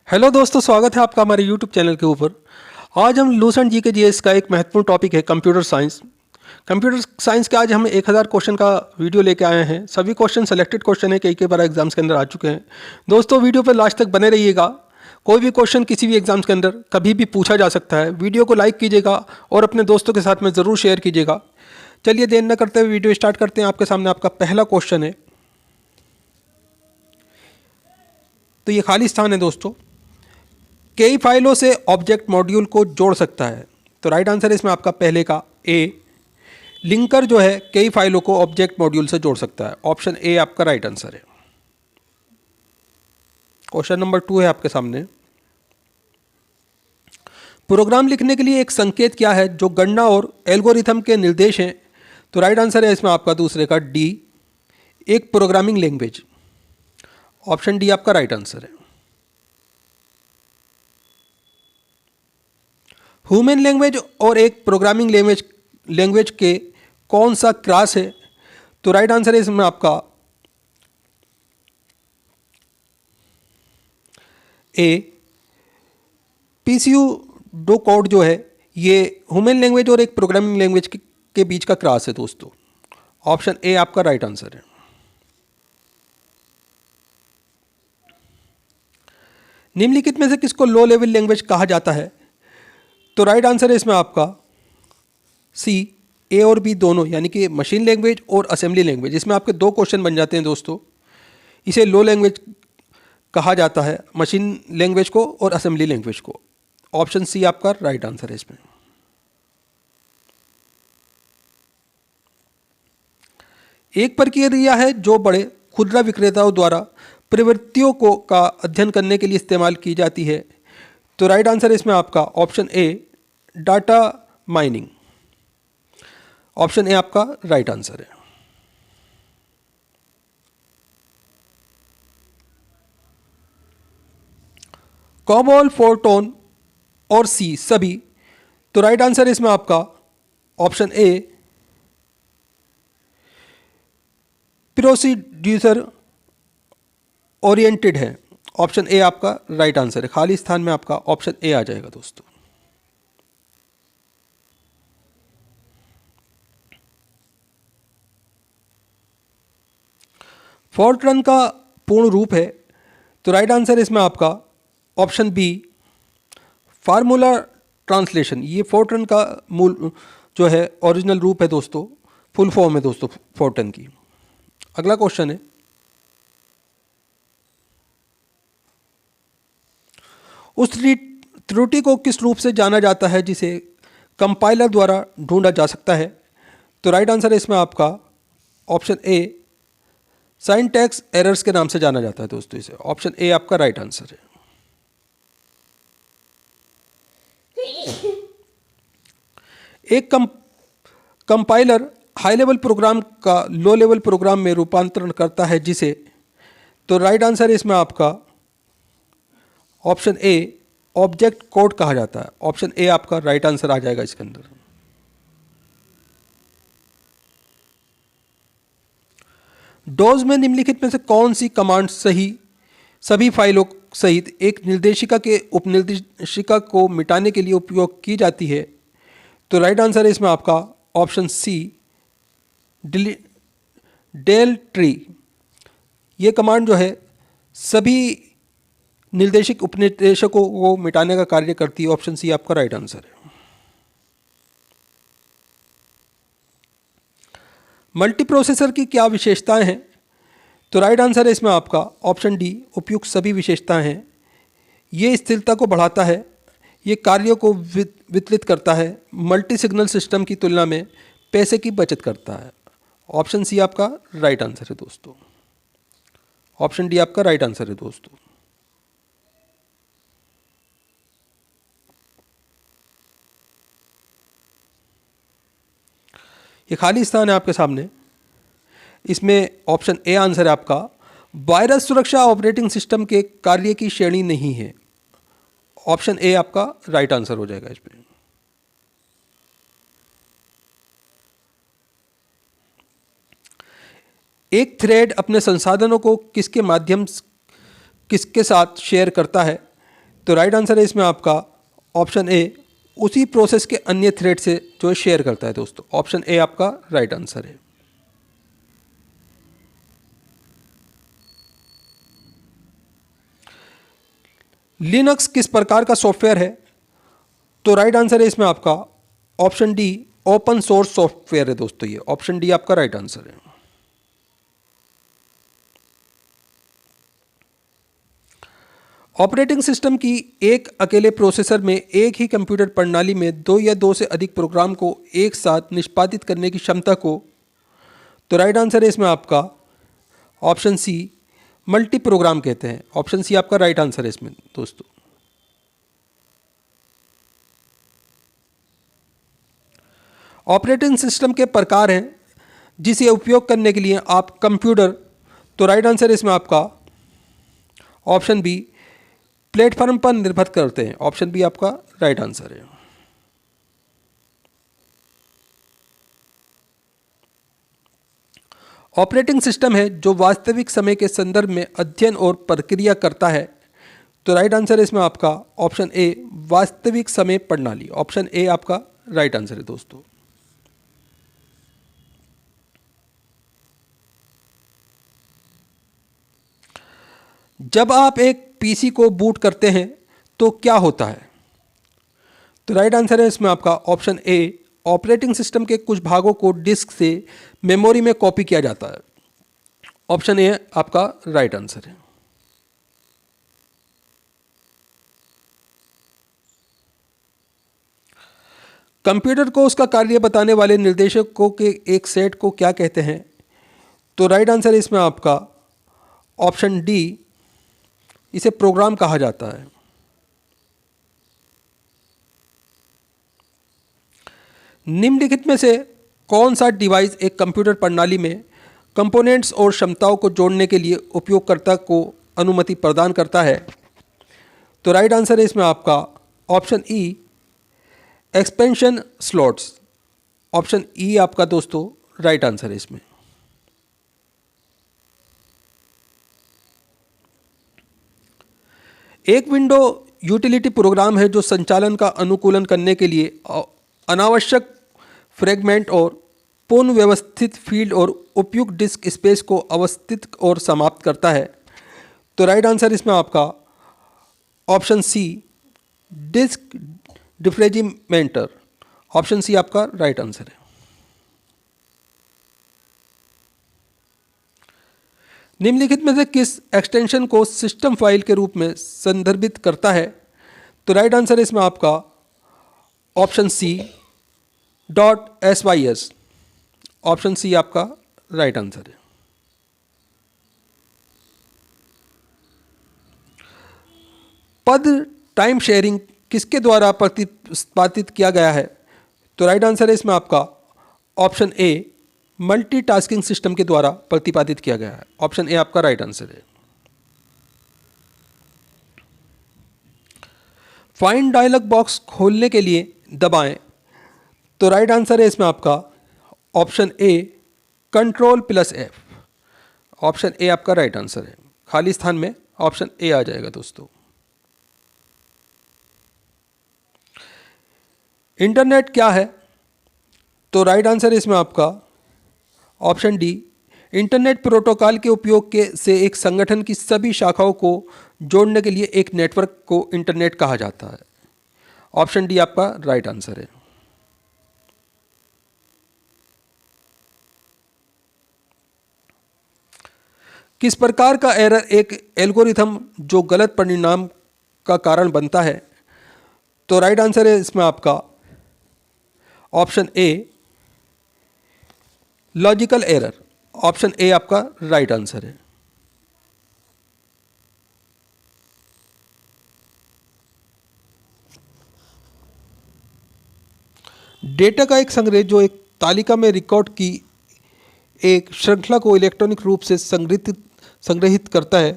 Hello दोस्तों, स्वागत है आपका हमारे यूट्यूब चैनल के ऊपर। आज हम लूसेंट जी के जीएस का एक महत्वपूर्ण टॉपिक है कंप्यूटर साइंस। कंप्यूटर साइंस के आज हम 1000 क्वेश्चन का वीडियो लेके आए हैं। सभी क्वेश्चन सेलेक्टेड क्वेश्चन है, कई बार एग्जाम्स के अंदर आ चुके हैं। दोस्तों वीडियो पर लास्ट तक बने रहिएगा। कोई भी क्वेश्चन किसी भी एग्जाम्स के अंदर कभी भी पूछा जा सकता है। वीडियो को लाइक कीजिएगा और अपने दोस्तों के साथ में ज़रूर शेयर कीजिएगा। चलिए देर न करते हुए वीडियो स्टार्ट करते हैं। आपके सामने आपका पहला क्वेश्चन है। तो ये खाली स्थान है दोस्तों, कई फाइलों से ऑब्जेक्ट मॉड्यूल को जोड़ सकता है। तो राइट आंसर है इसमें आपका पहले का ए। लिंकर जो है कई फाइलों को ऑब्जेक्ट मॉड्यूल से जोड़ सकता है। ऑप्शन ए आपका राइट आंसर है। क्वेश्चन नंबर 2 है आपके सामने। प्रोग्राम लिखने के लिए एक संकेत क्या है जो गणना और एल्गोरिथम के निर्देश हैं। तो राइट आंसर है इसमें आपका दूसरे का डी, एक प्रोग्रामिंग लैंग्वेज। ऑप्शन डी आपका राइट आंसर है। ह्यूमन लैंग्वेज और एक प्रोग्रामिंग लैंग्वेज के कौन सा क्रॉस है। तो राइट आंसर है इसमें आपका ए। पीसीयू डो कोड जो है ये ह्यूमन लैंग्वेज और एक प्रोग्रामिंग लैंग्वेज के बीच का क्रॉस है दोस्तों। ऑप्शन ए आपका राइट आंसर है। निम्नलिखित में से किसको लो लेवल लैंग्वेज कहा जाता है। तो राइट आंसर है इसमें आपका सी, ए और बी दोनों, यानी कि मशीन लैंग्वेज और असेंबली लैंग्वेज। इसमें आपके दो क्वेश्चन बन जाते हैं दोस्तों। इसे लो लैंग्वेज कहा जाता है, मशीन लैंग्वेज को और असेंबली लैंग्वेज को। ऑप्शन सी आपका राइट आंसर है इसमें। एक प्रक्रिया है जो बड़े खुदरा विक्रेताओं द्वारा प्रवृत्तियों का अध्ययन करने के लिए इस्तेमाल की जाती है। तो राइट आंसर है इसमें आपका option A, data mining. Option A आपका राइट आंसर है। कॉबॉल, फोर्टोन और सी सभी। तो राइट आंसर है इसमें आपका ऑप्शन ए, प्रोसीड्यूसर ओरिएंटेड है। ऑप्शन ए आपका राइट आंसर है। खाली स्थान में आपका ऑप्शन ए आ जाएगा दोस्तों। फोर्ट्रन का पूर्ण रूप है। तो राइट आंसर इसमें आपका ऑप्शन बी, फार्मूला ट्रांसलेशन। ये फोर्ट्रन का मूल जो है ओरिजिनल रूप है दोस्तों, फुल फॉर्म है दोस्तों फोर्ट्रन की। अगला क्वेश्चन है, उस त्रुटि को किस रूप से जाना जाता है जिसे कंपाइलर द्वारा ढूंढा जा सकता है। तो राइट आंसर है इसमें आपका ऑप्शन ए, सिंटैक्स एरर्स के नाम से जाना जाता है दोस्तों इसे। ऑप्शन ए आपका राइट आंसर है। एक कंपाइलर हाई लेवल प्रोग्राम का लो लेवल प्रोग्राम में रूपांतरण करता है जिसे। तो राइट आंसर है इसमें आपका ऑप्शन ए, ऑब्जेक्ट कोड कहा जाता है। ऑप्शन ए आपका राइट आंसर आ जाएगा इसके अंदर। डोज में निम्नलिखित में से कौन सी कमांड सभी फाइलों सहित एक निर्देशिका के उपनिर्देशिका को मिटाने के लिए उपयोग की जाती है। तो राइट आंसर है इसमें आपका ऑप्शन सी, डेल ट्री। ये कमांड जो है सभी निर्देशिक उपनिर्देशकों को मिटाने का कार्य करती है। ऑप्शन सी आपका राइट आंसर है। मल्टी प्रोसेसर की क्या विशेषताएं हैं। तो राइट आंसर है इसमें आपका ऑप्शन डी, उपयुक्त सभी विशेषताएं हैं। ये स्थिरता को बढ़ाता है, ये कार्यों को वितरित करता है, मल्टी सिग्नल सिस्टम की तुलना में पैसे की बचत करता है। ऑप्शन सी आपका राइट आंसर है दोस्तों। ऑप्शन डी आपका राइट आंसर है दोस्तों। ये खाली स्थान है आपके सामने। इसमें ऑप्शन ए आंसर है आपका, वायरस सुरक्षा ऑपरेटिंग सिस्टम के कार्य की श्रेणी नहीं है। ऑप्शन ए आपका राइट आंसर हो जाएगा इसमें। एक थ्रेड अपने संसाधनों को किसके साथ शेयर करता है। तो राइट आंसर है इसमें आपका ऑप्शन ए, उसी प्रोसेस के अन्य थ्रेड से जो है शेयर करता है दोस्तों। ऑप्शन ए आपका राइट आंसर है। लिनक्स किस प्रकार का सॉफ्टवेयर है? तो राइट आंसर है इसमें आपका option D, open source software है दोस्तों। ये ऑप्शन डी आपका राइट आंसर है। ऑपरेटिंग सिस्टम की एक अकेले प्रोसेसर में एक ही कंप्यूटर प्रणाली में दो या दो से अधिक प्रोग्राम को एक साथ निष्पादित करने की क्षमता को, तो राइट आंसर है इसमें आपका ऑप्शन सी, मल्टी प्रोग्राम कहते हैं। ऑप्शन सी आपका राइट आंसर है इसमें दोस्तों। ऑपरेटिंग सिस्टम के प्रकार हैं जिसे उपयोग करने के लिए आप कंप्यूटर, तो राइट आंसर है इसमें आपका ऑप्शन बी, प्लेटफॉर्म पर निर्भर करते हैं। ऑप्शन बी आपका राइट आंसर है। ऑपरेटिंग सिस्टम है जो वास्तविक समय के संदर्भ में अध्ययन और प्रक्रिया करता है, तो राइट आंसर है इसमें आपका ऑप्शन ए, वास्तविक समय प्रणाली। ऑप्शन ए आपका राइट आंसर है दोस्तों। जब आप एक पीसी को बूट करते हैं तो क्या होता है? तो राइट आंसर है इसमें आपका ऑप्शन ए, ऑपरेटिंग सिस्टम के कुछ भागों को डिस्क से मेमोरी में कॉपी किया जाता है। ऑप्शन ए आपका राइट आंसर है। कंप्यूटर को उसका कार्य बताने वाले निर्देशकों के एक सेट को क्या कहते हैं? तो राइट आंसर है इसमें आपका ऑप्शन डी, इसे प्रोग्राम कहा जाता है। निम्नलिखित में से कौन सा डिवाइस एक कंप्यूटर प्रणाली में कंपोनेंट्स और क्षमताओं को जोड़ने के लिए उपयोगकर्ता को अनुमति प्रदान करता है? तो राइट आंसर है इसमें आपका option E, expansion slots. Option E आपका दोस्तों राइट आंसर है इसमें। एक विंडो यूटिलिटी प्रोग्राम है जो संचालन का अनुकूलन करने के लिए अनावश्यक फ्रेगमेंट और पूर्ण व्यवस्थित फील्ड और उपयुक्त डिस्क स्पेस को अवस्थित और समाप्त करता है। तो राइट आंसर इसमें आपका option C, disk defragmenter. Option C आपका राइट आंसर है। निम्नलिखित में से किस एक्सटेंशन को सिस्टम फाइल के रूप में संदर्भित करता है? तो राइट आंसर इसमें आपका option C, .sys। Option C आपका राइट आंसर है। पद टाइम शेयरिंग किसके द्वारा प्रतिपादित किया गया है? तो राइट आंसर है इसमें आपका ऑप्शन ए, मल्टीटास्किंग सिस्टम के द्वारा प्रतिपादित किया गया है। ऑप्शन ए आपका राइट आंसर है। फाइंड डायलॉग बॉक्स खोलने के लिए दबाएं, तो राइट आंसर है इसमें आपका option A, Ctrl+F। Option A आपका राइट आंसर है। खाली स्थान में ऑप्शन ए आ जाएगा दोस्तों। इंटरनेट क्या है? तो राइट आंसर है इसमें आपका ऑप्शन डी, इंटरनेट प्रोटोकॉल के उपयोग के से एक संगठन की सभी शाखाओं को जोड़ने के लिए एक नेटवर्क को इंटरनेट कहा जाता है। ऑप्शन डी आपका राइट आंसर है। किस प्रकार का एरर एक एल्गोरिथम जो गलत परिणाम का कारण बनता है? तो राइट आंसर है इसमें आपका option A, logical error. Option A आपका राइट आंसर है। डेटा का एक संग्रह जो एक तालिका में रिकॉर्ड की एक श्रृंखला को इलेक्ट्रॉनिक रूप से संग्रहित करता है।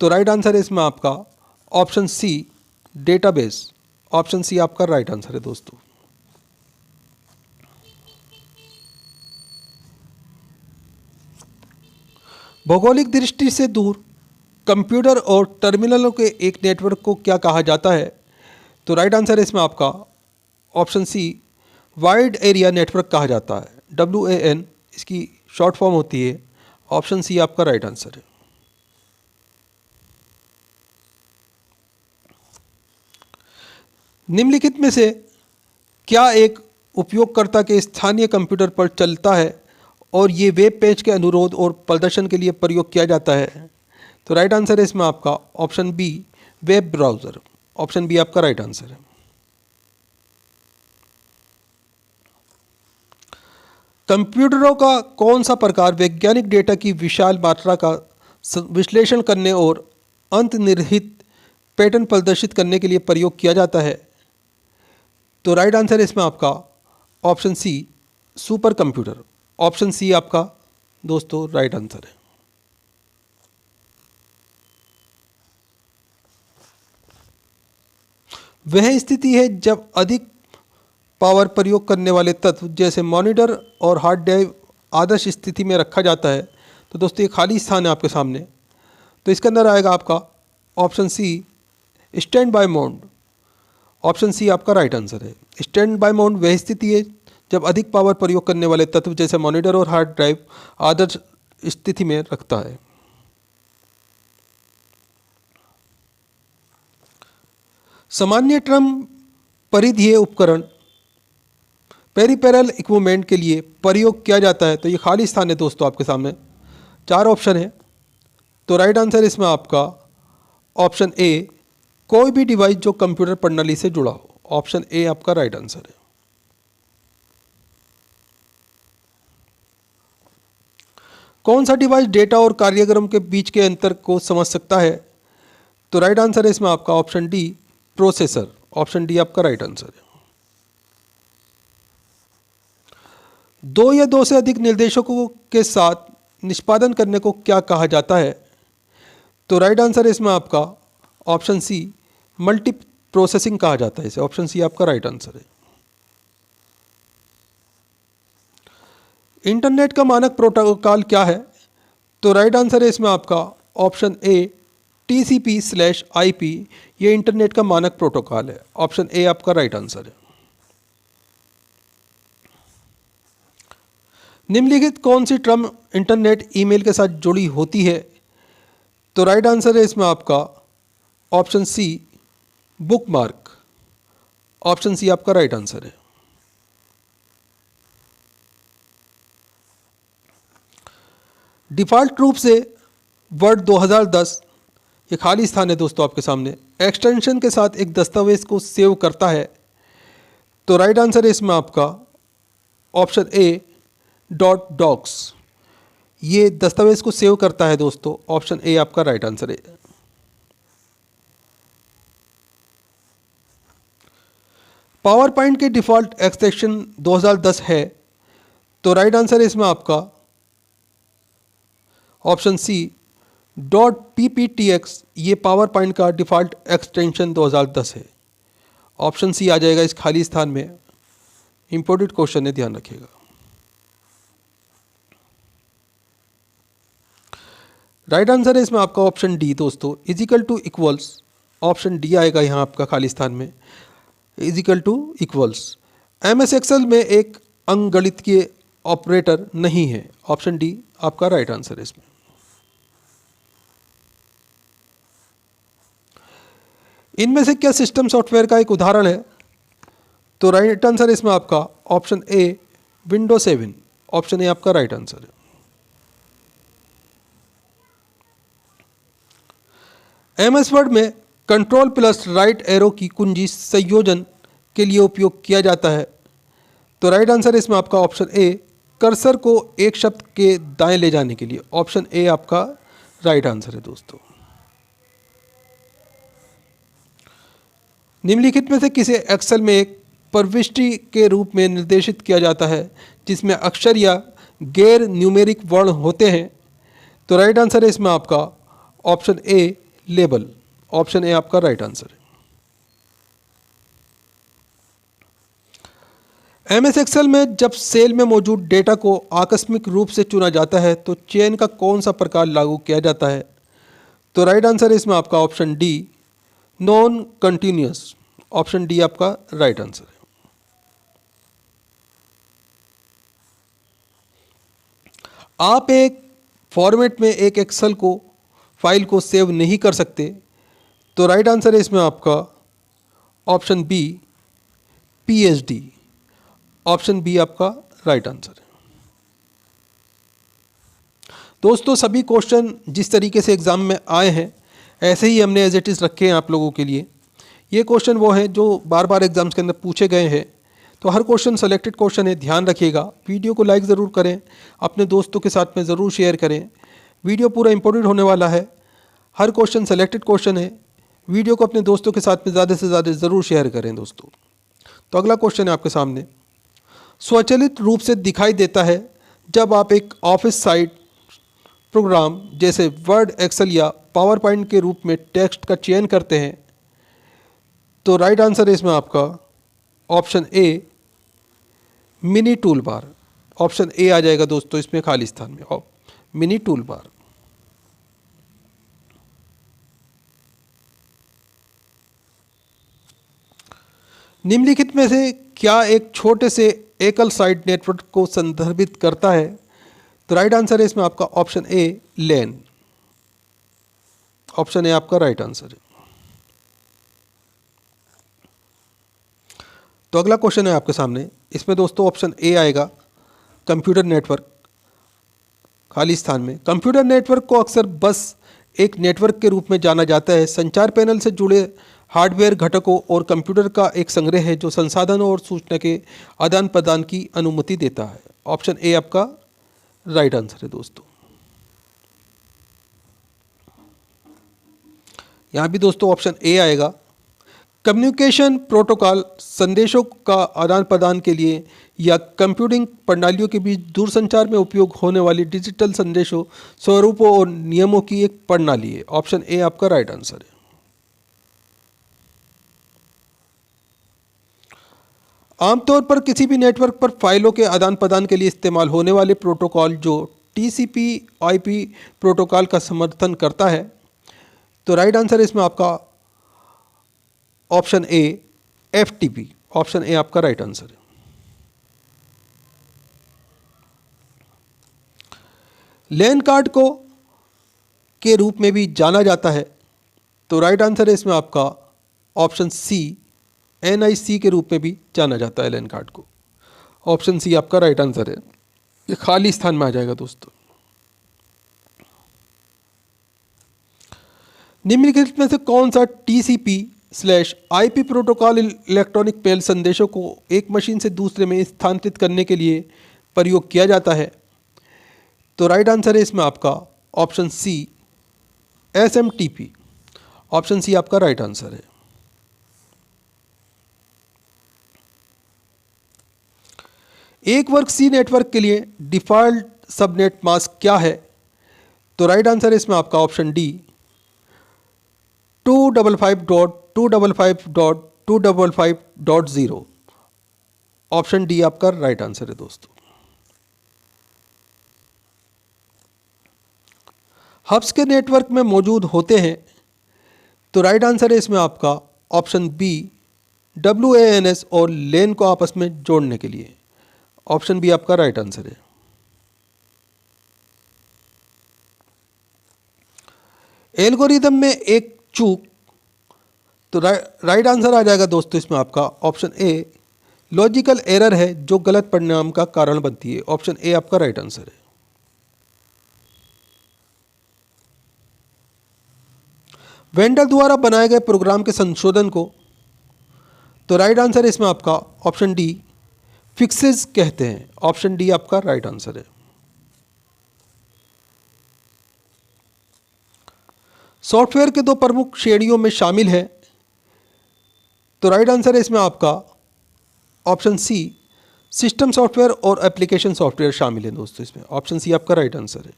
तो राइट आंसर है इसमें आपका option C, database. Option C आपका राइट आंसर है दोस्तों। भौगोलिक दृष्टि से दूर कंप्यूटर और टर्मिनलों के एक नेटवर्क को क्या कहा जाता है? तो राइट आंसर है इसमें आपका option C, wide area network कहा जाता है। WAN इसकी शॉर्ट फॉर्म होती है। ऑप्शन सी आपका राइट आंसर है। निम्नलिखित में से क्या एक उपयोगकर्ता के स्थानीय कंप्यूटर पर चलता है और ये वेब पेज के अनुरोध और प्रदर्शन के लिए प्रयोग किया जाता है? तो राइट आंसर है इसमें आपका option B, web browser. Option B आपका राइट आंसर है। कंप्यूटरों का कौन सा प्रकार वैज्ञानिक डेटा की विशाल मात्रा का विश्लेषण करने और अंतर्निहित पैटर्न प्रदर्शित करने के लिए प्रयोग किया जाता है? तो राइट आंसर है इसमें आपका option C, super computer. Option C आपका दोस्तों राइट आंसर है। वह स्थिति है जब अधिक पावर प्रयोग करने वाले तत्व जैसे मॉनिटर और हार्ड ड्राइव आदर्श स्थिति में रखा जाता है। तो दोस्तों ये खाली स्थान है आपके सामने, तो इसके अंदर आएगा आपका option C, standby mode. Option C आपका राइट आंसर है। स्टैंड बाय मोड वह स्थिति है जब अधिक पावर प्रयोग करने वाले तत्व जैसे मॉनिटर और हार्ड ड्राइव आदर्श स्थिति में रखता है। सामान्य टर्म परिधीय उपकरण पेरिफेरल इक्विपमेंट के लिए प्रयोग किया जाता है। तो ये खाली स्थान है दोस्तों आपके सामने। 4 ऑप्शन है, तो राइट आंसर इसमें आपका ऑप्शन ए, कोई भी डिवाइस जो कंप्यूटर प्रणाली से जुड़ा हो। ऑप्शन ए आपका राइट आंसर है। कौन सा डिवाइस डेटा और कार्यक्रम के बीच के अंतर को समझ सकता है? तो राइट आंसर है इसमें आपका option D, processor. Option D आपका राइट आंसर है। 2 या 2 से अधिक निर्देशकों के साथ निष्पादन करने को क्या कहा जाता है? तो राइट आंसर है इसमें आपका ऑप्शन सी, मल्टी प्रोसेसिंग कहा जाता है इसे। ऑप्शन सी आपका राइट आंसर है। इंटरनेट का मानक प्रोटोकॉल क्या है? तो राइट आंसर है इसमें आपका ऑप्शन ए, TCP/IP। ये इंटरनेट का मानक प्रोटोकॉल है। ऑप्शन ए आपका राइट आंसर है। निम्नलिखित कौन सी टर्म इंटरनेट ईमेल के साथ जुड़ी होती है? तो राइट आंसर है इसमें आपका option C, bookmark. Option C आपका राइट आंसर है। डिफ़ॉल्ट रूप से वर्ड 2010, ये खाली स्थान है दोस्तों आपके सामने, एक्सटेंशन के साथ एक दस्तावेज को सेव करता है। तो राइट आंसर है इसमें आपका ऑप्शन ए, .docs। ये दस्तावेज को सेव करता है दोस्तों। ऑप्शन ए आपका राइट आंसर है। पावर पॉइंट के डिफ़ॉल्ट एक्सटेंशन 2010 है। तो राइट आंसर है इसमें आपका ऑप्शन सी, .pptx। ये पावर पॉइंट का डिफ़ॉल्ट एक्सटेंशन 2010 है। ऑप्शन सी आ जाएगा इस खाली स्थान में। इंपॉर्टेंट क्वेश्चन है, ध्यान रखिएगा। राइट आंसर है इसमें आपका ऑप्शन डी दोस्तों, is equal to equals. Option D आएगा यहाँ आपका खाली स्थान में, is equal to equals. MS Excel में एक अंकगणितीय ऑपरेटर नहीं है। ऑप्शन डी आपका राइट आंसर है इसमें। इनमें से क्या सिस्टम सॉफ्टवेयर का एक उदाहरण है? तो राइट आंसर इसमें आपका option A, Windows 7। Option A आपका राइट आंसर है। MS वर्ड में कंट्रोल प्लस राइट एरो की कुंजी संयोजन के लिए उपयोग किया जाता है। तो राइट आंसर इसमें आपका ऑप्शन ए, कर्सर को एक शब्द के दाएं ले जाने के लिए। ऑप्शन ए आपका राइट आंसर है दोस्तों। निम्नलिखित में से किसे एक्सेल में एक प्रविष्टि के रूप में निर्देशित किया जाता है जिसमें अक्षर या गैर न्यूमेरिक वर्ण होते हैं? तो राइट आंसर है इसमें आपका option A, label. Option A आपका राइट आंसर है। MS एक्सेल में जब सेल में मौजूद डेटा को आकस्मिक रूप से चुना जाता है तो चयन का कौन सा प्रकार लागू किया जाता है? तो राइट आंसर है इसमें आपका option D, non continuous. Option D आपका राइट आंसर है। आप एक फॉर्मेट में एक एक्सेल को फाइल को सेव नहीं कर सकते, तो राइट आंसर है इसमें आपका option B, PhD. Option B आपका राइट आंसर है। दोस्तों सभी क्वेश्चन जिस तरीके से एग्ज़ाम में आए हैं ऐसे ही हमने एज इट इज़ रखे हैं आप लोगों के लिए। ये क्वेश्चन वो हैं जो बार बार एग्जाम्स के अंदर पूछे गए हैं, तो हर क्वेश्चन सेलेक्टेड क्वेश्चन है, ध्यान रखिएगा। वीडियो को लाइक ज़रूर करें, अपने दोस्तों के साथ में ज़रूर शेयर करें। वीडियो पूरा इंपॉर्टेंट होने वाला है, हर क्वेश्चन सेलेक्टेड क्वेश्चन है। वीडियो को अपने दोस्तों के साथ में ज़्यादा से ज़्यादा ज़रूर शेयर करें दोस्तों। तो अगला क्वेश्चन है आपके सामने, स्वचालित रूप से दिखाई देता है जब आप एक ऑफिस साइट प्रोग्राम जैसे वर्ड, एक्सेल या पावर पॉइंट के रूप में टेक्स्ट का चयन करते हैं, तो राइट आंसर है इसमें आपका option A, mini tool bar. Option A आ जाएगा दोस्तों इसमें खाली स्थान में, मिनी टूल बार। निम्नलिखित में से क्या एक छोटे से एकल साइट नेटवर्क को संदर्भित करता है, तो राइट आंसर है इसमें आपका option A, LAN. Option A आपका राइट आंसर है। तो अगला क्वेश्चन है आपके सामने, इसमें दोस्तों ऑप्शन ए आएगा, कंप्यूटर नेटवर्क, खाली स्थान में। कंप्यूटर नेटवर्क को अक्सर बस एक नेटवर्क के रूप में जाना जाता है। संचार पैनल से जुड़े हार्डवेयर घटकों और कंप्यूटर का एक संग्रह है जो संसाधनों और सूचना के आदान प्रदान की अनुमति देता है। ऑप्शन ए आपका राइट आंसर है दोस्तों। यहाँ भी दोस्तों ऑप्शन ए आएगा, कम्युनिकेशन प्रोटोकॉल संदेशों का आदान प्रदान के लिए या कंप्यूटिंग प्रणालियों के बीच दूरसंचार में उपयोग होने वाली डिजिटल संदेशों, स्वरूपों और नियमों की एक प्रणाली है। ऑप्शन ए आपका राइट आंसर है। आमतौर पर किसी भी नेटवर्क पर फाइलों के आदान प्रदान के लिए इस्तेमाल होने वाले प्रोटोकॉल जो TCP/IP प्रोटोकॉल का समर्थन करता है, तो राइट आंसर है इसमें आपका option A, FTP। Option A आपका राइट आंसर है। लैन कार्ड को के रूप में भी जाना जाता है, तो राइट आंसर है इसमें आपका ऑप्शन सी, NIC के रूप में भी जाना जाता है लैन कार्ड को। ऑप्शन सी आपका राइट आंसर है। ये खाली स्थान में आ जाएगा दोस्तों। निम्नलिखित में से कौन सा TCP/IP प्रोटोकॉल इलेक्ट्रॉनिक मेल संदेशों को एक मशीन से दूसरे में स्थानांतरित करने के लिए प्रयोग किया जाता है, तो राइट आंसर है इसमें आपका option C, SMTP। Option C आपका राइट आंसर है। एक वर्ग सी नेटवर्क के लिए डिफ़ॉल्ट सबनेट मास्क क्या है, तो राइट आंसर है इसमें आपका ऑप्शन डी, 255.255.255.0। ऑप्शन डी आपका राइट आंसर है दोस्तों। हब्स के नेटवर्क में मौजूद होते हैं, तो राइट आंसर है इसमें आपका ऑप्शन बी, WANS और LAN को आपस में जोड़ने के लिए। ऑप्शन बी आपका राइट आंसर है। एल्गोरिदम में एक चूक, तो राइट आंसर आ जाएगा दोस्तों इसमें आपका ऑप्शन ए, लॉजिकल एरर है जो गलत परिणाम का कारण बनती है। ऑप्शन ए आपका राइट आंसर है। वेंडर द्वारा बनाए गए प्रोग्राम के संशोधन को, तो राइट आंसर इसमें आपका ऑप्शन डी, फिक्सेस कहते हैं। ऑप्शन डी आपका राइट आंसर है। सॉफ्टवेयर के दो प्रमुख श्रेणियों में शामिल है, तो राइट आंसर है इसमें आपका ऑप्शन सी, सिस्टम सॉफ्टवेयर और एप्लीकेशन सॉफ्टवेयर शामिल है दोस्तों इसमें। ऑप्शन सी आपका राइट आंसर है।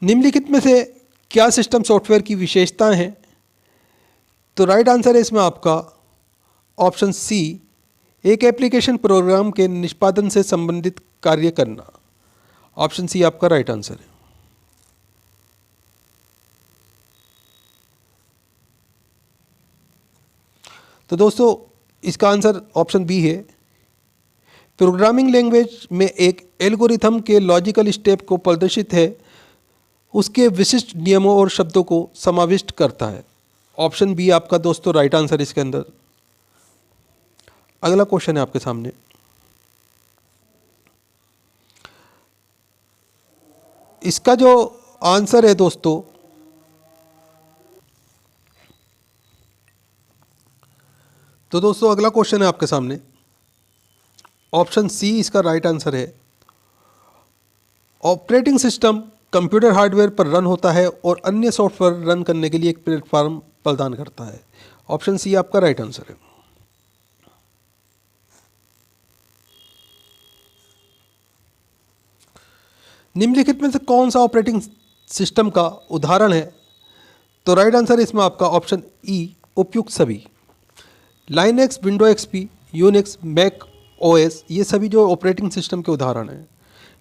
निम्नलिखित में से क्या सिस्टम सॉफ्टवेयर की विशेषताएं हैं, तो राइट आंसर है इसमें आपका ऑप्शन सी, एक एप्लीकेशन प्रोग्राम के निष्पादन से संबंधित कार्य करना। ऑप्शन सी आपका राइट आंसर है। तो दोस्तों इसका आंसर ऑप्शन बी है। प्रोग्रामिंग लैंग्वेज में एक एल्गोरिथम के लॉजिकल स्टेप को प्रदर्शित है उसके विशिष्ट नियमों और शब्दों को समाविष्ट करता है। ऑप्शन बी आपका दोस्तों राइट आंसर इसके अंदर। अगला क्वेश्चन है आपके सामने। इसका जो आंसर है दोस्तों तो दोस्तों अगला क्वेश्चन है आपके सामने। ऑप्शन सी इसका राइट आंसर है। ऑपरेटिंग सिस्टम कंप्यूटर हार्डवेयर पर रन होता है और अन्य सॉफ्टवेयर रन करने के लिए एक प्लेटफॉर्म प्रदान करता है। ऑप्शन सी आपका राइट आंसर है। निम्नलिखित में से कौन सा ऑपरेटिंग सिस्टम का उदाहरण है? तो राइट आंसर इसमें आपका ऑप्शन ई उपयुक्त सभी। Linux, window XP, Unix, Mac OS, ये सभी जो ऑपरेटिंग सिस्टम के उदाहरण हैं।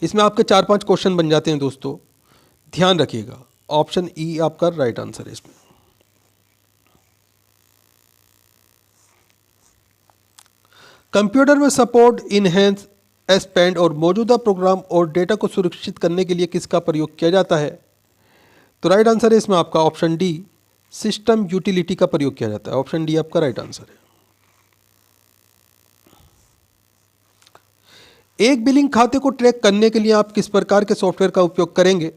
इसमें आपके 4-5 क्वेश्चन बन जाते हैं दोस्तों, ध्यान रखिएगा। ऑप्शन ई आपका राइट आंसर है इसमें। कंप्यूटर में सपोर्ट, इनहेंस, एक्सपेंड और मौजूदा प्रोग्राम और डेटा को सुरक्षित करने के लिए किसका प्रयोग किया जाता है? तो राइट आंसर है इसमें आपका ऑप्शन डी, सिस्टम यूटिलिटी का प्रयोग किया जाता है। ऑप्शन डी आपका राइट आंसर है। एक बिलिंग खाते को ट्रैक करने के लिए आप किस प्रकार के सॉफ्टवेयर का उपयोग करेंगे?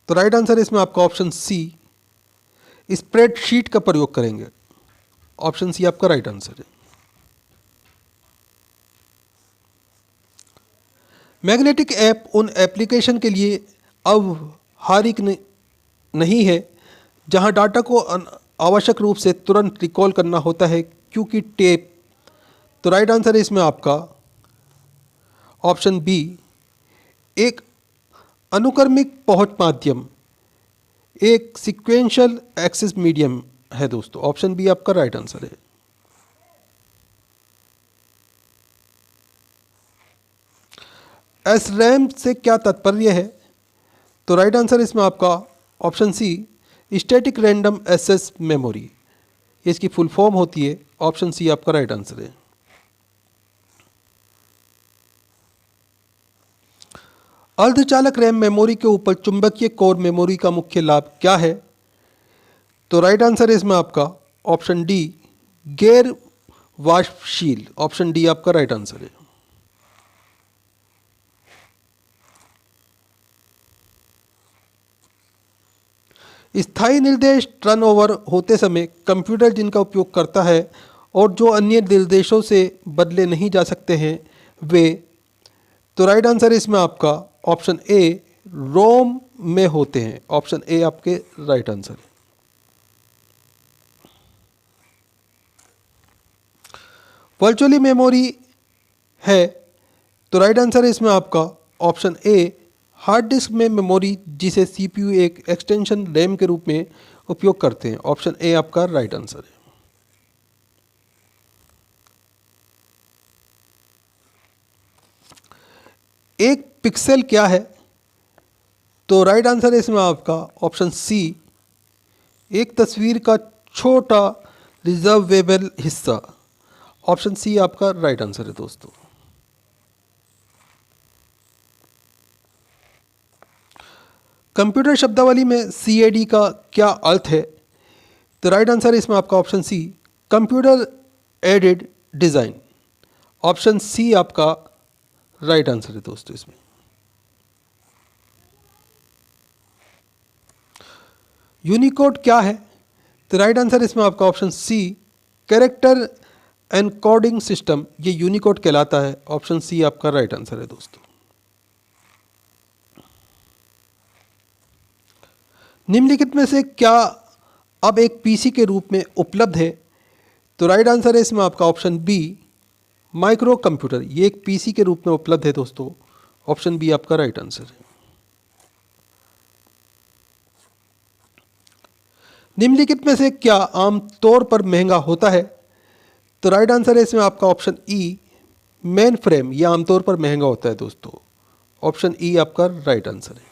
तो राइट आंसर इसमें आपका ऑप्शन सी, स्प्रेडशीट का प्रयोग करेंगे। ऑप्शन सी आपका राइट आंसर है। मैग्नेटिक ऐप उन एप्लीकेशन के लिए अव्यवहारिक नहीं है जहां डाटा को आवश्यक रूप से तुरंत रिकॉल करना होता है क्योंकि टेप। तो राइट आंसर है इसमें आपका ऑप्शन बी, एक अनुक्रमिक पहुंच माध्यम, एक सीक्वेंशियल एक्सेस मीडियम है दोस्तों। ऑप्शन बी आपका राइट आंसर है। एसरैम से क्या तात्पर्य है? तो राइट आंसर इसमें आपका option C, static random access memory, इसकी फुल फॉर्म होती है। ऑप्शन सी आपका राइट आंसर है। अर्धचालक रैम मेमोरी के ऊपर चुंबकीय कोर मेमोरी का मुख्य लाभ क्या है? तो राइट आंसर है इसमें आपका ऑप्शन डी, गैर वाष्पशील। ऑप्शन डी आपका राइट आंसर है। स्थायी निर्देश टर्नओवर होते समय कंप्यूटर जिनका उपयोग करता है और जो अन्य निर्देशों से बदले नहीं जा सकते हैं वे। तो राइट आंसर इसमें आपका ऑप्शन ए, रोम में होते हैं। ऑप्शन ए आपके राइट आंसर है। वर्चुअली मेमोरी है तो राइट आंसर है इसमें आपका ऑप्शन ए, हार्ड डिस्क में मेमोरी जिसे सीपीयू एक एक्सटेंशन रैम के रूप में उपयोग करते हैं। ऑप्शन ए आपका राइट आंसर है। एक पिक्सेल क्या है? तो राइट आंसर है इसमें आपका ऑप्शन सी, एक तस्वीर का छोटा रिजर्वेबल हिस्सा। ऑप्शन सी आपका राइट आंसर है दोस्तों। कंप्यूटर शब्दावली में CAD का क्या अर्थ है? तो राइट आंसर है इसमें आपका option C, computer aided design. Option C आपका राइट आंसर है दोस्तों इसमें। यूनिकोड क्या है? तो राइट आंसर इसमें आपका option C, character encoding system, ये यूनिकोड कहलाता है। ऑप्शन सी आपका राइट आंसर है दोस्तों। निम्नलिखित में से क्या अब एक पीसी के रूप में उपलब्ध है? तो राइट आंसर है इसमें आपका ऑप्शन बी, माइक्रो कंप्यूटर, ये एक पीसी के रूप में उपलब्ध है दोस्तों। ऑप्शन बी आपका राइट आंसर है। निम्नलिखित में से क्या आमतौर पर महंगा होता है? तो राइट आंसर है इसमें आपका ऑप्शन ई, मेन फ्रेम, यह आमतौर पर महंगा होता है दोस्तों। ऑप्शन ई आपका राइट आंसर है।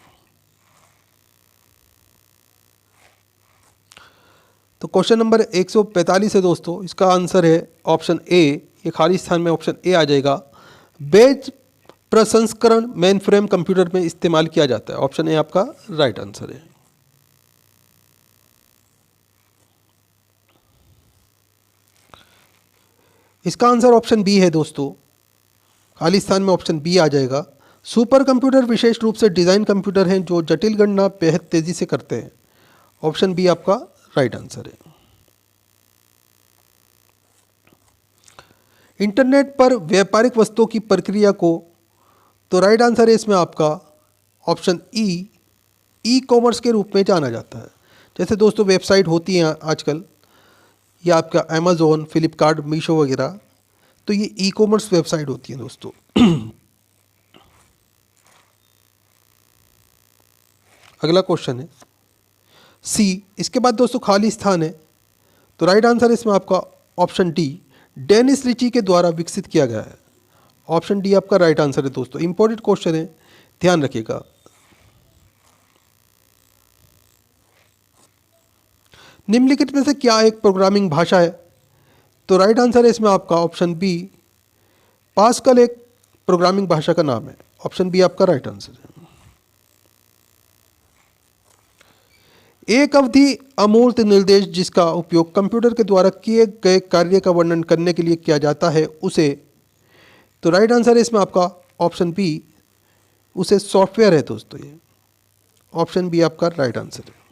तो क्वेश्चन नंबर 145 है दोस्तों, इसका आंसर है ऑप्शन ए। ये खाली स्थान में ऑप्शन ए आ जाएगा। बेज प्रसंस्करण मेन फ्रेम कंप्यूटर में इस्तेमाल किया जाता है। ऑप्शन ए आपका राइट आंसर है। इसका आंसर ऑप्शन बी है दोस्तों, खाली स्थान में ऑप्शन बी आ जाएगा। सुपर कंप्यूटर विशेष रूप से डिज़ाइन कंप्यूटर हैं जो जटिल गणना बेहद तेज़ी से करते हैं। ऑप्शन बी आपका राइट आंसर है। इंटरनेट पर व्यापारिक वस्तुओं की प्रक्रिया को, तो राइट आंसर है इसमें आपका ऑप्शन ई कॉमर्स के रूप में जाना जाता है। जैसे दोस्तों वेबसाइट होती हैं आजकल, या आपका अमेज़ोन, फ्लिपकार्ट, मीशो वगैरह, तो ये ई कॉमर्स वेबसाइट होती है दोस्तों। अगला क्वेश्चन है सी। इसके बाद दोस्तों खाली स्थान है, तो राइट आंसर इसमें आपका ऑप्शन डी, डेनिस रिची के द्वारा विकसित किया गया है। ऑप्शन डी आपका राइट आंसर है दोस्तों। इंपॉर्टेंट क्वेश्चन है, ध्यान रखिएगा। निम्नलिखित में से क्या एक प्रोग्रामिंग भाषा है? तो राइट आंसर है इसमें आपका ऑप्शन बी, पास्कल एक प्रोग्रामिंग भाषा का नाम है। ऑप्शन बी आपका राइट आंसर है। एक अवधि अमूर्त निर्देश जिसका उपयोग कंप्यूटर के द्वारा किए गए कार्य का वर्णन करने के लिए किया जाता है उसे, तो राइट आंसर है इसमें आपका ऑप्शन बी, उसे सॉफ्टवेयर है दोस्तों। ये ऑप्शन बी आपका राइट आंसर है।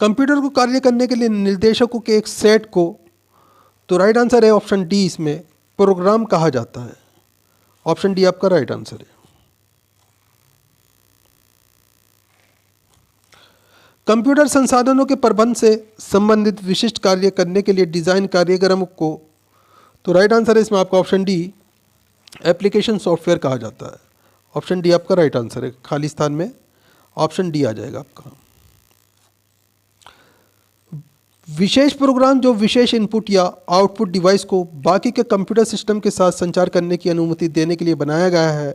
कंप्यूटर को कार्य करने के लिए निर्देशकों के एक सेट को, तो राइट आंसर है ऑप्शन डी, इसमें प्रोग्राम कहा जाता है। ऑप्शन डी आपका राइट आंसर है। कंप्यूटर संसाधनों के प्रबंधन से संबंधित विशिष्ट कार्य करने के लिए डिज़ाइन कार्यक्रम को, तो राइट आंसर है इसमें आपका ऑप्शन डी, एप्लीकेशन सॉफ्टवेयर कहा जाता है। ऑप्शन डी आपका राइट आंसर है। खाली स्थान में ऑप्शन डी आ जाएगा आपका। विशेष प्रोग्राम जो विशेष इनपुट या आउटपुट डिवाइस को बाकी के कंप्यूटर सिस्टम के साथ संचार करने की अनुमति देने के लिए बनाया गया है,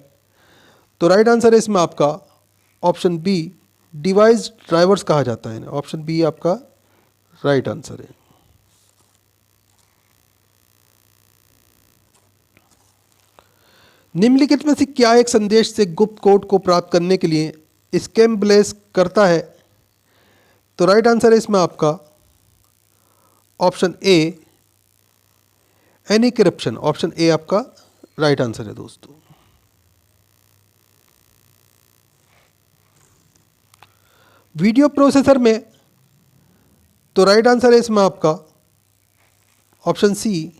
तो राइट आंसर है इसमें आपका ऑप्शन बी, डिवाइस ड्राइवर्स कहा जाता है। ऑप्शन बी आपका राइट आंसर है। निम्नलिखित में से क्या एक संदेश से गुप्त कोड को प्राप्त करने के लिए स्कैम्बलेस करता है? तो राइट आंसर है इसमें आपका option A, encryption. Option A आपका राइट आंसर है दोस्तों। वीडियो प्रोसेसर में, तो राइट आंसर है इसमें आपका ऑप्शन सी,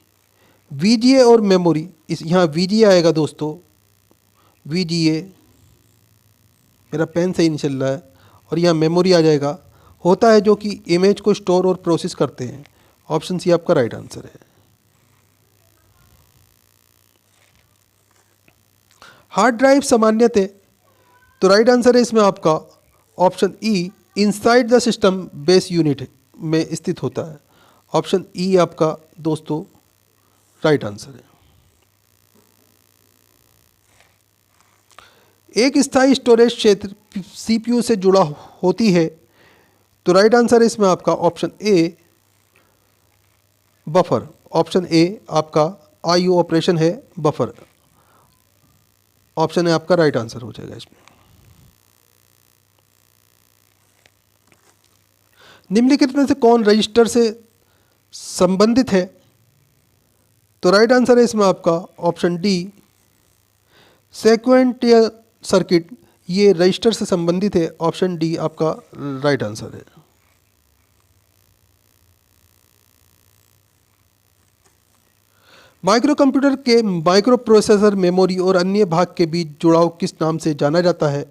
वीजीए और मेमोरी। इस यहाँ वीजीए आएगा दोस्तों, वीजीए, मेरा पेन सही नहीं चल रहा है, और यहाँ मेमोरी आ जाएगा। होता है जो कि इमेज को स्टोर और प्रोसेस करते हैं। ऑप्शन सी आपका राइट आंसर है। हार्ड ड्राइव सामान्यतः, तो राइट आंसर है इसमें आपका option E, inside the system base unit में स्थित होता है। ऑप्शन ई आपका दोस्तों राइट आंसर है। एक स्थायी स्टोरेज क्षेत्र सीपीयू से जुड़ा होती है, तो राइट आंसर है इसमें आपका option A, buffer. Option A आपका आईओ ऑपरेशन है, बफर। ऑप्शन ए आपका राइट आंसर हो जाएगा इसमें। निम्नलिखित में से कौन रजिस्टर से संबंधित है? तो राइट आंसर है इसमें आपका ऑप्शन डी, सेक्वेंटियल सर्किट। ये रजिस्टर से संबंधित है। ऑप्शन डी आपका राइट आंसर है। माइक्रो कंप्यूटर के माइक्रो प्रोसेसर, मेमोरी और अन्य भाग के बीच जुड़ाव किस नाम से जाना जाता है?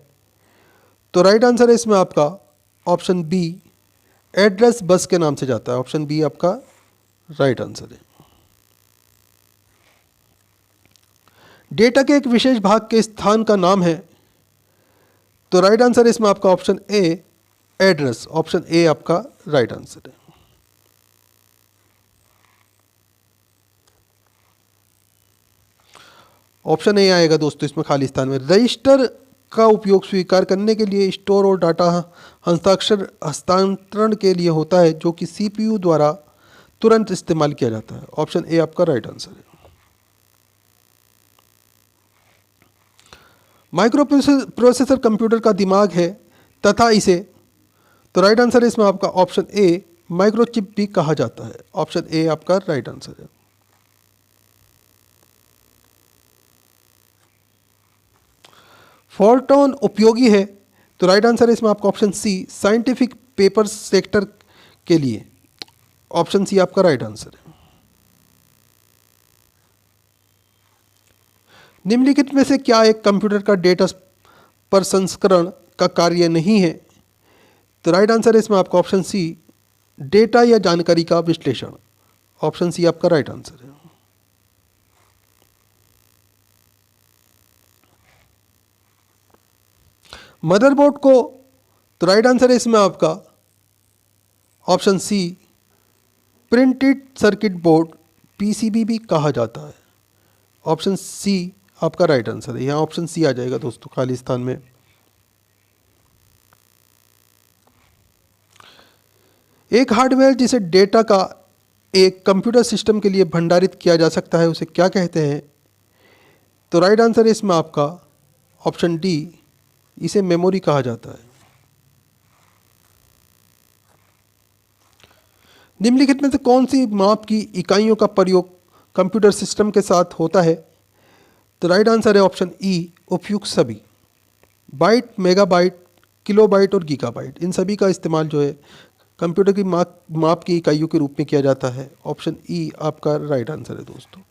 तो राइट आंसर है इसमें आपका ऑप्शन बी, एड्रेस बस के नाम से जाता है। ऑप्शन बी आपका राइट आंसर है। डेटा के एक विशेष भाग के स्थान का नाम है, तो राइट आंसर है इसमें आपका option A, address. Option A आपका राइट आंसर है। ऑप्शन ए आएगा दोस्तों इसमें खाली स्थान में। रजिस्टर का उपयोग स्वीकार करने के लिए स्टोर और डाटा हस्तांतरण के लिए होता है, जो कि सीपीयू द्वारा तुरंत इस्तेमाल किया जाता है। ऑप्शन ए आपका राइट आंसर है। माइक्रो प्रोसेसर कंप्यूटर का दिमाग है तथा इसे, तो राइट आंसर है इसमें आपका ऑप्शन ए माइक्रोचिप भी कहा जाता है। ऑप्शन ए आपका राइट आंसर है। फोर्टॉन उपयोगी है, तो राइट आंसर है इसमें आपका option C scientific paper sector के लिए। ऑप्शन सी आपका राइट आंसर है। निम्नलिखित में से क्या एक कंप्यूटर का डेटा प्रसंस्करण का कार्य नहीं है, तो राइट आंसर है इसमें आपका ऑप्शन सी डेटा या जानकारी का विश्लेषण। ऑप्शन सी आपका राइट आंसर है। मदरबोर्ड को, तो राइट आंसर है इसमें आपका option C printed circuit board PCB भी कहा जाता है। ऑप्शन सी आपका राइट आंसर है। यहाँ ऑप्शन सी आ जाएगा दोस्तों खाली स्थान में। एक हार्डवेयर जिसे डेटा का एक कंप्यूटर सिस्टम के लिए भंडारित किया जा सकता है, उसे क्या कहते हैं, तो राइट आंसर है इसमें आपका ऑप्शन डी इसे मेमोरी कहा जाता है। निम्नलिखित में से कौन सी माप की इकाइयों का प्रयोग कंप्यूटर सिस्टम के साथ होता है, तो राइट आंसर है ऑप्शन ई उपयुक्त सभी। बाइट, मेगाबाइट, किलोबाइट और गीगाबाइट, इन सभी का इस्तेमाल जो है कंप्यूटर की माप की इकाइयों के रूप में किया जाता है। ऑप्शन ई आपका राइट आंसर है दोस्तों।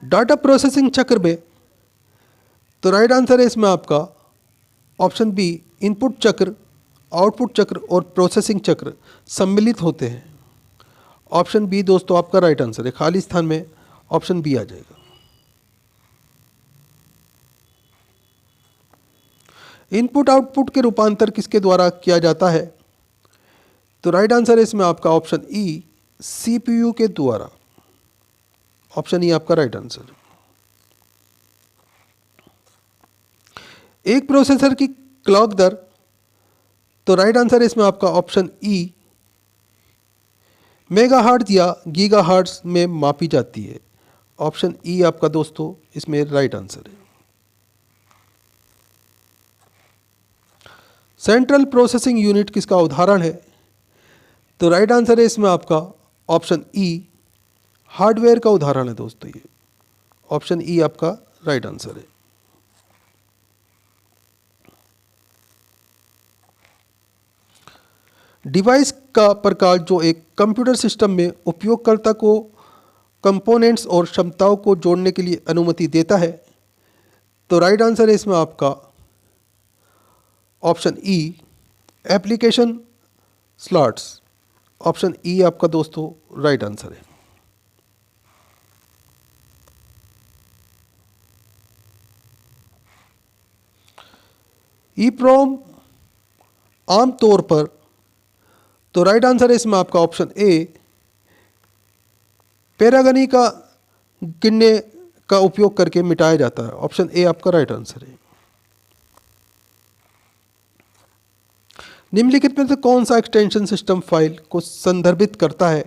डाटा प्रोसेसिंग चक्र में, तो राइट आंसर है इसमें आपका ऑप्शन बी इनपुट चक्र, आउटपुट चक्र और प्रोसेसिंग चक्र सम्मिलित होते हैं। ऑप्शन बी दोस्तों आपका राइट आंसर है। खाली स्थान में ऑप्शन बी आ जाएगा। इनपुट आउटपुट के रूपांतर किसके द्वारा किया जाता है, तो राइट आंसर है इसमें आपका ऑप्शन ई सीपीयू के द्वारा। ऑप्शन ई आपका राइट आंसर। एक प्रोसेसर की क्लॉक दर, तो राइट आंसर है इसमें आपका ऑप्शन ई मेगाहर्ट्ज या गीगाहर्ट्ज में मापी जाती है। ऑप्शन ई आपका दोस्तों इसमें राइट आंसर है। सेंट्रल प्रोसेसिंग यूनिट किसका उदाहरण है, तो राइट आंसर है इसमें आपका ऑप्शन ई हार्डवेयर का उदाहरण है दोस्तों ये। ऑप्शन ई आपका राइट आंसर है। डिवाइस का प्रकार जो एक कंप्यूटर सिस्टम में उपयोगकर्ता को कंपोनेंट्स और क्षमताओं को जोड़ने के लिए अनुमति देता है, तो राइट आंसर है इसमें आपका option E application slots. Option E आपका दोस्तों राइट आंसर है। ईप्रोम आमतौर पर, तो राइट आंसर है इसमें आपका ऑप्शन ए पैरागनी का गिनने का उपयोग करके मिटाया जाता है। ऑप्शन ए आपका राइट आंसर है। निम्नलिखित में से कौन सा एक्सटेंशन सिस्टम फाइल को संदर्भित करता है,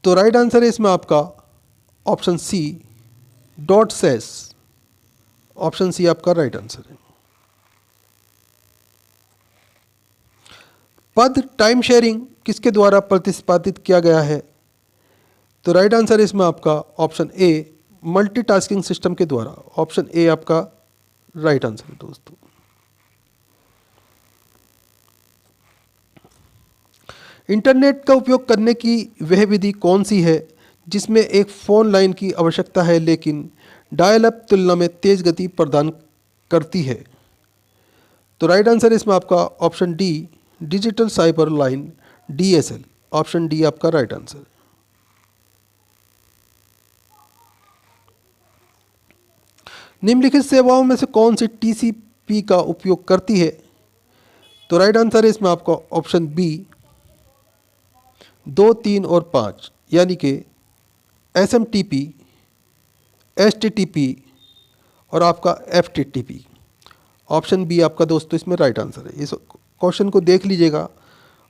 तो राइट आंसर है इसमें आपका option C dot sys. Option C आपका राइट आंसर है। पद टाइम शेयरिंग किसके द्वारा प्रतिपादित किया गया है, तो राइट आंसर है इसमें आपका ऑप्शन ए मल्टीटास्किंग सिस्टम के द्वारा। ऑप्शन ए आपका राइट आंसर है दोस्तों। इंटरनेट का उपयोग करने की वह विधि कौन सी है जिसमें एक फ़ोन लाइन की आवश्यकता है लेकिन डायल अप तुलना में तेज़ गति प्रदान करती है, तो राइट आंसर इसमें आपका option D digital cyber line DSL. Option D आपका राइट आंसर। निम्नलिखित सेवाओं में से कौन सी टीसीपी का उपयोग करती है, तो राइट आंसर है इसमें आपका ऑप्शन बी 2, 3 और 5 यानी कि SMTP, HTTP और आपका FTTP। ऑप्शन बी आपका दोस्तों इसमें राइट आंसर है। इस क्वेश्चन को देख लीजिएगा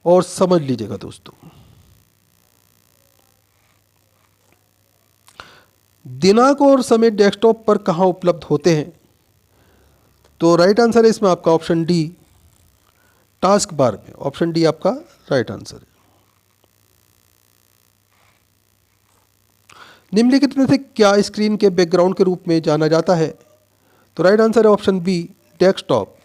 और समझ लीजिएगा दोस्तों। दिनांक और समय डेस्कटॉप पर कहाँ उपलब्ध होते हैं? तो राइट आंसर है इसमें आपका ऑप्शन डी, टास्क बार में। ऑप्शन डी आपका राइट आंसर है। निम्नलिखित में से क्या स्क्रीन के बैकग्राउंड के रूप में जाना जाता है? तो राइट आंसर है ऑप्शन बी, डेस्कटॉप।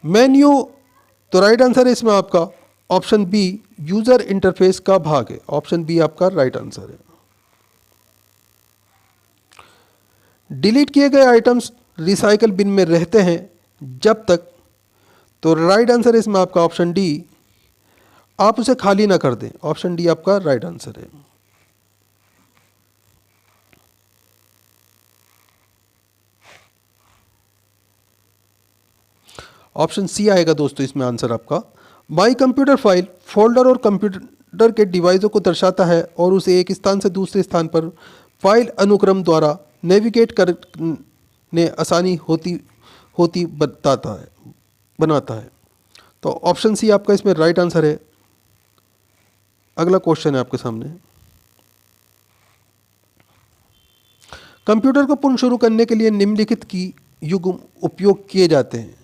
मेन्यू, तो राइट आंसर है इसमें आपका ऑप्शन बी, यूजर इंटरफेस का भाग है। ऑप्शन बी आपका राइट आंसर है। डिलीट किए गए आइटम्स रिसाइकल बिन में रहते हैं जब तक, तो राइट आंसर है इसमें आपका ऑप्शन डी, आप उसे खाली ना कर दें। ऑप्शन डी आपका राइट आंसर है। ऑप्शन सी आएगा दोस्तों इसमें आंसर आपका। माई कंप्यूटर फाइल फोल्डर और कंप्यूटर के डिवाइसों को दर्शाता है और उसे एक स्थान से दूसरे स्थान पर फाइल अनुक्रम द्वारा नेविगेट करने आसानी होती बनाता है। तो ऑप्शन सी आपका इसमें राइट आंसर है। अगला क्वेश्चन है आपके सामने। कंप्यूटर को पुनः शुरू करने के लिए निम्नलिखित की युग्म उपयोग किए जाते हैं।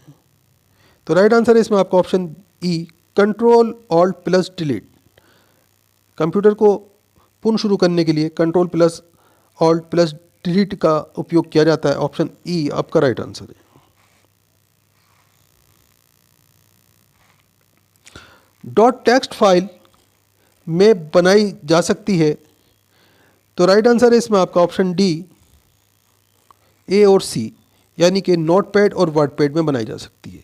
तो राइट आंसर है इसमें आपका option E, control alt plus delete. Computer को पुनः शुरू करने के लिए control plus alt plus delete का उपयोग किया जाता है। ऑप्शन ई आपका राइट आंसर है। डॉट टेक्स्ट फाइल में बनाई जा सकती है। तो राइट आंसर है इसमें आपका ऑप्शन डी, ए और सी, यानी कि नोटपैड और वर्डपैड में बनाई जा सकती है।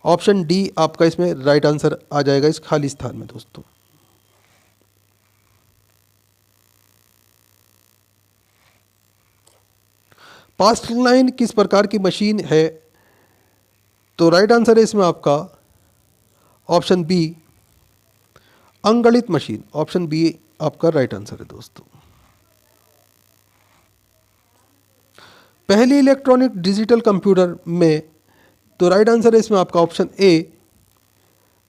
ऑप्शन डी आपका इसमें राइट आंसर आ जाएगा इस खाली स्थान में दोस्तों। पास्ट लाइन किस प्रकार की मशीन है? तो राइट आंसर है इसमें आपका ऑप्शन बी, अंगणित मशीन। ऑप्शन बी आपका राइट आंसर है दोस्तों। पहली इलेक्ट्रॉनिक डिजिटल कंप्यूटर में, तो राइट आंसर है इसमें आपका ऑप्शन ए,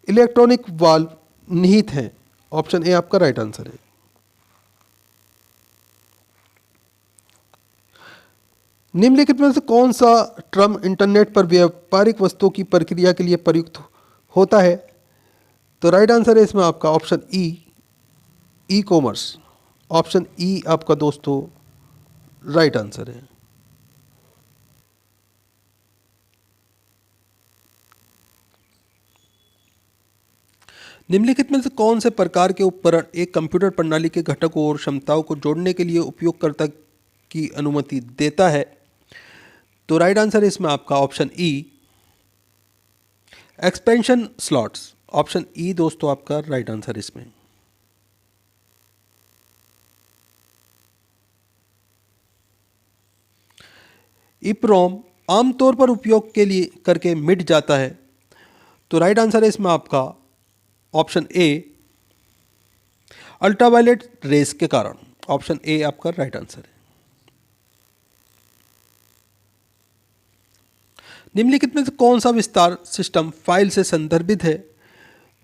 इलेक्ट्रॉनिक वाल्व निहित है। ऑप्शन ए आपका राइट आंसर है। निम्नलिखित में से कौन सा टर्म इंटरनेट पर व्यापारिक वस्तुओं की प्रक्रिया के लिए प्रयुक्त होता है? तो राइट आंसर है इसमें आपका option E, e commerce. Option E आपका दोस्तों राइट आंसर है। निम्नलिखित में से कौन से प्रकार के उपकरण एक कंप्यूटर प्रणाली के घटकों और क्षमताओं को जोड़ने के लिए उपयोगकर्ता की अनुमति देता है? तो राइट आंसर है इसमें आपका option E, expansion slots. Option E दोस्तों आपका राइट आंसर इसमें। ईप्रोम आमतौर पर उपयोग के लिए करके मिट जाता है। तो राइट आंसर है इसमें आपका ऑप्शन ए, अल्ट्रावायलेट रेस के कारण। ऑप्शन ए आपका राइट आंसर है। निम्नलिखित में से कौन सा विस्तार सिस्टम फाइल से संदर्भित है?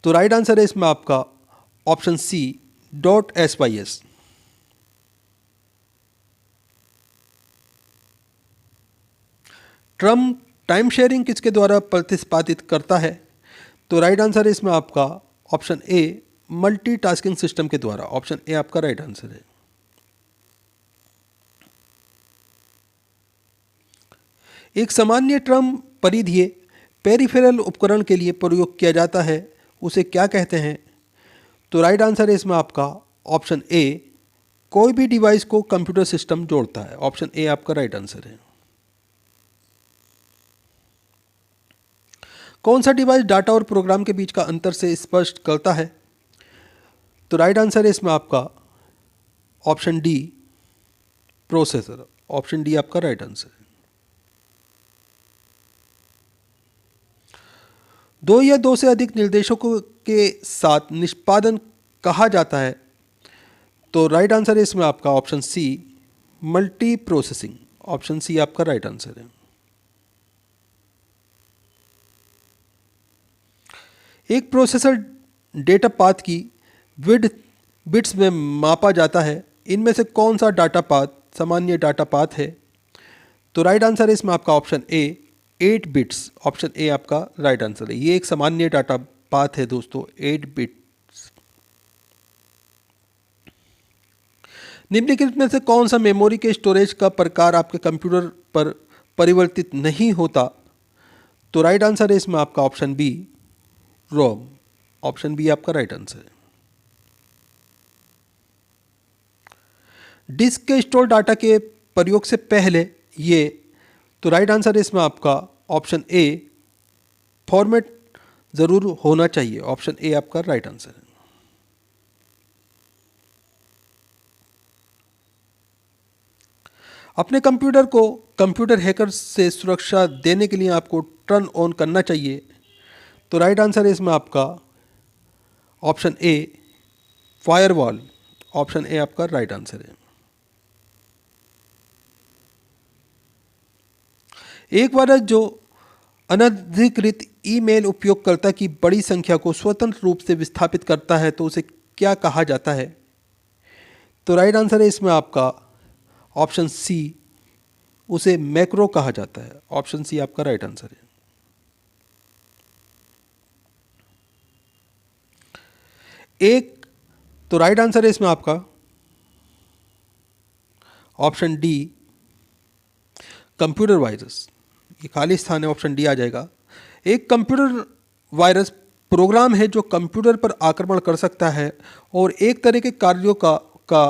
तो राइट आंसर है इसमें आपका option C, .sys। Term time sharing किसके द्वारा प्रतिपादित करता है? तो राइट आंसर है इसमें आपका ऑप्शन ए, मल्टीटास्किंग सिस्टम के द्वारा। ऑप्शन ए आपका राइट आंसर है। एक सामान्य ट्रम परिधीय पेरिफेरल उपकरण के लिए प्रयोग किया जाता है, उसे क्या कहते हैं? तो राइट आंसर है इसमें आपका ऑप्शन ए, कोई भी डिवाइस को कंप्यूटर सिस्टम जोड़ता है। ऑप्शन ए आपका राइट आंसर है। कौन सा डिवाइस डाटा और प्रोग्राम के बीच का अंतर से स्पष्ट करता है? तो राइट आंसर है इसमें आपका option D, processor. Option D आपका राइट आंसर है। दो या दो से अधिक निर्देशकों के साथ निष्पादन कहा जाता है। तो राइट आंसर है इसमें आपका option C, multiprocessing. Option C आपका राइट आंसर है। एक प्रोसेसर डेटा पाथ की विड्थ बिट्स में मापा जाता है। इनमें से कौन सा डाटा पाथ सामान्य डाटा पाथ है? तो राइट आंसर है इसमें आपका option A, 8 bits. Option A आपका राइट आंसर है। ये एक सामान्य डाटा पाथ है दोस्तों, 8 बिट्स। निम्नलिखित में से कौन सा मेमोरी के स्टोरेज का प्रकार आपके कंप्यूटर पर परिवर्तित नहीं होता? तो राइट आंसर है इसमें आपका ऑप्शन बी, रोम। ऑप्शन बी आपका राइट आंसर है। डिस्क के स्टोर डाटा के प्रयोग से पहले ये, तो राइट आंसर है इसमें आपका ऑप्शन ए, फॉर्मेट जरूर होना चाहिए। ऑप्शन ए आपका राइट आंसर है। अपने कंप्यूटर को कंप्यूटर हैकर से सुरक्षा देने के लिए आपको टर्न ऑन करना चाहिए। तो राइट आंसर है इसमें आपका option A, firewall. Option A आपका राइट आंसर है। एक वायरस जो अनधिकृत ईमेल उपयोगकर्ता की बड़ी संख्या को स्वतंत्र रूप से विस्थापित करता है तो उसे क्या कहा जाता है? तो राइट आंसर है इसमें आपका ऑप्शन सी, उसे मैक्रो कहा जाता है। ऑप्शन सी आपका राइट आंसर है। एक, तो राइट आंसर है इसमें आपका ऑप्शन डी, कंप्यूटर वायरस। ये खाली स्थान है, ऑप्शन डी आ जाएगा। एक कंप्यूटर वायरस प्रोग्राम है जो कंप्यूटर पर आक्रमण कर सकता है और एक तरह के कार्यों का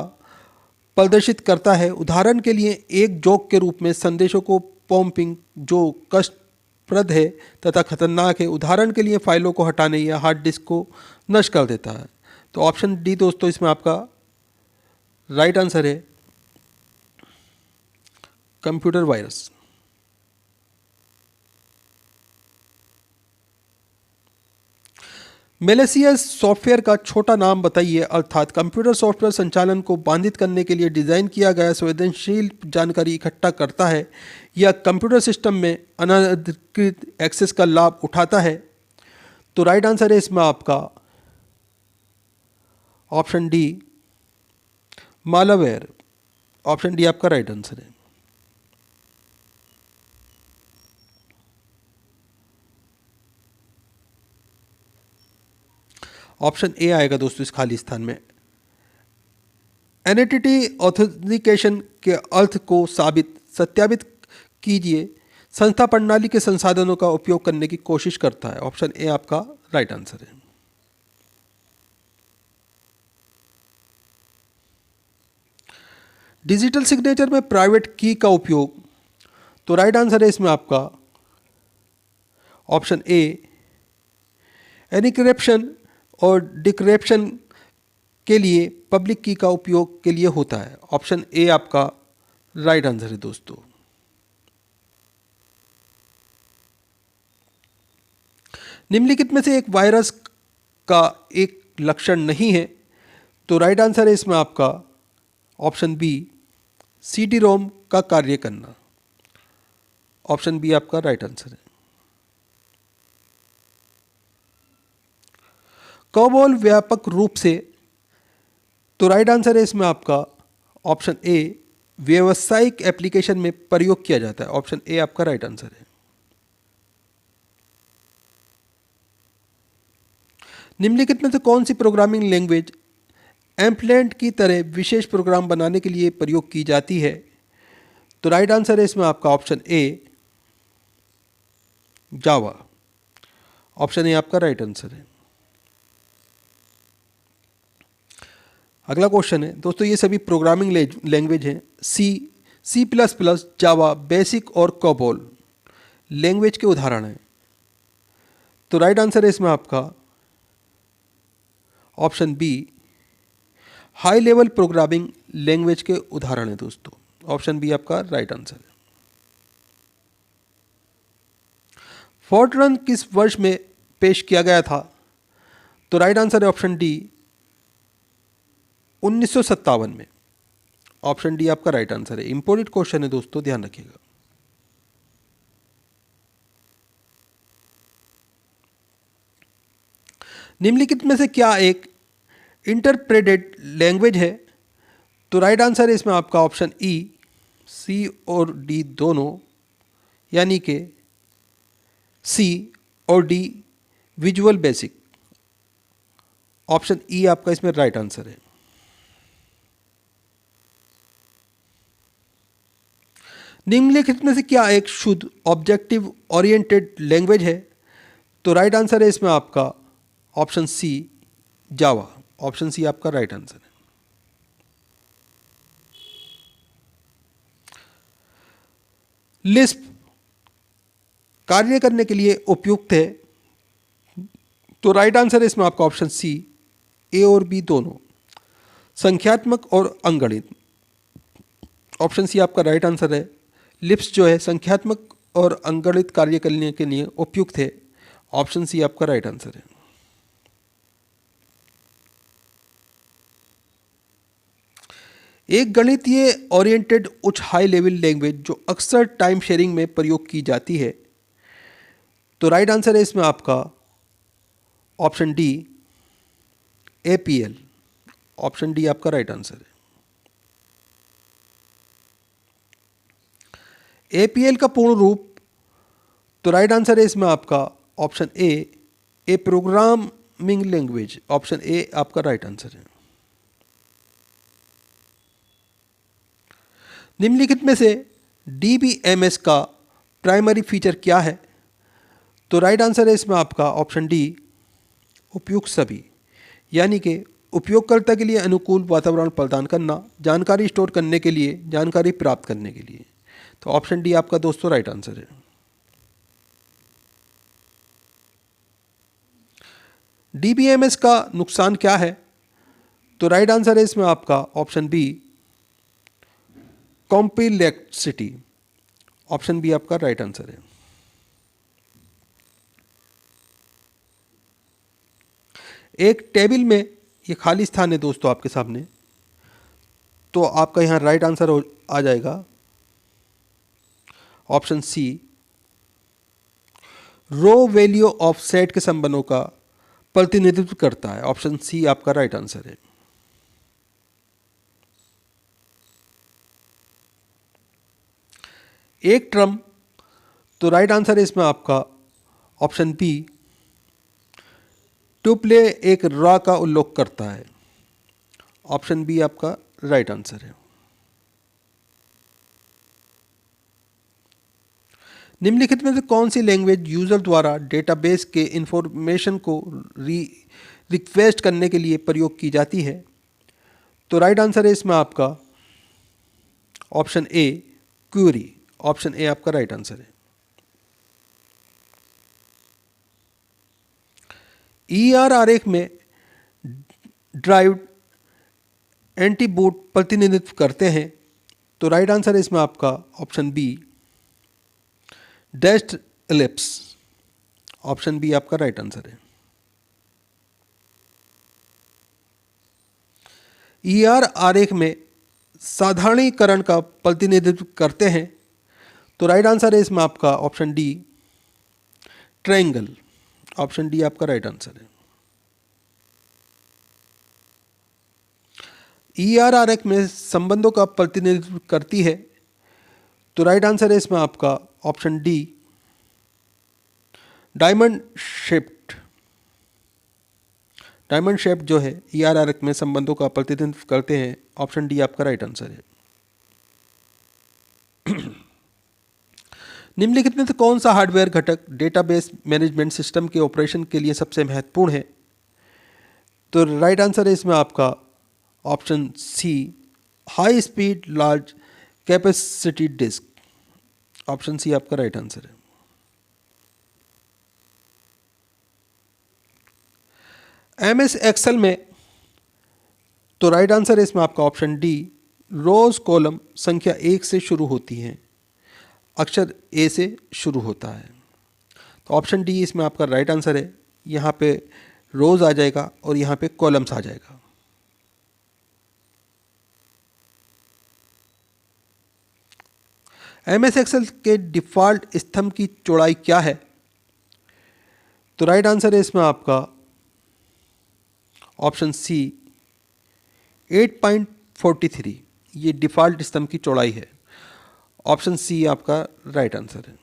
प्रदर्शित करता है। उदाहरण के लिए एक जोक के रूप में संदेशों को पॉम्पिंग, जो कष्टप्रद है तथा खतरनाक है। उदाहरण के लिए फाइलों को हटाने या हार्ड डिस्क को नष्ट कर देता है। तो ऑप्शन डी दोस्तों इसमें आपका राइट आंसर है, कंप्यूटर वायरस। मैलिशियस सॉफ्टवेयर का छोटा नाम बताइए, अर्थात कंप्यूटर सॉफ्टवेयर संचालन को बाधित करने के लिए डिज़ाइन किया गया संवेदनशील जानकारी इकट्ठा करता है या कंप्यूटर सिस्टम में अनधिकृत एक्सेस का लाभ उठाता है। तो राइट आंसर है इसमें आपका option D, malware. Option D आपका राइट आंसर है। ऑप्शन ए आएगा दोस्तों इस खाली स्थान में। एंटिटी ऑथेंटिकेशन के अर्थ को सत्यापित कीजिए, संस्था प्रणाली के संसाधनों का उपयोग करने की कोशिश करता है। ऑप्शन ए आपका राइट आंसर है। डिजिटल सिग्नेचर में प्राइवेट की का उपयोग, तो राइट आंसर है इसमें आपका ऑप्शन ए, एनक्रिप्शन और डिक्रिप्शन के लिए पब्लिक की का उपयोग के लिए होता है। ऑप्शन ए आपका राइट आंसर है दोस्तों। निम्नलिखित में से एक वायरस का एक लक्षण नहीं है। तो राइट आंसर है इसमें आपका ऑप्शन बी, सीडी रोम का कार्य करना। ऑप्शन बी आपका राइट आंसर है। कॉबॉल व्यापक रूप से, तो राइट आंसर है इसमें आपका ऑप्शन ए, व्यावसायिक एप्लीकेशन में प्रयोग किया जाता है। ऑप्शन ए आपका राइट आंसर है। निम्नलिखित में से कौन सी प्रोग्रामिंग लैंग्वेज एम्पलेट की तरह विशेष प्रोग्राम बनाने के लिए प्रयोग की जाती है? तो राइट आंसर है इसमें आपका option A, Java. Option A आपका राइट आंसर है। अगला क्वेश्चन है दोस्तों, ये सभी प्रोग्रामिंग लैंग्वेज हैं। C plus plus, Java, BASIC और कोबोल लैंग्वेज के उदाहरण हैं। तो राइट आंसर है इसमें आपका option B, high level programming language के उदाहरण है दोस्तों। ऑप्शन बी आपका राइट आंसर है। फोर्ट्रन किस वर्ष में पेश किया गया था? तो राइट आंसर है ऑप्शन डी 1957 में। ऑप्शन डी आपका राइट आंसर है। इंपॉर्टेंट क्वेश्चन है दोस्तों, ध्यान रखिएगा। निम्नलिखित में से क्या एक इंटरप्रेटेड लैंग्वेज है? तो राइट आंसर है इसमें आपका ऑप्शन ई सी और डी दोनों, यानी कि सी और D visual basic. Option E आपका इसमें राइट आंसर है। निम्नलिखित में से क्या एक शुद्ध ऑब्जेक्टिव ओरिएंटेड लैंग्वेज है? तो राइट आंसर है इसमें आपका ऑप्शन सी जावा। ऑप्शन सी आपका राइट आंसर है। लिस्प कार्य करने के लिए उपयुक्त है? तो राइट आंसर है इसमें आपका ऑप्शन सी ए और बी दोनों, संख्यात्मक और अंकगणित। ऑप्शन सी आपका राइट आंसर है। लिस्प जो है संख्यात्मक और अंकगणित कार्य करने के लिए उपयुक्त है। ऑप्शन सी आपका राइट आंसर है। एक गणितीय ओरिएंटेड उच्च हाई लेवल लैंग्वेज जो अक्सर टाइम शेयरिंग में प्रयोग की जाती है? तो राइट आंसर है इसमें आपका option D APL। Option D आपका राइट आंसर है। APL का पूर्ण रूप? तो राइट आंसर है इसमें आपका option A programming language. Option A आपका राइट आंसर है। निम्नलिखित में से DBMS का प्राइमरी फीचर क्या है? तो राइट आंसर है इसमें आपका ऑप्शन डी उपयुक्त सभी, यानी कि उपयोगकर्ता के लिए अनुकूल वातावरण प्रदान करना, जानकारी स्टोर करने के लिए, जानकारी प्राप्त करने के लिए। तो ऑप्शन डी आपका दोस्तों राइट आंसर है। DBMS का नुकसान क्या है? तो राइट आंसर है इसमें आपका option B complexity. Option B आपका राइट आंसर है। एक टेबल में ये खाली स्थान है दोस्तों आपके सामने, तो आपका यहाँ राइट आंसर आ जाएगा option C row value of set के संबंधों का प्रतिनिधित्व करता है। ऑप्शन सी आपका राइट आंसर है। एक ट्रम? तो राइट आंसर है इसमें आपका ऑप्शन बी टू प्ले एक रा का उल्लेख करता है। ऑप्शन बी आपका राइट आंसर है। निम्नलिखित में से कौन सी लैंग्वेज यूजर द्वारा डेटाबेस के इंफॉर्मेशन को रिक्वेस्ट करने के लिए प्रयोग की जाती है? तो राइट आंसर है इसमें आपका option A query. Option A आपका राइट आंसर है। ER आरेख में ड्राइव एंटीबूट प्रतिनिधित्व करते हैं? तो राइट आंसर है इसमें आपका option B dashed ellipse. Option B आपका राइट आंसर है। ER आरेख में साधारणीकरण का प्रतिनिधित्व करते हैं? तो राइट आंसर है इसमें आपका option D triangle. Option D आपका राइट आंसर है। ER आरेख में संबंधों का प्रतिनिधित्व करती है? तो राइट आंसर है इसमें आपका option D diamond shaped. Diamond shape जो है ER आरेख में संबंधों का प्रतिनिधित्व करते हैं। ऑप्शन डी आपका राइट आंसर है। निम्नलिखित में से कौन सा हार्डवेयर घटक डेटाबेस मैनेजमेंट सिस्टम के ऑपरेशन के लिए सबसे महत्वपूर्ण है? तो राइट आंसर है इसमें आपका option C high speed large capacity disk. Option C आपका राइट आंसर है। MS एक्सेल में? तो राइट आंसर है इसमें आपका ऑप्शन डी रोज कॉलम संख्या 1 से शुरू होती हैं, अक्षर ए से शुरू होता है। तो ऑप्शन डी इसमें आपका राइट आंसर है। यहाँ पे रोज आ जाएगा और यहाँ पे कॉलम्स आ जाएगा। MS एक्सेल के डिफ़ॉल्ट स्तंभ की चौड़ाई क्या है? तो राइट आंसर है इसमें आपका ऑप्शन सी 8.43। ये डिफ़ॉल्ट स्तंभ की चौड़ाई है। ऑप्शन सी आपका राइट आंसर है।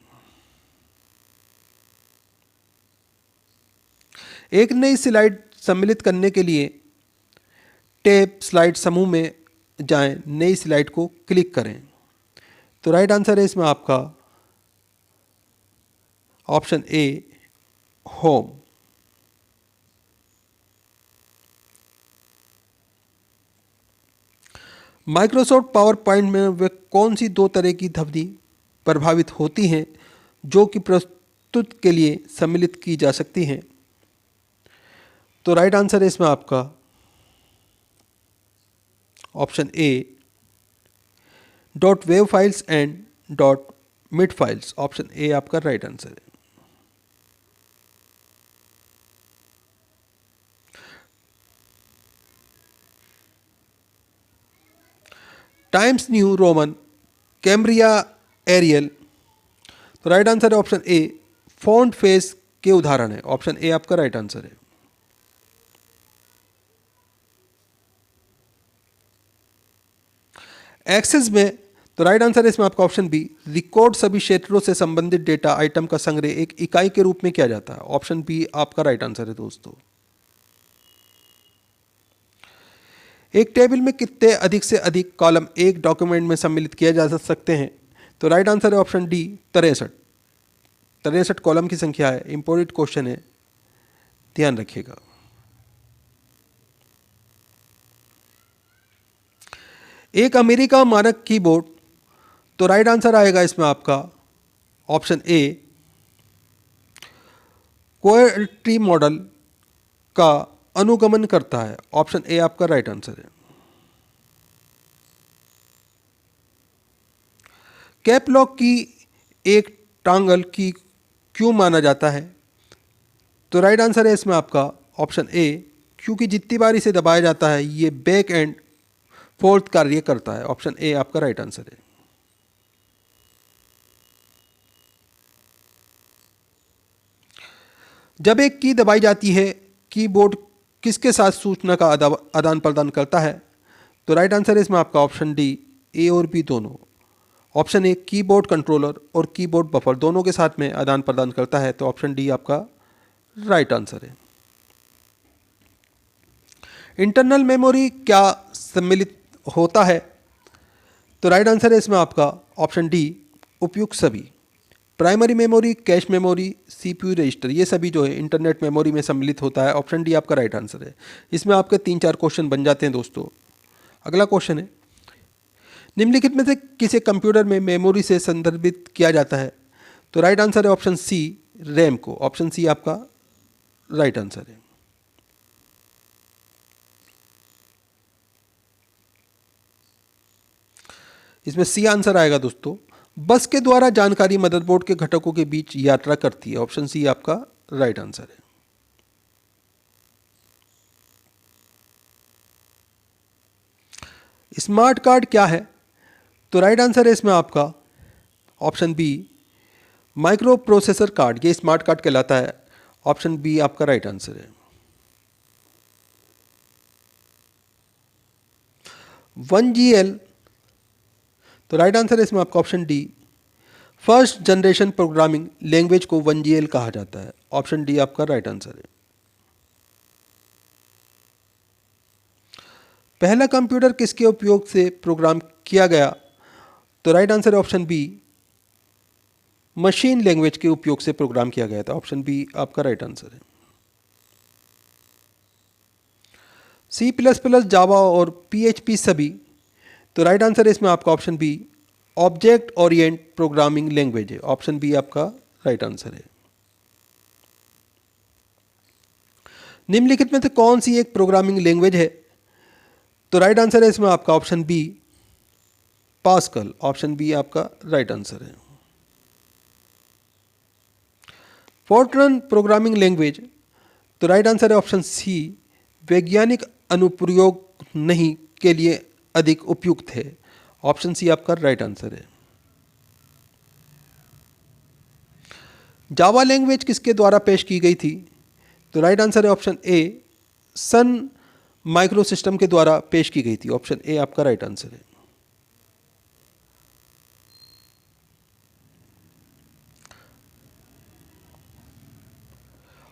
एक नई स्लाइड सम्मिलित करने के लिए टैब स्लाइड समूह में जाएं, नई स्लाइड को क्लिक करें। तो राइट आंसर है इसमें आपका ऑप्शन ए होम। माइक्रोसॉफ्ट पावर पॉइंट में वे कौन सी दो तरह की ध्वनि प्रभावित होती हैं जो कि प्रस्तुत के लिए सम्मिलित की जा सकती हैं? तो राइट आंसर है इसमें आपका option A dot wave files and dot mid files. Option A आपका राइट आंसर है। Times New Roman Cambria Arial. तो राइट आंसर है ऑप्शन ए फॉन्ट फेस के उदाहरण है। ऑप्शन ए आपका राइट आंसर है। एक्सेस में तो राइट आंसर है इसमें आपका ऑप्शन बी रिकॉर्ड सभी क्षेत्रों से संबंधित डेटा आइटम का संग्रह एक इकाई के रूप में किया जाता है। ऑप्शन बी आपका राइट आंसर है दोस्तों। एक टेबल में कितने अधिक से अधिक कॉलम एक डॉक्यूमेंट में सम्मिलित किए जा सकते हैं? तो राइट आंसर है ऑप्शन डी 63। 63 कॉलम की संख्या है। इंपॉर्टेंट क्वेश्चन है, ध्यान रखिएगा। एक अमेरिका मानक कीबोर्ड। तो राइट आंसर आएगा इसमें आपका ऑप्शन ए क्वालिटी मॉडल का अनुगमन करता है। ऑप्शन ए आपका राइट आंसर है। कैप लॉक की एक टांगल की क्यों माना जाता है? तो राइट आंसर है इसमें आपका ऑप्शन ए क्योंकि जितनी बार इसे दबाया जाता है ये बैक एंड फोर्थ कार्य करता है। ऑप्शन ए आपका राइट आंसर है। जब एक की दबाई जाती है कीबोर्ड किसके साथ सूचना का आदान प्रदान करता है? तो राइट आंसर है इसमें आपका ऑप्शन डी ए और बी दोनों। ऑप्शन ए कीबोर्ड कंट्रोलर और कीबोर्ड बफर दोनों के साथ में आदान प्रदान करता है। तो ऑप्शन डी आपका राइट आंसर है। इंटरनल मेमोरी क्या सम्मिलित होता है? तो राइट आंसर है इसमें आपका ऑप्शन डी उपयुक्त सभी। Primary memory, cache memory, CPU register, ये सभी जो है इंटरनेट मेमोरी में सम्मिलित होता है। ऑप्शन डी आपका राइट आंसर है। इसमें आपके 3-4 क्वेश्चन बन जाते हैं दोस्तों। अगला क्वेश्चन है निम्नलिखित में से किसे कंप्यूटर में मेमोरी से संदर्भित किया जाता है? तो राइट आंसर है ऑप्शन सी रैम को। ऑप्शन सी आपका राइट आंसर है। इसमें सी आंसर आएगा दोस्तों। बस के द्वारा जानकारी मदरबोर्ड के घटकों के बीच यात्रा करती है। ऑप्शन सी आपका राइट आंसर है। स्मार्ट कार्ड क्या है? तो राइट आंसर है इसमें आपका option B microprocessor card. ये स्मार्ट कार्ड कहलाता है। ऑप्शन बी आपका राइट आंसर है। 1GL। तो राइट आंसर है इसमें आपका option D first generation programming language को 1GL कहा जाता है। ऑप्शन डी आपका राइट आंसर है। पहला कंप्यूटर किसके उपयोग से प्रोग्राम किया गया? तो राइट आंसर है ऑप्शन बी मशीन लैंग्वेज के उपयोग से प्रोग्राम किया गया था। ऑप्शन बी आपका राइट आंसर है। C++, जावा और PHP सभी। तो राइट आंसर है इसमें आपका option B object orient programming language है। ऑप्शन बी आपका राइट आंसर है। निम्नलिखित में से कौन सी एक प्रोग्रामिंग लैंग्वेज है? तो राइट आंसर है इसमें आपका option B Pascal. Option B आपका राइट आंसर है। फोर्ट्रन प्रोग्रामिंग लैंग्वेज तो राइट आंसर है ऑप्शन सी, वैज्ञानिक अनुप्रयोग नहीं के लिए अधिक उपयुक्त है। ऑप्शन सी आपका राइट आंसर है। जावा लैंग्वेज किसके द्वारा पेश की गई थी? तो राइट आंसर है option A, Sun micro system के द्वारा पेश की गई थी। ऑप्शन ए आपका राइट आंसर है।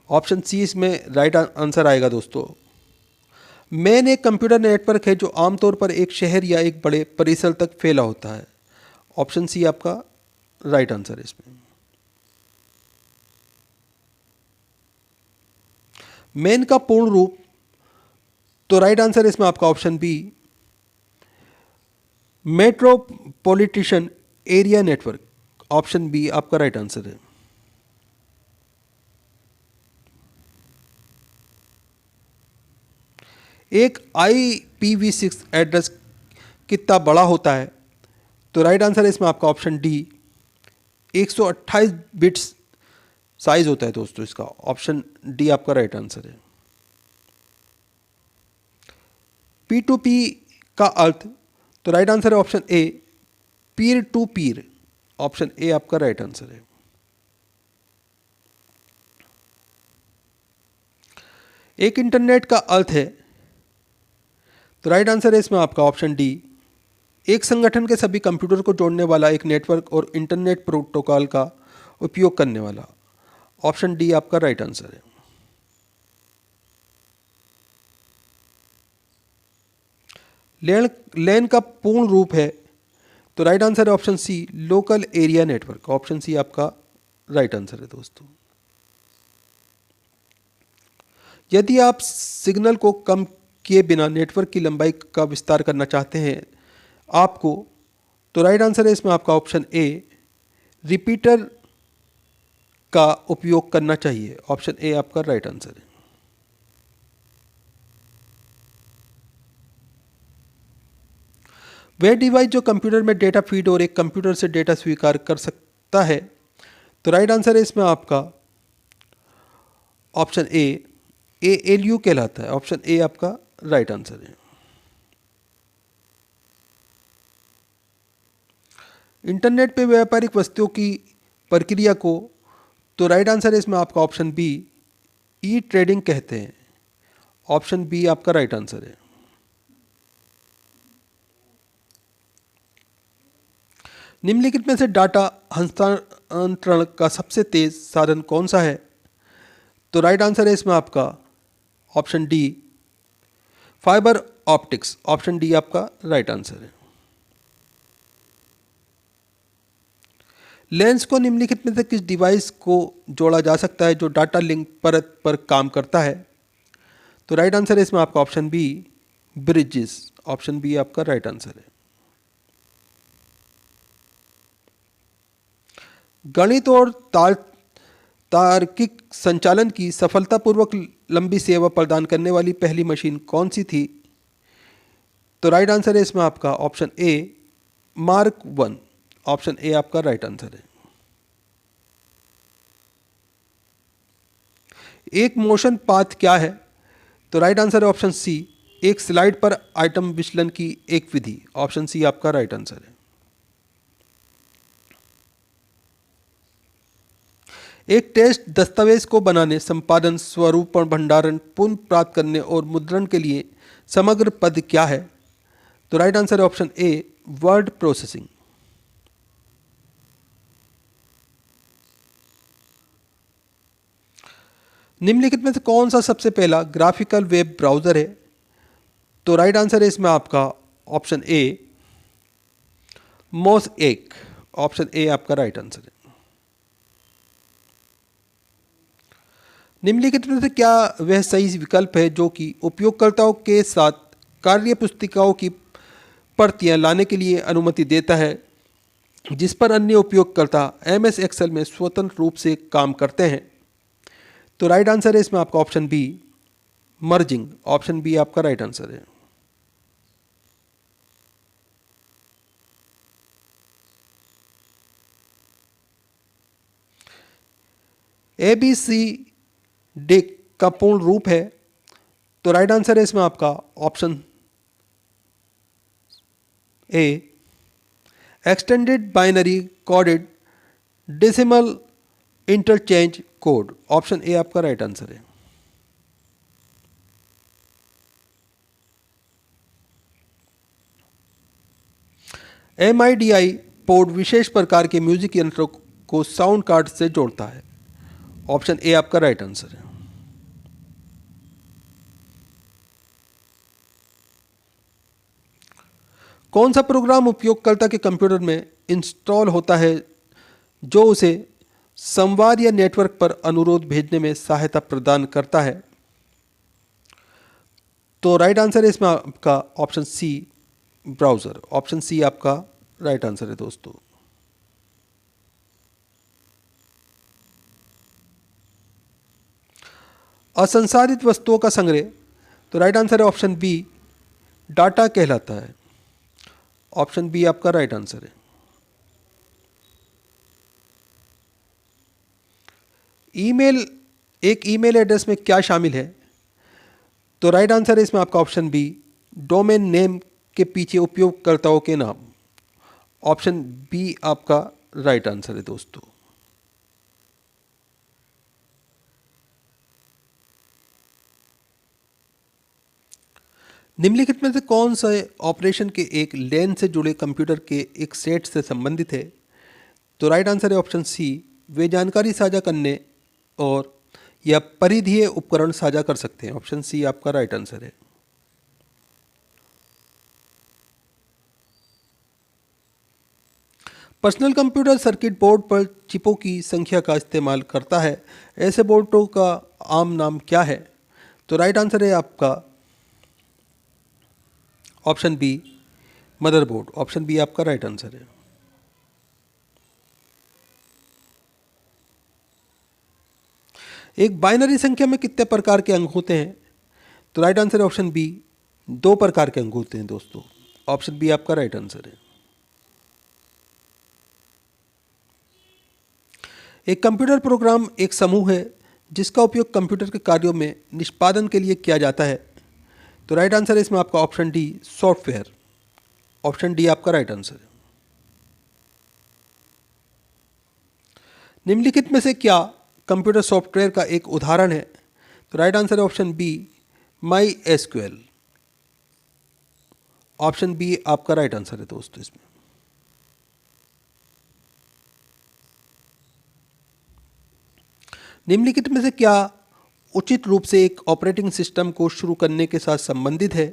ऑप्शन सी इसमें राइट आंसर आएगा दोस्तों। मैन एक कंप्यूटर नेटवर्क है जो आमतौर पर एक शहर या एक बड़े परिसर तक फैला होता है। ऑप्शन सी आपका राइट आंसर है इसमें। मैन का पूर्ण रूप, तो राइट आंसर इसमें आपका option B, metropolitan area network. Option B आपका राइट आंसर है। एक IPv6 एड्रेस कितना बड़ा होता है? तो राइट आंसर है इसमें आपका ऑप्शन डी, 128 बिट्स साइज होता है दोस्तों इसका। ऑप्शन डी आपका राइट आंसर है। P2P का अर्थ, तो राइट आंसर है option A, Pir to Pir. Option A आपका राइट आंसर है। एक इंटरनेट का अर्थ है, तो राइट आंसर है इसमें आपका ऑप्शन डी, एक संगठन के सभी कंप्यूटर को जोड़ने वाला एक नेटवर्क और इंटरनेट प्रोटोकॉल का उपयोग करने वाला। ऑप्शन डी आपका राइट आंसर है। लैन का पूर्ण रूप है, तो राइट आंसर है option C, local area network. Option C आपका राइट आंसर है दोस्तों। यदि आप सिग्नल को कम किए बिना नेटवर्क की लंबाई का विस्तार करना चाहते हैं आपको, तो राइट आंसर है इसमें आपका ऑप्शन ए, रिपीटर का उपयोग करना चाहिए। ऑप्शन ए आपका राइट आंसर है। वह डिवाइस जो कंप्यूटर में डेटा फीड और एक कंप्यूटर से डेटा स्वीकार कर सकता है, तो राइट आंसर है इसमें आपका ऑप्शन ए, ALU कहलाता है। ऑप्शन ए आपका राइट आंसर है। इंटरनेट पे व्यापारिक वस्तुओं की प्रक्रिया को, तो राइट आंसर है इसमें आपका ऑप्शन बी, ई ट्रेडिंग कहते हैं। ऑप्शन बी आपका राइट आंसर है। निम्नलिखित में से डाटा हस्तांतरण का सबसे तेज साधन कौन सा है? तो राइट आंसर है इसमें आपका option D, fibre optics. Option D आपका राइट आंसर है। लेंस को निम्नलिखित में से किस डिवाइस को जोड़ा जा सकता है जो डाटा लिंक परत पर काम करता है? तो राइट आंसर है इसमें आपका option B, bridges. Option B आपका राइट आंसर है। गणित और तार्किक संचालन की सफलतापूर्वक लंबी सेवा प्रदान करने वाली पहली मशीन कौन सी थी? तो राइट आंसर है इसमें आपका option A, mark 1। Option A आपका राइट आंसर है। एक मोशन पाथ क्या है? तो राइट आंसर है ऑप्शन सी, एक स्लाइड पर आइटम विचलन की एक विधि। ऑप्शन सी आपका राइट आंसर है। एक टेस्ट दस्तावेज को बनाने, संपादन, स्वरूपण, भंडारण, पुनः प्राप्त करने और मुद्रण के लिए समग्र पद क्या है? तो राइट आंसर है ऑप्शन ए, वर्ड प्रोसेसिंग। निम्नलिखित में से कौन सा सबसे पहला ग्राफिकल वेब ब्राउजर है? तो राइट आंसर है इसमें आपका option A, mosaic. Option A आपका राइट आंसर है। निम्नलिखित में से क्या वह सही विकल्प है जो कि उपयोगकर्ताओं के साथ कार्य पुस्तिकाओं की प्रतियां लाने के लिए अनुमति देता है, जिस पर अन्य उपयोगकर्ता MS एक्सेल में स्वतंत्र रूप से काम करते हैं? तो राइट आंसर है इसमें आपका option B, merging. Option B आपका राइट आंसर है। ABC डेक का पूर्ण रूप है? तो राइट आंसर है इसमें आपका option A, extended binary coded decimal interchange code. Option A आपका राइट आंसर है। MIDI पोर्ट विशेष प्रकार के म्यूजिक यंत्रों को साउंड कार्ड से जोड़ता है। ऑप्शन ए आपका राइट आंसर है। कौन सा प्रोग्राम उपयोगकर्ता के कंप्यूटर में इंस्टॉल होता है जो उसे संवाद या नेटवर्क पर अनुरोध भेजने में सहायता प्रदान करता है? तो राइट आंसर है इसमें आपका option C, browser. Option C आपका राइट आंसर है दोस्तों। असंसाधित वस्तुओं का संग्रह, तो राइट आंसर है ऑप्शन बी, डाटा कहलाता है। ऑप्शन बी आपका राइट आंसर है। ईमेल, एक ईमेल एड्रेस में क्या शामिल है? तो राइट आंसर है इसमें आपका ऑप्शन बी, डोमेन नेम के पीछे उपयोगकर्ताओं के नाम। ऑप्शन बी आपका राइट आंसर है दोस्तों। निम्नलिखित में से कौन सा ऑपरेशन के एक लेन से जुड़े कंप्यूटर के एक सेट से संबंधित है? तो राइट आंसर है ऑप्शन सी, वे जानकारी साझा करने और या परिधीय उपकरण साझा कर सकते हैं। ऑप्शन सी आपका राइट आंसर है। पर्सनल कंप्यूटर सर्किट बोर्ड पर चिपों की संख्या का इस्तेमाल करता है। ऐसे बोर्डों का आम नाम क्या है? तो राइट आंसर है आपका option B, motherboard. Option B आपका राइट आंसर है। एक बाइनरी संख्या में कितने प्रकार के अंक होते हैं? तो राइट आंसर है ऑप्शन बी, 2 प्रकार के अंक होते हैं दोस्तों। ऑप्शन बी आपका राइट आंसर है। एक कंप्यूटर प्रोग्राम एक समूह है जिसका उपयोग कंप्यूटर के कार्यों में निष्पादन के लिए किया जाता है। तो राइट आंसर है इसमें आपका option D, software. Option D आपका राइट आंसर है। निम्नलिखित में से क्या कंप्यूटर सॉफ्टवेयर का एक उदाहरण है? तो राइट आंसर है option B, My SQL. Option B आपका राइट आंसर है दोस्तों इसमें। निम्नलिखित में से क्या उचित रूप से एक ऑपरेटिंग सिस्टम को शुरू करने के साथ संबंधित है?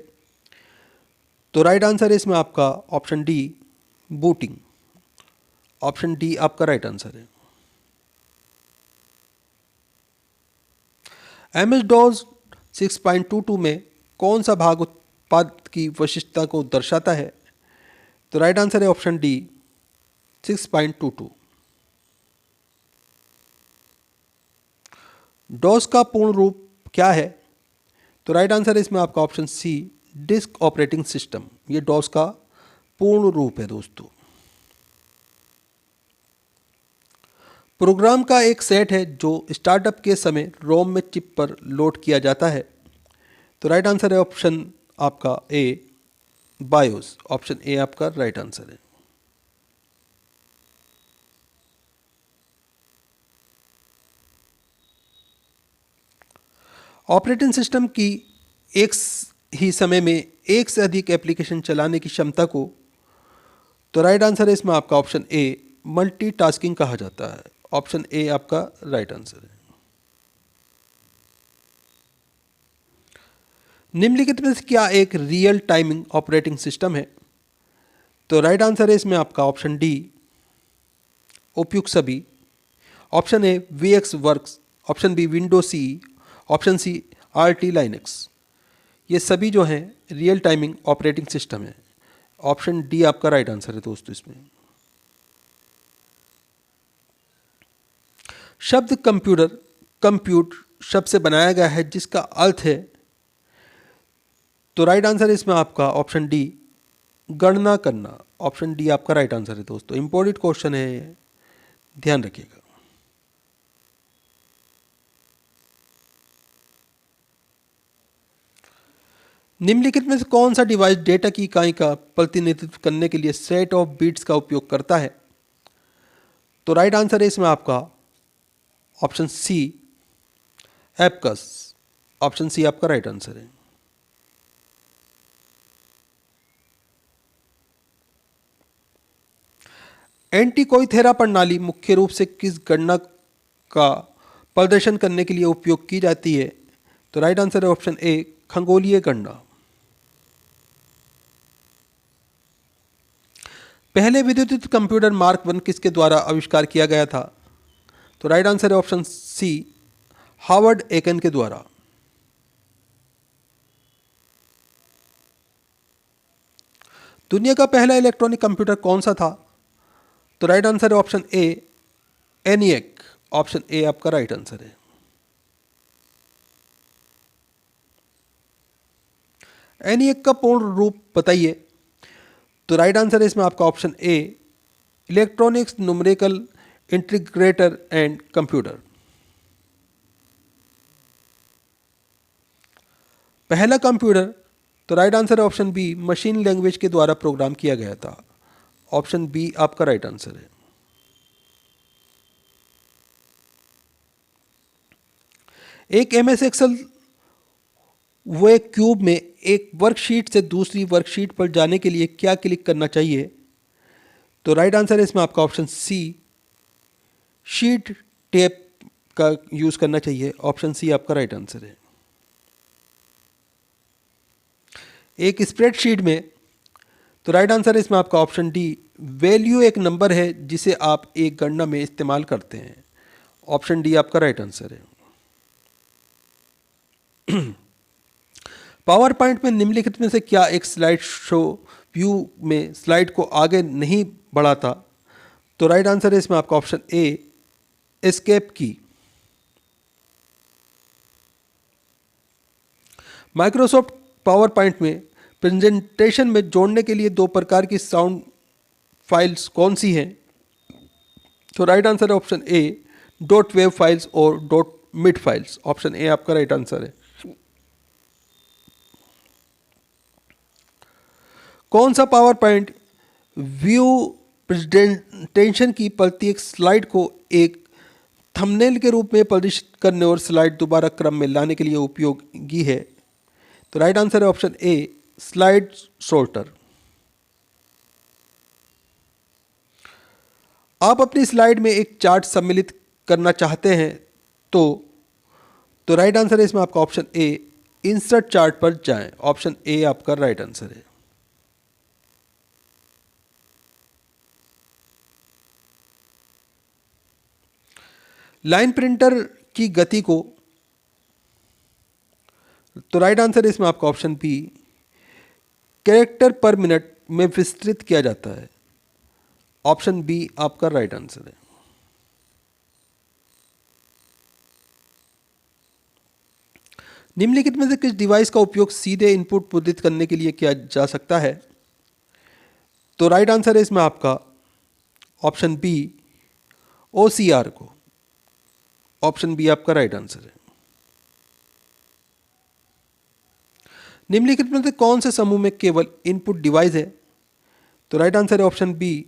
तो राइट आंसर है इसमें आपका option D, booting. Option D आपका राइट आंसर है। MS-DOS 6.22 में कौन सा भाग उत्पाद की विशिष्टता को दर्शाता है? तो राइट आंसर है ऑप्शन डी, 6.22। डॉस का पूर्ण रूप क्या है? तो राइट आंसर है इसमें आपका option C, disk operating system. ये डॉस का पूर्ण रूप है दोस्तों। प्रोग्राम का एक सेट है जो स्टार्टअप के समय रोम में चिप पर लोड किया जाता है। तो राइट आंसर है ऑप्शन आपका ए, बायोस। ऑप्शन ए आपका राइट आंसर है। ऑपरेटिंग सिस्टम की एक ही समय में एक से अधिक एप्लीकेशन चलाने की क्षमता को, तो राइट आंसर है इसमें आपका ऑप्शन ए, मल्टीटास्किंग कहा जाता है। ऑप्शन ए आपका राइट आंसर है। निम्नलिखित में से क्या एक रियल टाइमिंग ऑपरेटिंग सिस्टम है? तो राइट आंसर है इसमें आपका ऑप्शन डी, उपयुक्त सभी। Option A, VX works. Option B, window C. Option C, RT Linux. ये सभी जो हैं रियल टाइमिंग ऑपरेटिंग सिस्टम है। ऑप्शन डी आपका राइट आंसर है दोस्तों इसमें। शब्द कंप्यूटर, कंप्यूट शब्द से बनाया गया है जिसका अर्थ है, तो राइट आंसर है इसमें आपका ऑप्शन डी, गणना करना। ऑप्शन डी आपका राइट आंसर है दोस्तों। इंपॉर्टेंट क्वेश्चन है, ध्यान रखिएगा। निम्नलिखित में से कौन सा डिवाइस डेटा की इकाई का प्रतिनिधित्व करने के लिए सेट ऑफ बिट्स का उपयोग करता है? तो राइट आंसर है इसमें आपका option C, abacus. Option C आपका राइट आंसर है। एंटीकोइथेरा प्रणाली मुख्य रूप से किस गणना का प्रदर्शन करने के लिए उपयोग की जाती है? तो राइट आंसर है ऑप्शन ए, खगोलीय गणना। पहले विद्युत कंप्यूटर मार्क 1 किसके द्वारा आविष्कार किया गया था? तो राइट आंसर है ऑप्शन सी, हावर्ड एकन के द्वारा। दुनिया का पहला इलेक्ट्रॉनिक कंप्यूटर कौन सा था? तो राइट आंसर है option A, ENIAC. Option A आपका राइट आंसर है। एनिएक का पूर्ण रूप बताइए। तो राइट आंसर है इसमें आपका option A, electronics numerical integrator and computer. पहला कंप्यूटर, तो राइट आंसर है ऑप्शन बी, मशीन लैंग्वेज के द्वारा प्रोग्राम किया गया था। ऑप्शन बी आपका राइट आंसर है। एक एमएस एक्सेल वो एक क्यूब में एक वर्कशीट से दूसरी वर्कशीट पर जाने के लिए क्या क्लिक करना चाहिए? तो राइट आंसर है इसमें आपका ऑप्शन सी, शीट टैब का यूज करना चाहिए। ऑप्शन सी आपका राइट आंसर है। एक स्प्रेडशीट में, तो राइट आंसर है इसमें आपका ऑप्शन डी, वैल्यू एक नंबर है जिसे आप एक गणना में इस्तेमाल करते हैं। ऑप्शन डी आपका राइट आंसर है। पावर पॉइंट में निम्नलिखित में से क्या एक स्लाइड शो व्यू में स्लाइड को आगे नहीं बढ़ाता? तो राइट आंसर है इसमें आपका ऑप्शन ए, एस्केप की। माइक्रोसॉफ्ट पावर पॉइंट में प्रेजेंटेशन में जोड़ने के लिए दो प्रकार की साउंड फाइल्स कौन सी हैं? तो राइट आंसर है option A, dot wave files और dot mid files. Option A आपका राइट आंसर है। कौन सा पावर पॉइंट व्यू प्रेजेंटेशन की प्रत्येक स्लाइड को एक थंबनेल के रूप में प्रदर्शित करने और स्लाइड दोबारा क्रम में लाने के लिए उपयोगी है? तो राइट आंसर है ऑप्शन ए, स्लाइड सॉर्टर। आप अपनी स्लाइड में एक चार्ट सम्मिलित करना चाहते हैं तो राइट आंसर है इसमें आपका ऑप्शन ए, इंसर्ट चार्ट पर जाएं। ऑप्शन ए आपका राइट आंसर है। लाइन प्रिंटर की गति को, तो राइट आंसर है इसमें आपका option B, character per minute में विस्तृत किया जाता है। ऑप्शन बी आपका राइट आंसर है। निम्नलिखित में से किस डिवाइस का उपयोग सीधे इनपुट मुद्रित करने के लिए किया जा सकता है? तो राइट आंसर है इसमें आपका ऑप्शन बी, ओसीआर को। ऑप्शन बी आपका राइट आंसर है। निम्नलिखित में से कौन से समूह में केवल इनपुट डिवाइस है? तो राइट आंसर है ऑप्शन बी,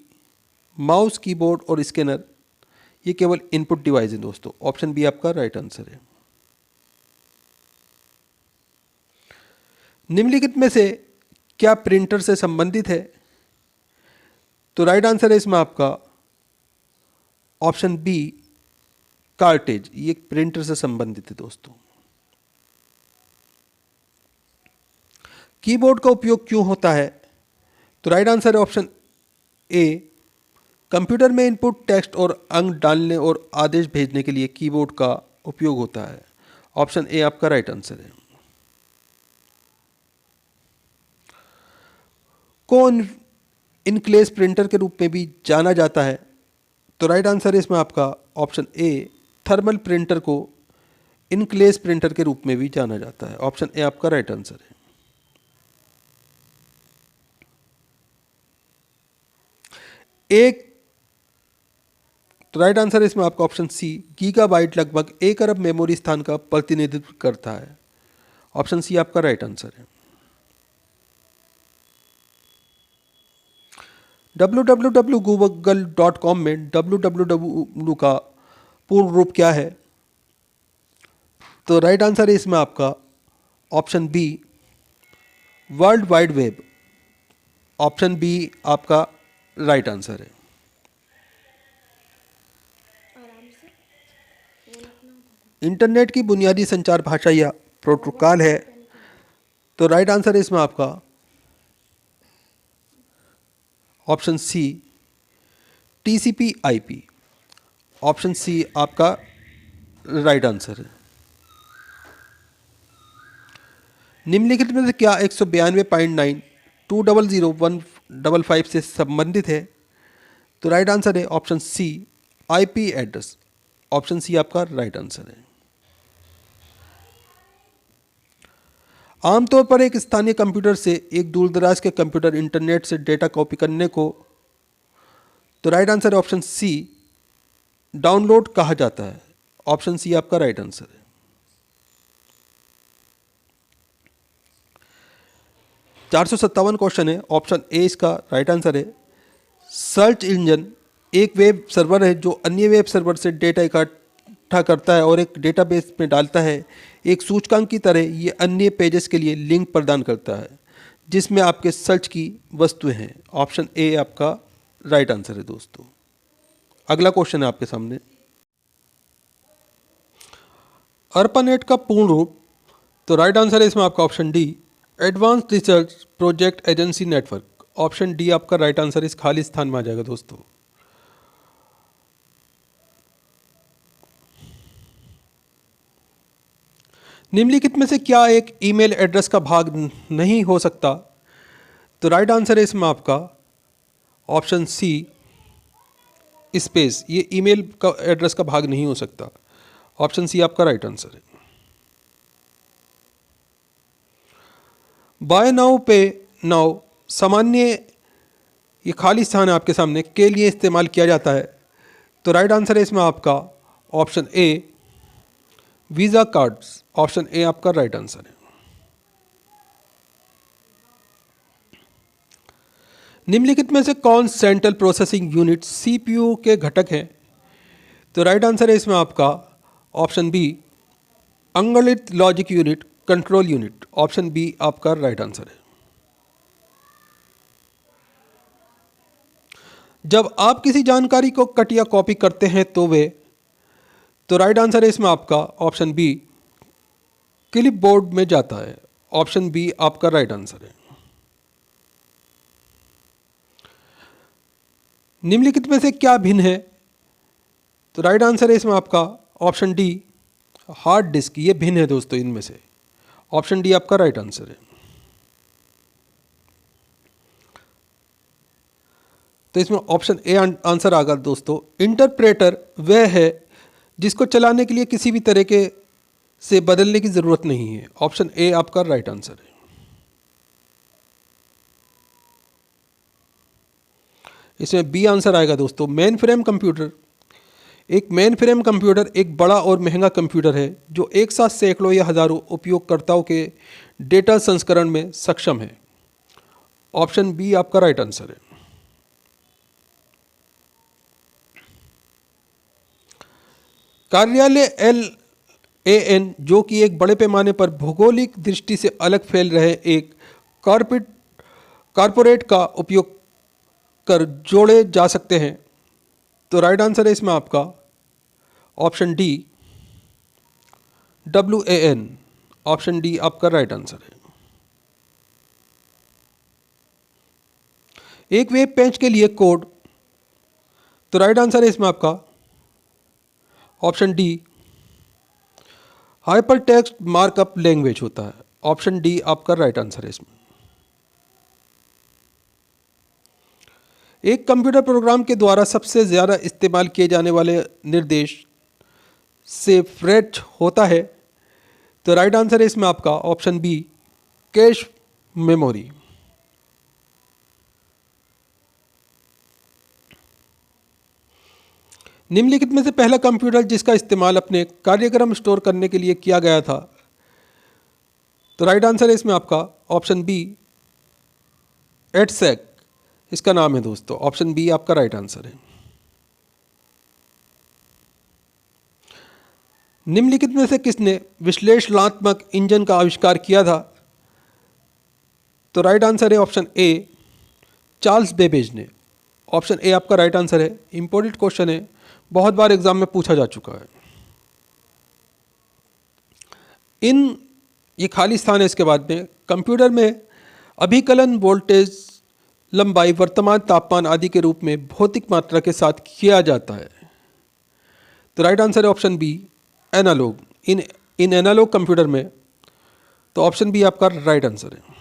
माउस, कीबोर्ड और स्कैनर। ये केवल इनपुट डिवाइस है दोस्तों। ऑप्शन बी आपका राइट आंसर है। निम्नलिखित में से क्या प्रिंटर से संबंधित है? तो राइट आंसर है इसमें आपका ऑप्शन बी, कार्टेज। ये प्रिंटर से संबंधित है दोस्तों। कीबोर्ड का उपयोग क्यों होता है? तो राइट आंसर है ऑप्शन ए, कंप्यूटर में इनपुट टेक्स्ट और अंक डालने और आदेश भेजने के लिए कीबोर्ड का उपयोग होता है। ऑप्शन ए आपका राइट आंसर है। को इनक्लेस प्रिंटर के रूप में भी जाना जाता है? तो राइट आंसर है इसमें आपका ऑप्शन ए, थर्मल प्रिंटर को इनक्लेस प्रिंटर के रूप में भी जाना जाता है। ऑप्शन ए आपका राइट आंसर है। एक, तो राइट आंसर है इसमें आपका ऑप्शन सी, गीगाबाइट लगभग 1 अरब मेमोरी स्थान का प्रतिनिधित्व करता है। ऑप्शन सी आपका राइट आंसर है। www.google.com में www का पूर्ण रूप क्या है? तो राइट आंसर है इसमें आपका option B, world wide web. Option B आपका राइट आंसर है। इंटरनेट की बुनियादी संचार भाषा या प्रोटोकॉल है। तो राइट आंसर है इसमें आपका ऑप्शन सी, TCP/IP। ऑप्शन सी आपका राइट आंसर है। निम्नलिखित में से क्या 192.9.200.155 से संबंधित है? तो राइट आंसर है option C, IP address. Option C आपका राइट आंसर है। आमतौर पर एक स्थानीय कंप्यूटर से एक दूरदराज के कंप्यूटर इंटरनेट से डेटा कॉपी करने को, तो राइट आंसर है ऑप्शन सी, डाउनलोड कहा जाता है। ऑप्शन सी आपका राइट आंसर है। 457 क्वेश्चन है। ऑप्शन ए इसका राइट आंसर है। सर्च इंजन एक वेब सर्वर है जो अन्य वेब सर्वर से डेटा इकट्ठा करता है और एक डेटाबेस में डालता है। एक सूचकांक की तरह ये अन्य पेजेस के लिए लिंक प्रदान करता है जिसमें आपके सर्च की वस्तुएं हैं। ऑप्शन ए आपका राइट आंसर है दोस्तों। अगला क्वेश्चन है आपके सामने। अर्पानेट का पूर्ण रूप, तो राइट आंसर है इसमें आपका option D, advance research project agency network. Option D आपका राइट आंसर इस खाली स्थान में आ जाएगा दोस्तों। निम्नलिखित में से क्या एक ईमेल एड्रेस का भाग नहीं हो सकता? तो राइट आंसर है इसमें आपका ऑप्शन सी, स्पेस। ये ईमेल का एड्रेस का भाग नहीं हो सकता। ऑप्शन सी आपका राइट आंसर है। बाय नाउ पे नाउ सामान्य, ये खाली स्थान है आपके सामने, के लिए इस्तेमाल किया जाता है। तो राइट आंसर है इसमें आपका option A, visa cards. Option A आपका राइट आंसर है। निम्नलिखित में से कौन सेंट्रल प्रोसेसिंग यूनिट CPU के घटक हैं? तो राइट आंसर है इसमें आपका ऑप्शन बी, अंगलित logic unit control unit. Option B आपका राइट आंसर है। जब आप किसी जानकारी को कट या कॉपी करते हैं तो राइट आंसर है इसमें आपका ऑप्शन बी, क्लिपबोर्ड में जाता है। ऑप्शन बी आपका राइट आंसर है। निम्नलिखित में से क्या भिन्न है? तो राइट आंसर है इसमें आपका ऑप्शन डी, हार्ड डिस्क। ये भिन्न है दोस्तों इनमें से। ऑप्शन डी आपका राइट आंसर है। तो इसमें ऑप्शन ए आंसर आगा दोस्तों। इंटरप्रेटर वह है जिसको चलाने के लिए किसी भी तरीके से बदलने की ज़रूरत नहीं है। ऑप्शन ए आपका राइट आंसर है। इसमें बी आंसर आएगा दोस्तों, मेन फ्रेम कंप्यूटर। एक मेन फ्रेम कंप्यूटर एक बड़ा और महंगा कंप्यूटर है जो एक साथ सैकड़ों या हज़ारों उपयोगकर्ताओं के डेटा संस्करण में सक्षम है। ऑप्शन बी आपका राइट आंसर है। कार्यालय LAN जो कि एक बड़े पैमाने पर भौगोलिक दृष्टि से अलग फैल रहे एक कॉरपोरेट का उपयोग कर जोड़े जा सकते हैं। तो राइट आंसर है इसमें आपका option D, WAN। Option D आपका राइट आंसर है। एक वेब पेज के लिए कोड, तो राइट आंसर है इसमें आपका option D, hyper text markup language होता है। ऑप्शन डी आपका राइट आंसर है इसमें। एक कंप्यूटर प्रोग्राम के द्वारा सबसे ज़्यादा इस्तेमाल किए जाने वाले निर्देश से फ्रेट होता है। तो राइट आंसर है इसमें आपका ऑप्शन बी, कैश मेमोरी। निम्नलिखित में से पहला कंप्यूटर जिसका इस्तेमाल अपने कार्यक्रम स्टोर करने के लिए किया गया था? तो राइट आंसर है इसमें आपका ऑप्शन बी, EDSEC। इसका नाम है दोस्तों। ऑप्शन बी आपका राइट आंसर है। निम्नलिखित में से किसने विश्लेषणात्मक इंजन का आविष्कार किया था? तो राइट आंसर है ऑप्शन ए चार्ल्स बेबेज ने। ऑप्शन ए आपका राइट आंसर है। इंपॉर्टेंट क्वेश्चन है, बहुत बार एग्जाम में पूछा जा चुका है। ये खाली स्थान है इसके बाद में। कंप्यूटर में अभिकलन वोल्टेज, लंबाई, वर्तमान तापमान आदि के रूप में भौतिक मात्रा के साथ किया जाता है। तो राइट आंसर है ऑप्शन बी एनालॉग। इन एनालॉग कंप्यूटर में, तो ऑप्शन बी आपका राइट आंसर है।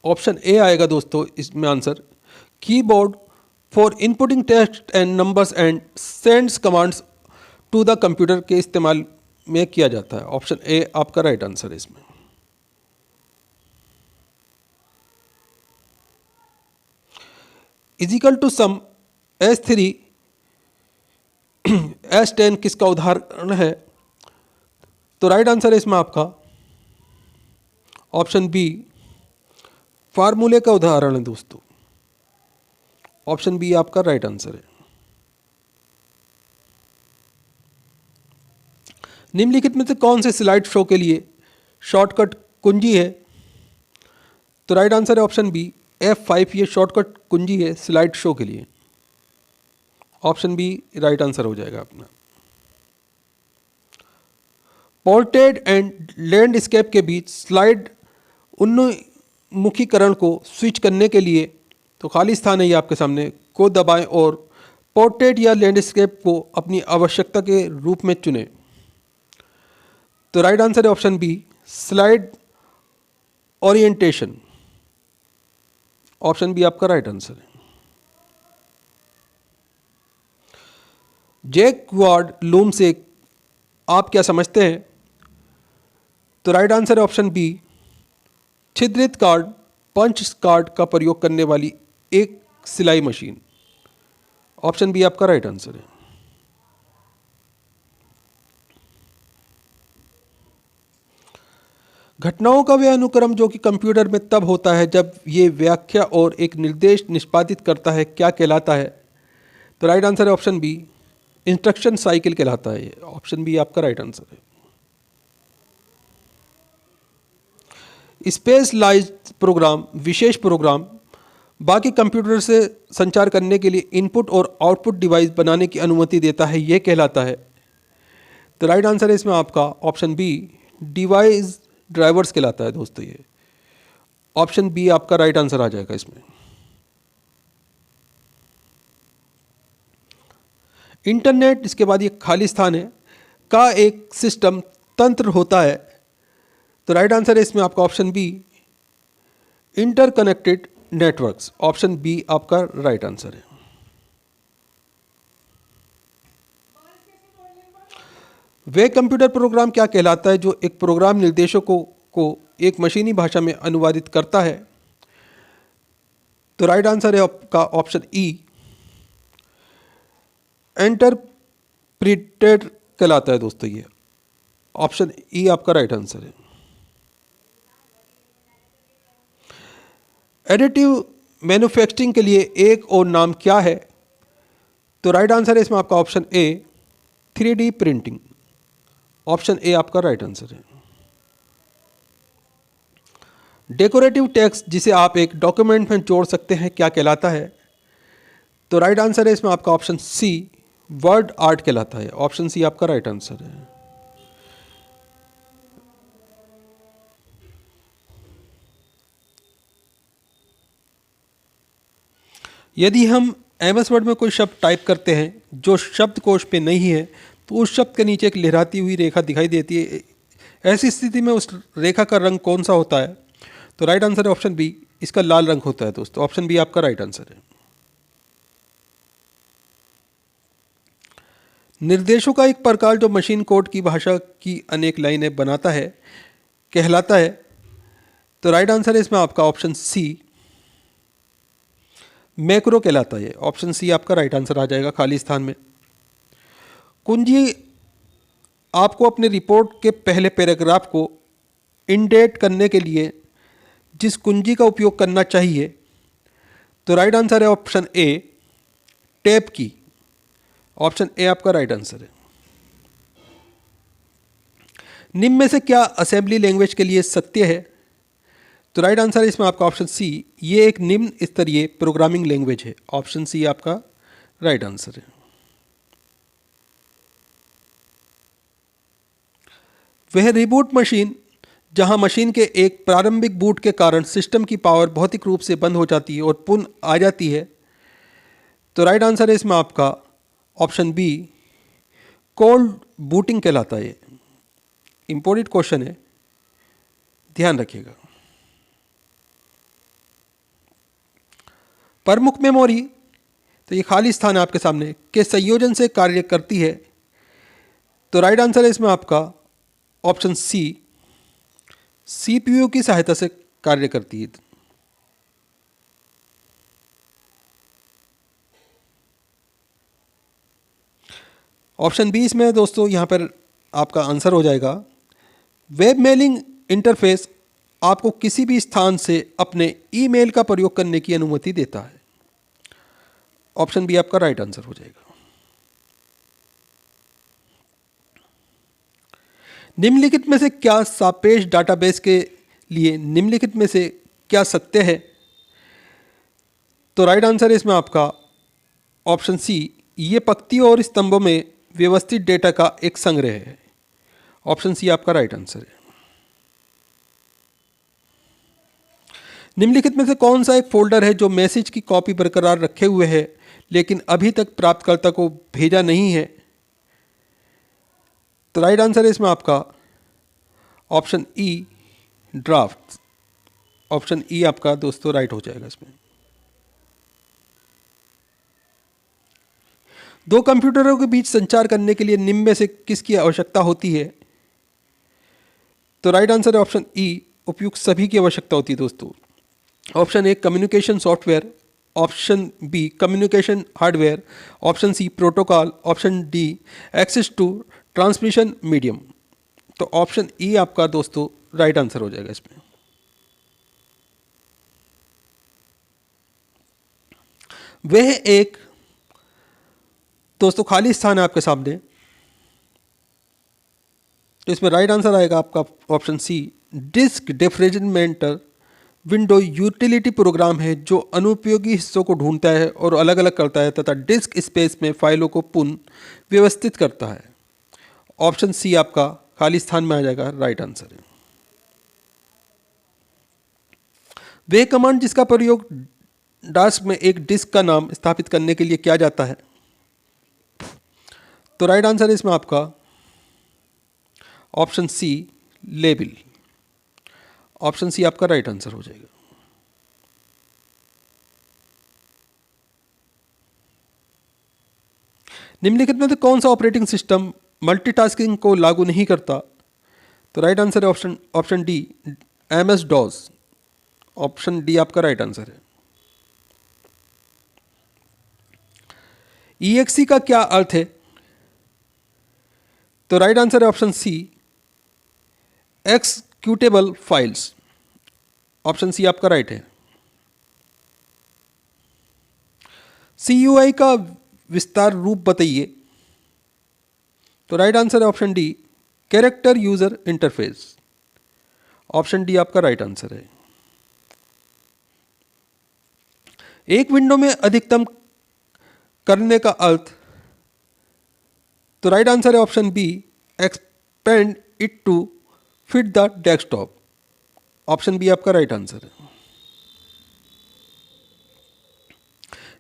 ऑप्शन ए आएगा दोस्तों इसमें answer. Keyboard for inputting text and numbers and sends commands to the computer के इस्तेमाल में किया जाता है। ऑप्शन ए आपका राइट आंसर है इसमें। Is equal to some S3 S10 किसका उदाहरण है? तो राइट आंसर है इसमें आपका ऑप्शन बी फार्मूले का उदाहरण है दोस्तों। ऑप्शन बी आपका राइट आंसर है। निम्नलिखित में से कौन से स्लाइड शो के लिए शॉर्टकट कुंजी है? तो राइट आंसर है ऑप्शन बी F5। ये शॉर्टकट कुंजी है स्लाइड शो के लिए। ऑप्शन बी राइट आंसर हो जाएगा अपना। पोर्ट्रेट एंड लैंडस्केप के बीच स्लाइड उन्मुखीकरण को स्विच करने के लिए, तो खाली स्थान है ये आपके सामने, को दबाएं और पोर्ट्रेट या लैंडस्केप को अपनी आवश्यकता के रूप में चुनें। तो राइट आंसर है option B slide orientation. Option B आपका राइट आंसर है। जैकवार्ड लूम से आप क्या समझते हैं? तो राइट आंसर है ऑप्शन बी छिद्रित कार्ड, पंच कार्ड का प्रयोग करने वाली एक सिलाई मशीन। ऑप्शन बी आपका राइट आंसर है। घटनाओं का वह अनुक्रम जो कि कंप्यूटर में तब होता है जब ये व्याख्या और एक निर्देश निष्पादित करता है, क्या कहलाता है? तो राइट आंसर है ऑप्शन बी इंस्ट्रक्शन साइकिल कहलाता है। ऑप्शन बी आपका राइट आंसर है। स्पेशलाइज्ड प्रोग्राम, विशेष प्रोग्राम बाकी कंप्यूटर से संचार करने के लिए इनपुट और आउटपुट डिवाइस बनाने की अनुमति देता है, यह कहलाता है। तो राइट आंसर है इसमें आपका ऑप्शन बी डिवाइस ड्राइवर्स कहलाता है दोस्तों। ये ऑप्शन बी आपका राइट आंसर आ जाएगा इसमें। इंटरनेट, इसके बाद ये खाली स्थान है, का एक सिस्टम तंत्र होता है। तो राइट आंसर है इसमें आपका option B interconnected networks. Option B आपका राइट आंसर है। वे कंप्यूटर प्रोग्राम क्या कहलाता है जो एक प्रोग्राम निर्देशों को एक मशीनी भाषा में अनुवादित करता है? तो राइट आंसर है आपका ऑप्शन ई इंटरप्रिटेटर कहलाता है दोस्तों। ये ऑप्शन ई आपका राइट आंसर है। एडिटिव मैन्युफैक्चरिंग के लिए एक और नाम क्या है? तो राइट आंसर है इसमें आपका option A 3D printing. Option A आपका राइट आंसर है। डेकोरेटिव टेक्स्ट जिसे आप एक डॉक्यूमेंट में जोड़ सकते हैं, क्या कहलाता है? तो राइट आंसर है इसमें आपका ऑप्शन सी वर्ड आर्ट कहलाता है। ऑप्शन सी आपका राइट आंसर है। यदि हम MS वर्ड में कोई शब्द टाइप करते हैं जो शब्दकोश पे नहीं है, तो उस शब्द के नीचे एक लहराती हुई रेखा दिखाई देती है। ऐसी स्थिति में उस रेखा का रंग कौन सा होता है? तो राइट आंसर है ऑप्शन बी, इसका लाल रंग होता है दोस्तों। ऑप्शन बी आपका राइट आंसर है। निर्देशों का एक प्रकार जो मशीन कोड की भाषा की अनेक लाइनें बनाता है, कहलाता है। तो राइट आंसर है इसमें आपका ऑप्शन सी मैक्रो कहलाता है। ऑप्शन सी आपका राइट आंसर आ जाएगा खाली स्थान में। कुंजी आपको अपने रिपोर्ट के पहले पैराग्राफ को इंडेट करने के लिए जिस कुंजी का उपयोग करना चाहिए, तो राइट आंसर है ऑप्शन ए, टैब की। ऑप्शन ए आपका राइट आंसर है। निम्न में से क्या असेंबली लैंग्वेज के लिए सत्य है? तो राइट आंसर है इसमें आपका ऑप्शन सी, ये एक निम्न स्तरीय प्रोग्रामिंग लैंग्वेज है। ऑप्शन सी आपका राइट आंसर है। वह रिबूट मशीन जहां मशीन के एक प्रारंभिक बूट के कारण सिस्टम की पावर भौतिक रूप से बंद हो जाती है और पुनः आ जाती है, तो राइट आंसर है इसमें आपका ऑप्शन बी, कोल्ड बूटिंग कहलाता है। इंपॉर्टेंट क्वेश्चन है, ध्यान रखिएगा। प्रमुख मेमोरी, तो ये खाली स्थान है आपके सामने, के संयोजन से कार्य करती है, तो राइट आंसर है इसमें आपका ऑप्शन सी, सीपीयू की सहायता से कार्य करती है। ऑप्शन बी इसमें दोस्तों यहाँ पर आपका आंसर हो जाएगा। वेब मेलिंग इंटरफेस आपको किसी भी स्थान से अपने ईमेल का प्रयोग करने की अनुमति देता है। ऑप्शन बी आपका राइट आंसर हो जाएगा। निम्नलिखित में से क्या सापेक्ष डाटाबेस के लिए निम्नलिखित में से क्या सत्य है? तो राइट आंसर है इसमें आपका ऑप्शन सी, ये पंक्तियों और स्तंभों में व्यवस्थित डेटा का एक संग्रह है। ऑप्शन सी आपका राइट आंसर है। निम्नलिखित में से कौन सा एक फोल्डर है जो मैसेज की कॉपी बरकरार रखे हुए है लेकिन अभी तक प्राप्तकर्ता को भेजा नहीं है? तो राइट आंसर है इसमें आपका option E, draft. Option E आपका दोस्तों राइट हो जाएगा इसमें। दो कंप्यूटरों के बीच संचार करने के लिए निम्न में से किसकी आवश्यकता होती है? तो राइट आंसर है ऑप्शन ई, उपयुक्त सभी की आवश्यकता होती है दोस्तों। Option A, communication software. Option B, communication hardware. Option C, protocol. Option D, access to transmission medium. तो ऑप्शन ई आपका दोस्तों राइट आंसर हो जाएगा इसमें। वह एक दोस्तों खाली स्थान है आपके सामने, तो इसमें राइट आंसर आएगा आपका option C, disk defragmenter window utility program है जो अनुपयोगी हिस्सों को ढूंढता है और अलग अलग करता है तथा डिस्क स्पेस में फाइलों को पुनः व्यवस्थित करता है। ऑप्शन सी आपका खाली स्थान में आ जाएगा, राइट आंसर है। वह कमांड जिसका प्रयोग डास्क में एक डिस्क का नाम स्थापित करने के लिए किया जाता है? तो राइट आंसर है इसमें आपका option C, label. Option C आपका राइट आंसर हो जाएगा। निम्नलिखित में से कौन सा ऑपरेटिंग सिस्टम मल्टीटास्किंग को लागू नहीं करता? तो राइट आंसर है option D, MS DOS. Option D आपका राइट आंसर है। ईएक्सी का क्या अर्थ है? तो राइट आंसर है option C, executable files. Option C आपका राइट है। सीयूआई का विस्तार रूप बताइए। तो राइट आंसर है option D, character user interface. Option D आपका राइट आंसर है। एक विंडो में अधिकतम करने का अर्थ? तो राइट आंसर है option B, expand it to fit the desktop. Option B आपका राइट आंसर है।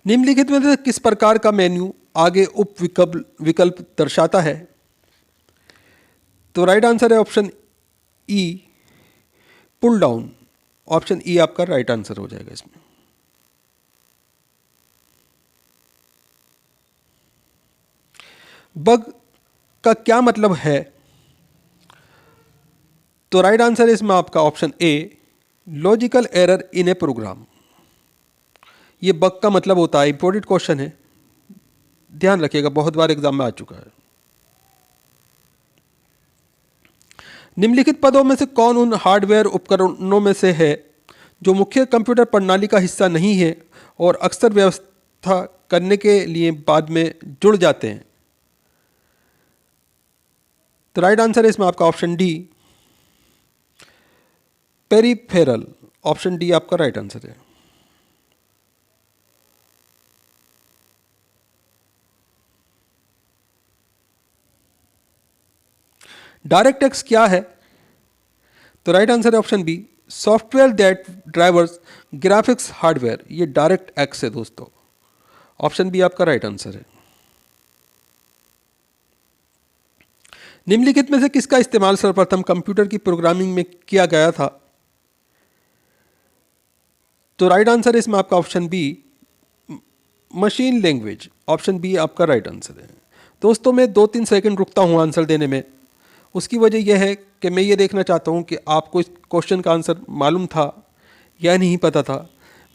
निम्नलिखित में से किस प्रकार का मेन्यू आगे उप विकल्प दर्शाता है? तो राइट आंसर है option E, pull down. Option E आपका राइट आंसर हो जाएगा इसमें। बग का क्या मतलब है? तो राइट आंसर है इसमें आपका option A, logical error in a program. ये बग का मतलब होता है। इंपॉर्टेंट क्वेश्चन है, ध्यान रखिएगा, बहुत बार एग्जाम में आ चुका है। निम्नलिखित पदों में से कौन उन हार्डवेयर उपकरणों में से है जो मुख्य कंप्यूटर प्रणाली का हिस्सा नहीं है और अक्सर व्यवस्था करने के लिए बाद में जुड़ जाते हैं? तो राइट आंसर है इसमें आपका option D, peripheral. Option D आपका राइट आंसर है। डायरेक्ट एक्स क्या है? तो राइट आंसर है option B, software that drivers graphics hardware. ये डायरेक्ट एक्स है दोस्तों। ऑप्शन बी आपका राइट आंसर है। निम्नलिखित में से किसका इस्तेमाल सर्वप्रथम कंप्यूटर की प्रोग्रामिंग में किया गया था? तो राइट आंसर है इसमें आपका option B, machine language. Option B आपका राइट आंसर है। दोस्तों मैं 2-3 सेकंड रुकता हूँ आंसर देने में। उसकी वजह यह है कि मैं ये देखना चाहता हूँ कि आपको इस क्वेश्चन का आंसर मालूम था या नहीं पता था।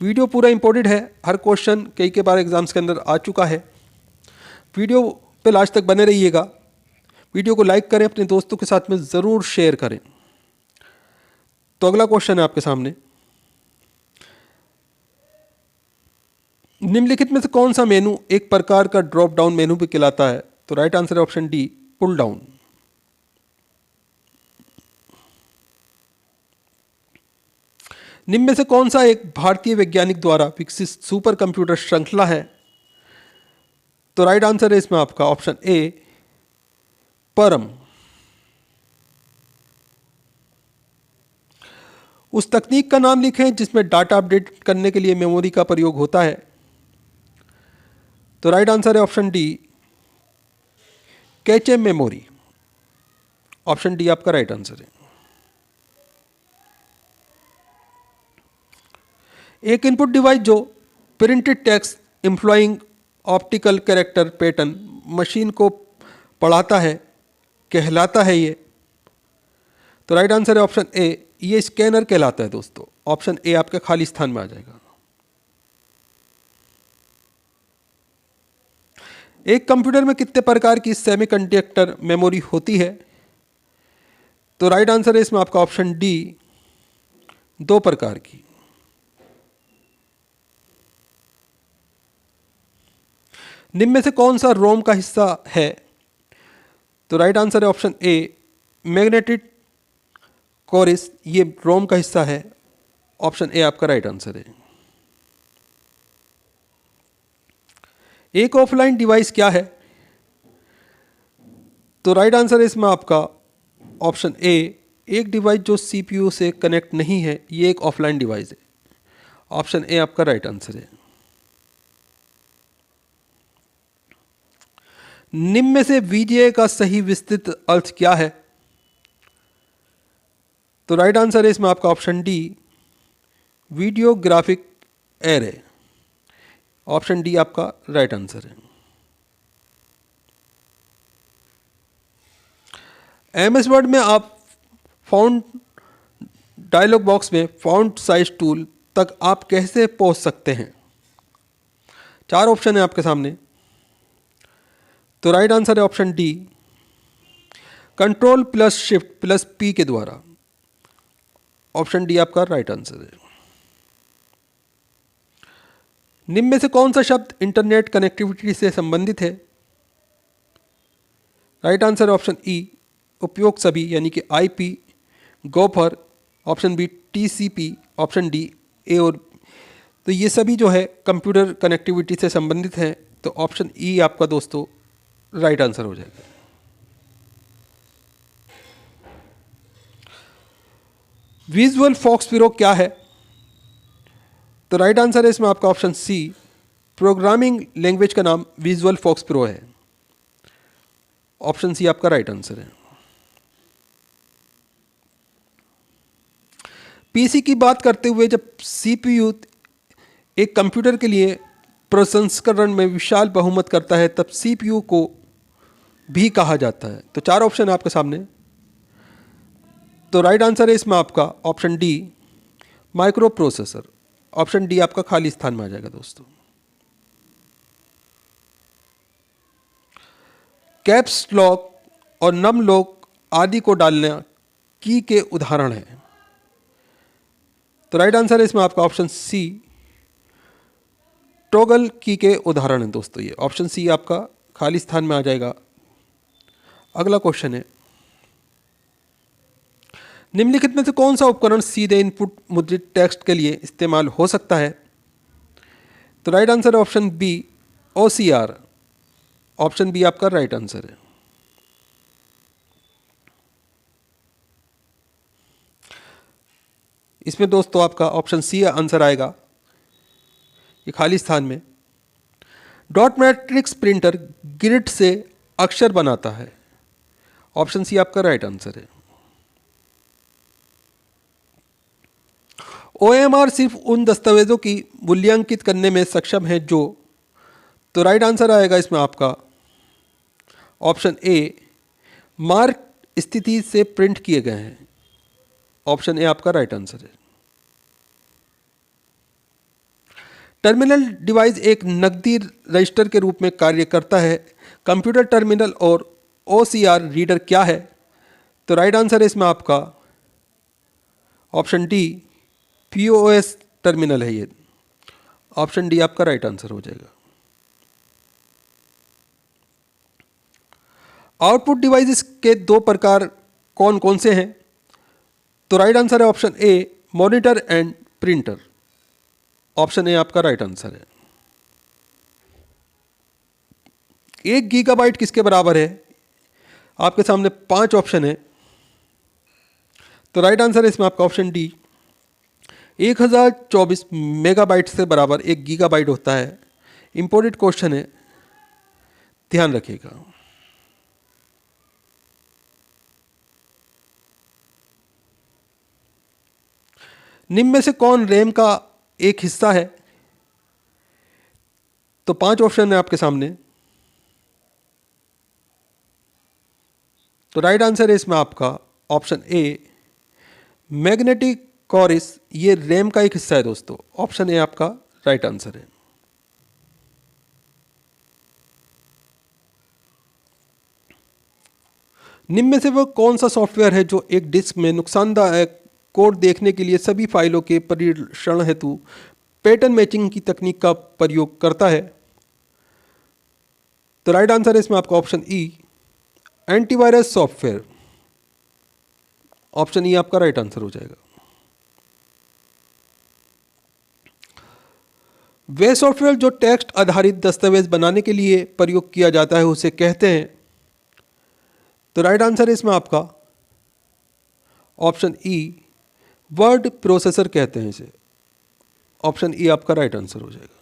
वीडियो पूरा इंपॉर्टेंट है, हर क्वेश्चन कई के बार एग्जाम्स के अंदर आ चुका है। वीडियो पे लास्ट तक बने रहिएगा। वीडियो को लाइक करें, अपने दोस्तों के साथ में ज़रूर शेयर करें। तो अगला क्वेश्चन है आपके सामने, निम्नलिखित में से कौन सा मेनू एक प्रकार का ड्रॉप डाउन मेनू भी कहलाता है? तो राइट आंसर है ऑप्शन डी, पुल डाउन। निम्न में से कौन सा एक भारतीय वैज्ञानिक द्वारा विकसित सुपर कंप्यूटर श्रृंखला है? तो राइट आंसर है इसमें आपका ऑप्शन ए, परम। उस तकनीक का नाम लिखें जिसमें डाटा अपडेट करने के लिए मेमोरी का प्रयोग होता है। तो राइट आंसर है option D, cache memory. Option D आपका राइट आंसर है। एक इनपुट डिवाइस जो printed text employing optical character pattern machine को पढ़ाता है कहलाता है ये? तो राइट आंसर है ऑप्शन ए, ये स्कैनर कहलाता है दोस्तों। ऑप्शन ए आपके खाली स्थान में आ जाएगा। एक कंप्यूटर में कितने प्रकार की सेमीकंडक्टर मेमोरी होती है? तो राइट आंसर है इसमें आपका ऑप्शन डी, 2 प्रकार की। निम्न में से कौन सा रोम का हिस्सा है? तो राइट आंसर है ऑप्शन ए, मैग्नेटिक कोरिस। ये रोम का हिस्सा है। ऑप्शन ए आपका राइट आंसर है। एक ऑफलाइन डिवाइस क्या है? तो राइट आंसर है इसमें आपका ऑप्शन ए, एक डिवाइस जो सीपीयू से कनेक्ट नहीं है, ये एक ऑफलाइन डिवाइस है। ऑप्शन ए आपका राइट आंसर है। निम्न में से वीजीए का सही विस्तृत अर्थ क्या है? तो राइट आंसर है इसमें आपका option D, video graphic array. Option D आपका राइट आंसर है। एमएस वर्ड में आप फॉन्ट डायलॉग बॉक्स में फॉन्ट साइज टूल तक आप कैसे पहुंच सकते हैं? 4 ऑप्शन है आपके सामने। तो राइट आंसर है option D, control plus shift plus P के द्वारा। ऑप्शन डी आपका राइट आंसर है। निम्न में से कौन सा शब्द इंटरनेट कनेक्टिविटी से संबंधित है? राइट आंसर है ऑप्शन ई, उपयोग सभी यानी कि IP, gopher. Option B, TCP. Option D, A और। तो ये सभी जो है कंप्यूटर कनेक्टिविटी से संबंधित हैं। तो ऑप्शन ई आपका दोस्तों राइट आंसर हो जाएगा। विजुअल फॉक्स प्रो क्या है? तो राइट आंसर है इसमें आपका ऑप्शन सी, प्रोग्रामिंग लैंग्वेज का नाम विजुअल फॉक्स प्रो है। ऑप्शन सी आपका राइट आंसर है। पीसी की बात करते हुए जब सीपीयू एक कंप्यूटर के लिए प्रसंस्करण में विशाल बहुमत करता है तब सीपीयू को भी कहा जाता है। तो 4 ऑप्शन है आपके सामने। तो राइट आंसर है इसमें आपका option D, micro processor. Option D आपका खाली स्थान में आ जाएगा दोस्तों। कैप्स लॉक और नम लॉक आदि को डालना की के उदाहरण हैं? तो राइट आंसर है इसमें आपका ऑप्शन सी, टॉगल की के उदाहरण हैं दोस्तों। ये ऑप्शन सी आपका खाली स्थान में आ जाएगा। अगला क्वेश्चन है, निम्नलिखित में से कौन सा उपकरण सीधे इनपुट मुद्रित टेक्स्ट के लिए इस्तेमाल हो सकता है? तो राइट आंसर है option B, OCR। Option B आपका राइट आंसर है। इसमें दोस्तों आपका ऑप्शन सी आंसर आएगा, ये खाली स्थान में। डॉट मैट्रिक्स प्रिंटर ग्रिड से अक्षर बनाता है। ऑप्शन सी आपका राइट आंसर है। OMR सिर्फ उन दस्तावेजों की मूल्यांकित करने में सक्षम है जो, तो राइट आंसर आएगा इसमें आपका ऑप्शन ए, मार्क स्थिति से प्रिंट किए गए हैं। ऑप्शन ए आपका राइट आंसर है। टर्मिनल डिवाइस एक नकदी रजिस्टर के रूप में कार्य करता है। कंप्यूटर टर्मिनल और OCR रीडर क्या है? तो राइट आंसर है इसमें आपका ऑप्शन डी, POS टर्मिनल है ये। ऑप्शन डी आपका राइट आंसर हो जाएगा। आउटपुट डिवाइसेस के दो प्रकार कौन कौन से हैं? तो राइट आंसर है option A, monitor and printer. Option A आपका राइट आंसर है। 1 गीगाबाइट किसके बराबर है? आपके सामने 5 ऑप्शन है। तो राइट आंसर है इसमें आपका ऑप्शन डी, 1024 मेगाबाइट से बराबर 1 गीगाबाइट होता है। इंपॉर्टेंट क्वेश्चन है, ध्यान रखिएगा। निम्न में से कौन रैम का एक हिस्सा है? तो 5 ऑप्शन है आपके सामने। तो राइट आंसर है इसमें आपका ऑप्शन ए, मैग्नेटिक कोरिस। ये रैम का एक हिस्सा है दोस्तों। ऑप्शन ए आपका राइट आंसर है। निम्न में से वो कौन सा सॉफ्टवेयर है जो एक डिस्क में नुकसानदायक कोड देखने के लिए सभी फाइलों के परीक्षण हेतु पैटर्न मैचिंग की तकनीक का प्रयोग करता है? तो राइट आंसर है इसमें आपका option E, antivirus software. Option E आपका राइट आंसर हो जाएगा। वे सॉफ्टवेयर जो टेक्स्ट आधारित दस्तावेज बनाने के लिए प्रयोग किया जाता है उसे कहते हैं? तो राइट आंसर है इसमें आपका ऑप्शन ई, वर्ड प्रोसेसर कहते हैं इसे। ऑप्शन ई आपका राइट आंसर हो जाएगा।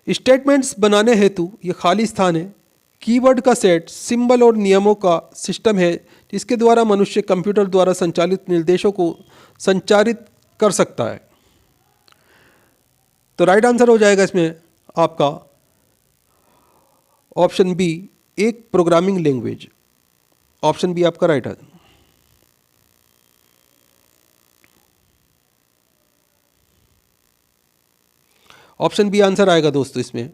स्टेटमेंट्स बनाने हेतु ये खाली स्थान है। कीवर्ड का सेट सिंबल और नियमों का सिस्टम है जिसके द्वारा मनुष्य कंप्यूटर द्वारा संचालित निर्देशों को संचारित कर सकता है। तो राइट आंसर हो जाएगा इसमें आपका ऑप्शन बी, एक प्रोग्रामिंग लैंग्वेज। ऑप्शन बी आपका right answer. Option B answer आएगा दोस्तों इसमें,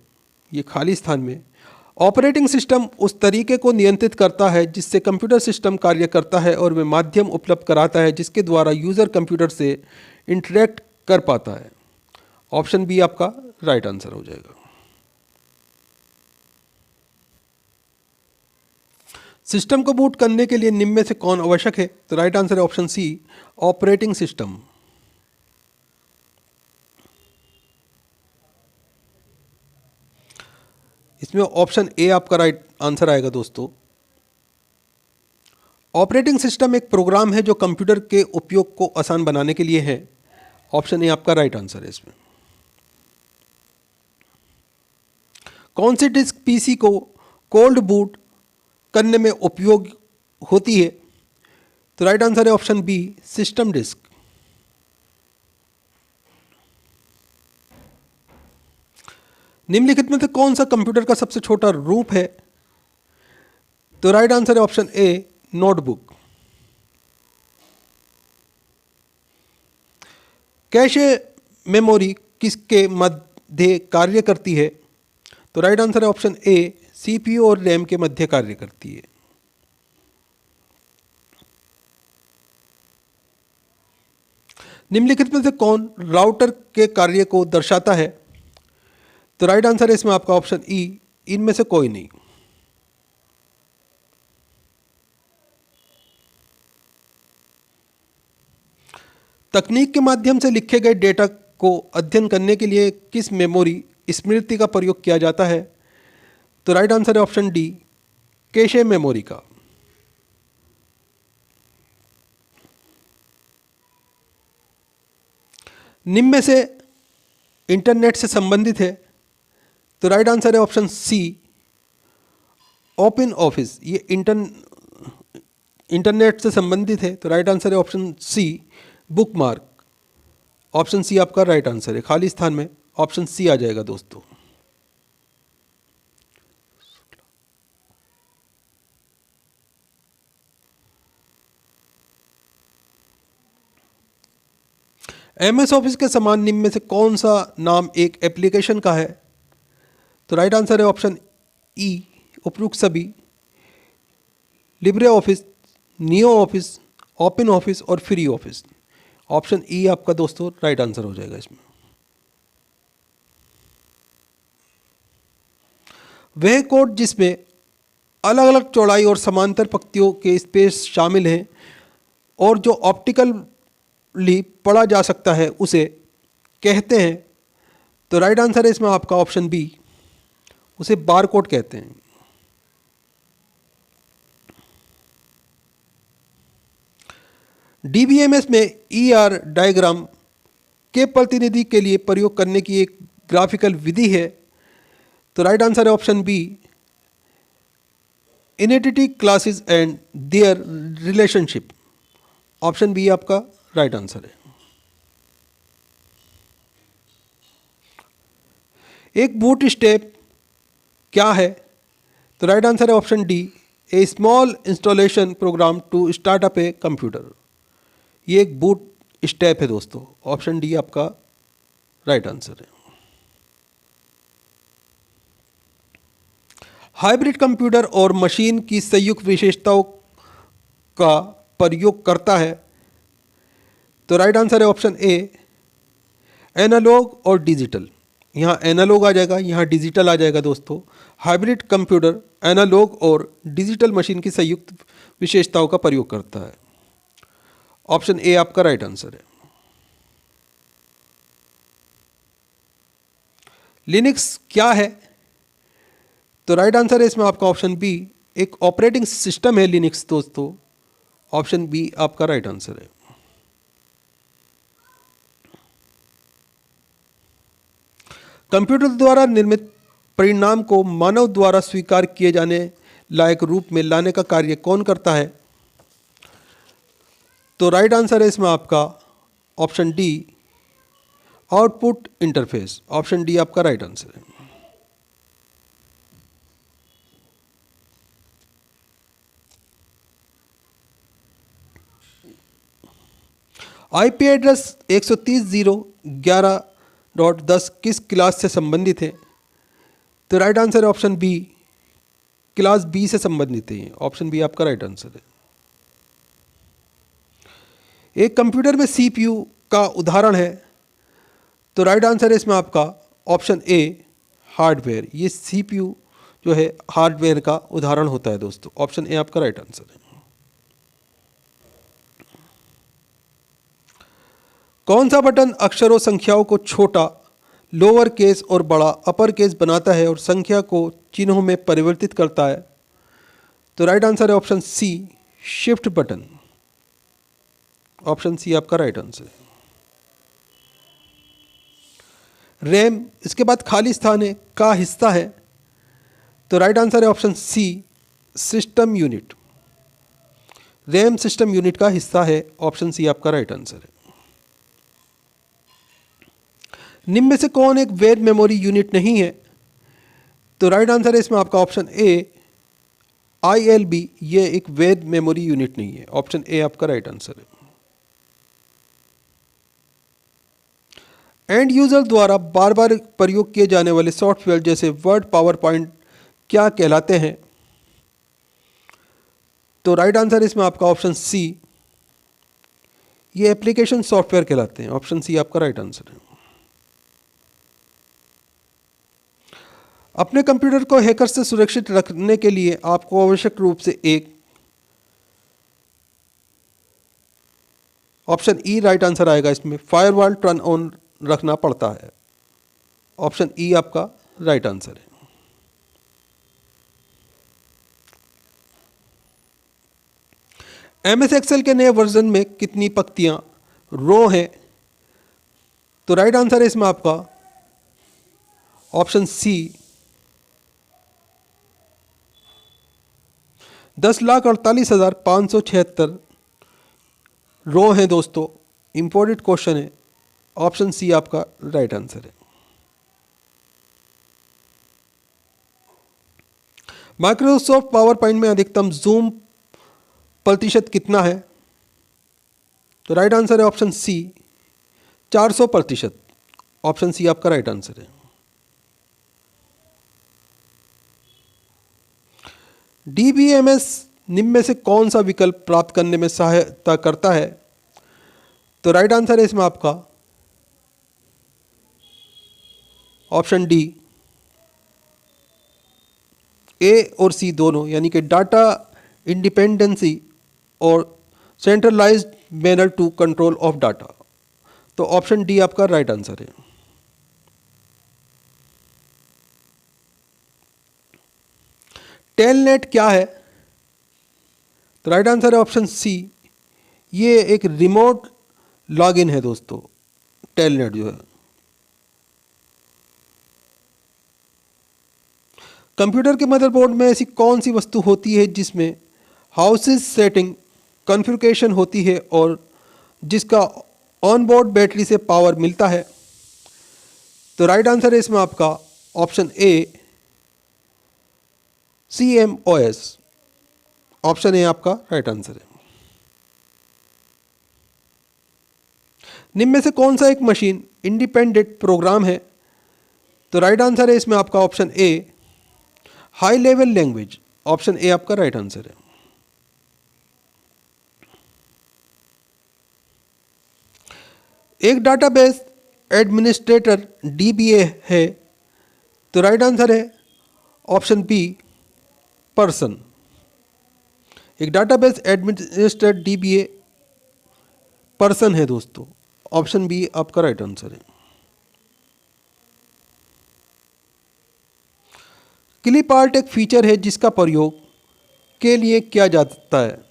ये खाली स्थान में। ऑपरेटिंग सिस्टम उस तरीके को नियंत्रित करता है जिससे कंप्यूटर सिस्टम कार्य करता है और वे माध्यम उपलब्ध कराता है जिसके द्वारा यूज़र कंप्यूटर से इंटरेक्ट कर पाता है। ऑप्शन बी आपका राइट आंसर हो जाएगा। सिस्टम को बूट करने के लिए निम्न में से कौन आवश्यक है? तो राइट आंसर है ऑप्शन सी, ऑपरेटिंग सिस्टम। इसमें ऑप्शन ए आपका राइट आंसर आएगा दोस्तों। ऑपरेटिंग सिस्टम एक प्रोग्राम है जो कंप्यूटर के उपयोग को आसान बनाने के लिए है। ऑप्शन ए आपका राइट आंसर है इसमें। कौन सी डिस्क पीसी को कोल्ड बूट करने में उपयोग होती है? तो राइट आंसर है ऑप्शन बी, सिस्टम डिस्क। निम्नलिखित में से कौन सा कंप्यूटर का सबसे छोटा रूप है? तो राइट आंसर है ऑप्शन ए, नोटबुक। कैशे मेमोरी किसके मध्य कार्य करती है? तो राइट आंसर है ऑप्शन ए, CPU और रैम के मध्य कार्य करती है। निम्नलिखित में से कौन राउटर के कार्य को दर्शाता है? तो राइट आंसर है इसमें आपका ऑप्शन ई, इनमें से कोई नहीं। तकनीक के माध्यम से लिखे गए डेटा को अध्ययन करने के लिए किस मेमोरी स्मृति का प्रयोग किया जाता है? तो राइट आंसर है ऑप्शन डी, कैशे मेमोरी का। निम्न में से इंटरनेट से संबंधित है? तो राइट आंसर है ऑप्शन सी, ओपन ऑफिस। ये इंटरनेट से संबंधित है, तो राइट आंसर है option C, bookmark. Option C आपका राइट आंसर है। खाली स्थान में ऑप्शन सी आ जाएगा दोस्तों। MS ऑफिस के समान निम्न में से कौन सा नाम एक एप्लीकेशन का है? तो राइट आंसर है ऑप्शन ई, उपयुक्त सभी। Libre office, neo office, open office और फ्री ऑफिस। ऑप्शन ई आपका दोस्तों राइट आंसर हो जाएगा इसमें। वह कोड जिसमें अलग अलग चौड़ाई और समांतर पंक्तियों के स्पेस शामिल हैं और जो ऑप्टिकली पढ़ा जा सकता है उसे कहते हैं? तो राइट आंसर है इसमें आपका ऑप्शन बी, उसे बार कोड कहते हैं। DBMS में ER डायग्राम के प्रतिनिधि के लिए प्रयोग करने की एक ग्राफिकल विधि है। तो राइट आंसर है option B, entity classes and their relationship. Option B आपका राइट आंसर है। एक बूट स्टेप क्या है? तो राइट आंसर है option D, a small installation program to start up a computer. ये एक बूट स्टेप है दोस्तों। ऑप्शन डी आपका राइट आंसर है। हाइब्रिड कंप्यूटर और मशीन की संयुक्त विशेषताओं का प्रयोग करता है? तो राइट आंसर है ऑप्शन ए, एनालॉग और डिजिटल। यहाँ एनालॉग आ जाएगा, यहाँ डिजिटल आ जाएगा दोस्तों। हाइब्रिड कंप्यूटर एनालॉग और डिजिटल मशीन की संयुक्त विशेषताओं का प्रयोग करता है। ऑप्शन ए आपका राइट आंसर है। लिनक्स क्या है? तो राइट आंसर है इसमें आपका ऑप्शन बी, एक ऑपरेटिंग सिस्टम है लिनक्स दोस्तों। ऑप्शन बी आपका राइट आंसर है। कंप्यूटर द्वारा निर्मित परिणाम को मानव द्वारा स्वीकार किए जाने लायक रूप में लाने का कार्य कौन करता है? तो राइट आंसर है इसमें आपका option D, output interface. Option D आपका राइट आंसर है। IP एड्रेस 130.11.10 किस क्लास से संबंधित है? तो राइट आंसर है ऑप्शन बी, क्लास बी से संबंधित है। ऑप्शन बी आपका राइट आंसर है। एक कंप्यूटर में CPU का उदाहरण है? तो राइट आंसर है इसमें आपका ऑप्शन ए, हार्डवेयर। ये CPU जो है हार्डवेयर का उदाहरण होता है दोस्तों। ऑप्शन ए आपका राइट आंसर है। कौन सा बटन अक्षरों संख्याओं को छोटा लोअर केस और बड़ा अपर केस बनाता है और संख्या को चिन्हों में परिवर्तित करता है? तो राइट आंसर है option C, shift button. Option C आपका राइट आंसर है। रैम इसके बाद खाली स्थान है का हिस्सा है? तो राइट आंसर है option C, system unit. RAM system unit का हिस्सा है। ऑप्शन सी आपका राइट आंसर है। निम्न में से कौन एक वैध मेमोरी यूनिट नहीं है? तो राइट आंसर है इसमें आपका ऑप्शन ए, ILB। ये एक वैध मेमोरी यूनिट नहीं है। ऑप्शन ए आपका राइट आंसर है। एंड यूजर द्वारा बार बार प्रयोग किए जाने वाले सॉफ्टवेयर जैसे वर्ड, पावर पॉइंट क्या कहलाते हैं? तो राइट आंसर इसमें आपका ऑप्शन सी, ये एप्लीकेशन सॉफ्टवेयर कहलाते हैं। ऑप्शन सी आपका राइट आंसर है। अपने कंप्यूटर को हैकर से सुरक्षित रखने के लिए आपको आवश्यक रूप से एक, ऑप्शन ई राइट आंसर आएगा इसमें, फायरवॉल टर्न ऑन रखना पड़ता है। ऑप्शन ई आपका राइट आंसर है। एमएस एक्सेल के नए वर्जन में कितनी पंक्तियां रो हैं? तो राइट आंसर है इसमें आपका ऑप्शन सी 10,48,576 रो हैं दोस्तों। इंपॉर्टेंट क्वेश्चन है। ऑप्शन सी आपका राइट आंसर है। माइक्रोसॉफ्ट पावर पॉइंट में अधिकतम जूम प्रतिशत कितना है? तो राइट आंसर है ऑप्शन सी 400%। ऑप्शन सी आपका राइट आंसर है। डीबीएमएस निम्न में से कौन सा विकल्प प्राप्त करने में सहायता करता है? तो राइट आंसर है इसमें आपका ऑप्शन डी, ए और सी दोनों, यानी कि डाटा इंडिपेंडेंसी और centralized manner to control of data. तो ऑप्शन डी आपका राइट आंसर है। टेलनेट क्या है? तो राइट आंसर है ऑप्शन सी, ये एक रिमोट लॉगिन है दोस्तों। टेलनेट जो है, कंप्यूटर के मदरबोर्ड में ऐसी कौन सी वस्तु होती है जिसमें हाउसेस सेटिंग कॉन्फ़िगरेशन होती है और जिसका ऑनबोर्ड बैटरी से पावर मिलता है? तो राइट आंसर है इसमें आपका option A CMOS। Option A आपका राइट आंसर है। निम्न में से कौन सा एक मशीन इंडिपेंडेंट प्रोग्राम है? तो राइट आंसर है इसमें आपका option A high level language. Option A आपका राइट आंसर है। एक डाटाबेस एडमिनिस्ट्रेटर DBA है। तो राइट आंसर है ऑप्शन बी पर्सन। एक डाटाबेस एडमिनिस्ट्रेटर DBA पर्सन है दोस्तों। ऑप्शन बी आपका राइट आंसर है। क्लिप आर्ट एक फीचर है जिसका प्रयोग के लिए किया जाता है।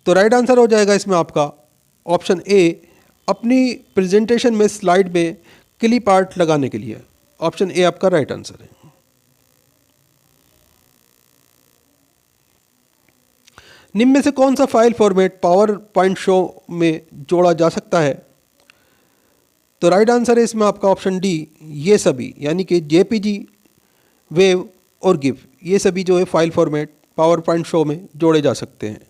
तो राइट आंसर हो जाएगा इसमें आपका ऑप्शन ए अपनी प्रेजेंटेशन में स्लाइड में क्लिप आर्ट लगाने के लिए। ऑप्शन ए आपका राइट आंसर है। निम्न में से कौन सा file format power point show में जोड़ा जा सकता है? तो राइट आंसर है इसमें आपका ऑप्शन डी ये सभी, यानी कि JPG, वेव और गिफ, ये सभी जो है file format power point show में जोड़े जा सकते हैं।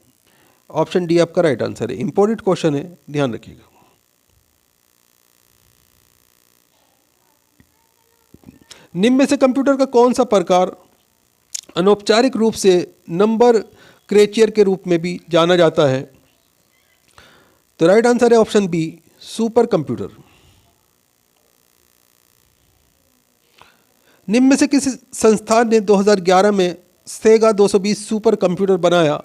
ऑप्शन डी आपका राइट आंसर है। इंपॉर्टेंट क्वेश्चन है, ध्यान रखिएगा। निम्न में से कंप्यूटर का कौन सा प्रकार अनौपचारिक रूप से नंबर क्रेचियर के रूप में भी जाना जाता है? तो राइट आंसर है ऑप्शन बी सुपर कंप्यूटर। निम्न में से किस संस्थान ने 2011 में सेगा 220 सुपर कंप्यूटर बनाया?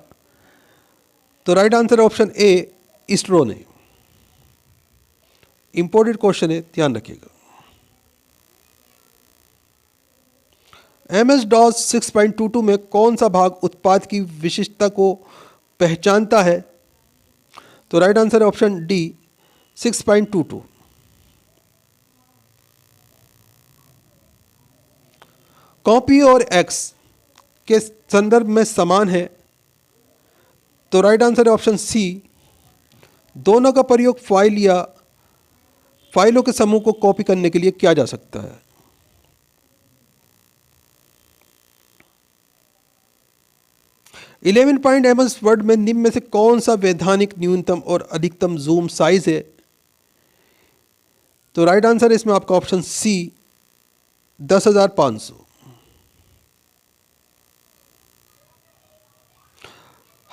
तो राइट आंसर है ऑप्शन ए इसरो ने। इंपॉर्टेंट क्वेश्चन है, ध्यान रखिएगा। MS-DOS 6.22 में कौन सा भाग उत्पाद की विशिष्टता को पहचानता है? तो राइट आंसर है ऑप्शन डी 6.22। कॉपी और एक्स के संदर्भ में समान है। तो राइट आंसर है ऑप्शन सी दोनों का प्रयोग फाइल या फाइलों के समूह को कॉपी करने के लिए किया जा सकता है। MS वर्ड में निम्न में से कौन सा वैधानिक न्यूनतम और अधिकतम जूम साइज है? तो राइट आंसर है इसमें आपका ऑप्शन सी 10,500।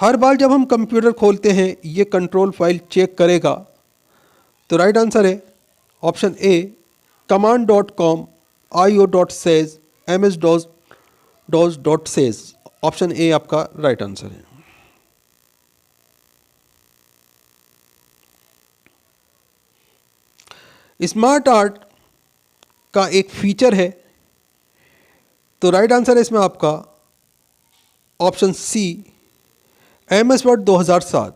हर बार जब हम कंप्यूटर खोलते हैं ये कंट्रोल फाइल चेक करेगा। तो राइट आंसर है option A command.com io.sys ms-dos.sys। Option A आपका राइट आंसर है। स्मार्ट आर्ट का एक फीचर है। तो राइट आंसर है इसमें आपका option C MS Word 2007।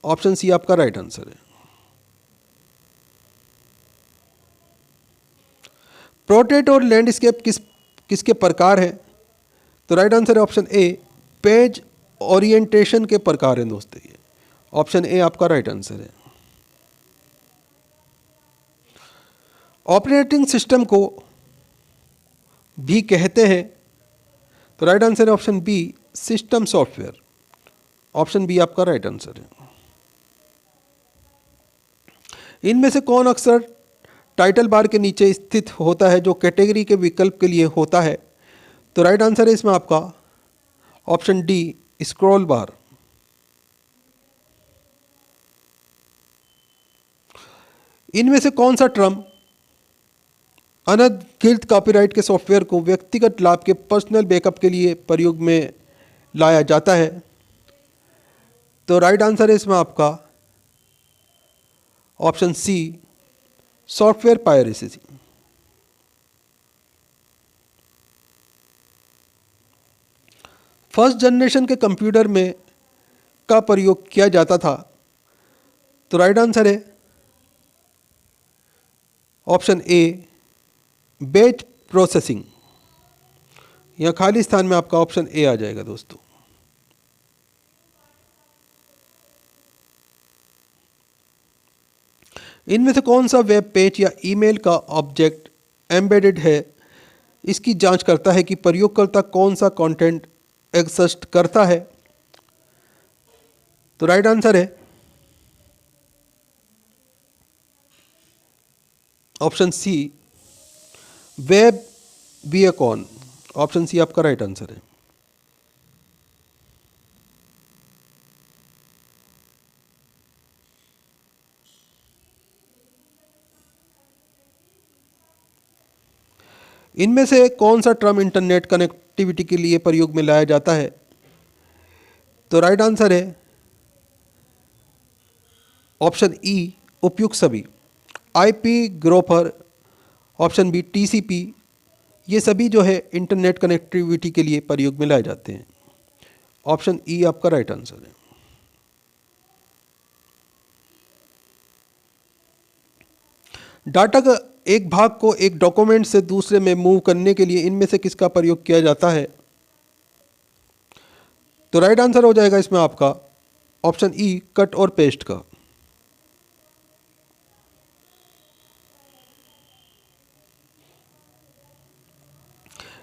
Option C आपका राइट आंसर है। पोर्ट्रेट और लैंडस्केप किसके प्रकार हैं? तो राइट आंसर है ऑप्शन ए पेज ओरिएंटेशन के प्रकार हैं दोस्तों ये। ऑप्शन ए आपका राइट आंसर है। ऑपरेटिंग सिस्टम को भी कहते हैं। तो राइट आंसर है option B system software. Option B आपका राइट आंसर है। इनमें से कौन अक्सर टाइटल बार के नीचे स्थित होता है जो कैटेगरी के विकल्प के लिए होता है? तो राइट आंसर है इसमें आपका ऑप्शन डी स्क्रॉल बार। इनमें से कौन सा टर्म अनधिकृत कॉपीराइट के सॉफ्टवेयर को व्यक्तिगत लाभ के पर्सनल बैकअप के लिए प्रयोग में लाया जाता है? तो राइट आंसर है इसमें आपका option C software piracy. First generation के कंप्यूटर में का प्रयोग किया जाता था। तो राइट आंसर है ऑप्शन ए बैच प्रोसेसिंग। यह खाली स्थान में आपका ऑप्शन ए आ जाएगा दोस्तों। इनमें से कौन सा वेब पेज या ईमेल का ऑब्जेक्ट एम्बेडेड है? इसकी जांच करता है कि प्रयोगकर्ता कौन सा कंटेंट एक्सेस करता है। तो राइट आंसर है option C web beacon. Option C आपका राइट आंसर है। इनमें से कौन सा टर्म इंटरनेट कनेक्टिविटी के लिए प्रयोग में लाया जाता है? तो राइट आंसर है ऑप्शन ई उपयुक्त सभी। आईपी ग्रोफर, ऑप्शन बी टीसीपी, ये सभी जो है इंटरनेट कनेक्टिविटी के लिए प्रयोग में लाए जाते हैं। ऑप्शन ई आपका राइट आंसर है। डाटा का एक भाग को एक डॉक्यूमेंट से दूसरे में मूव करने के लिए इनमें से किसका प्रयोग किया जाता है? तो राइट आंसर हो जाएगा इसमें आपका ऑप्शन ई कट और पेस्ट का।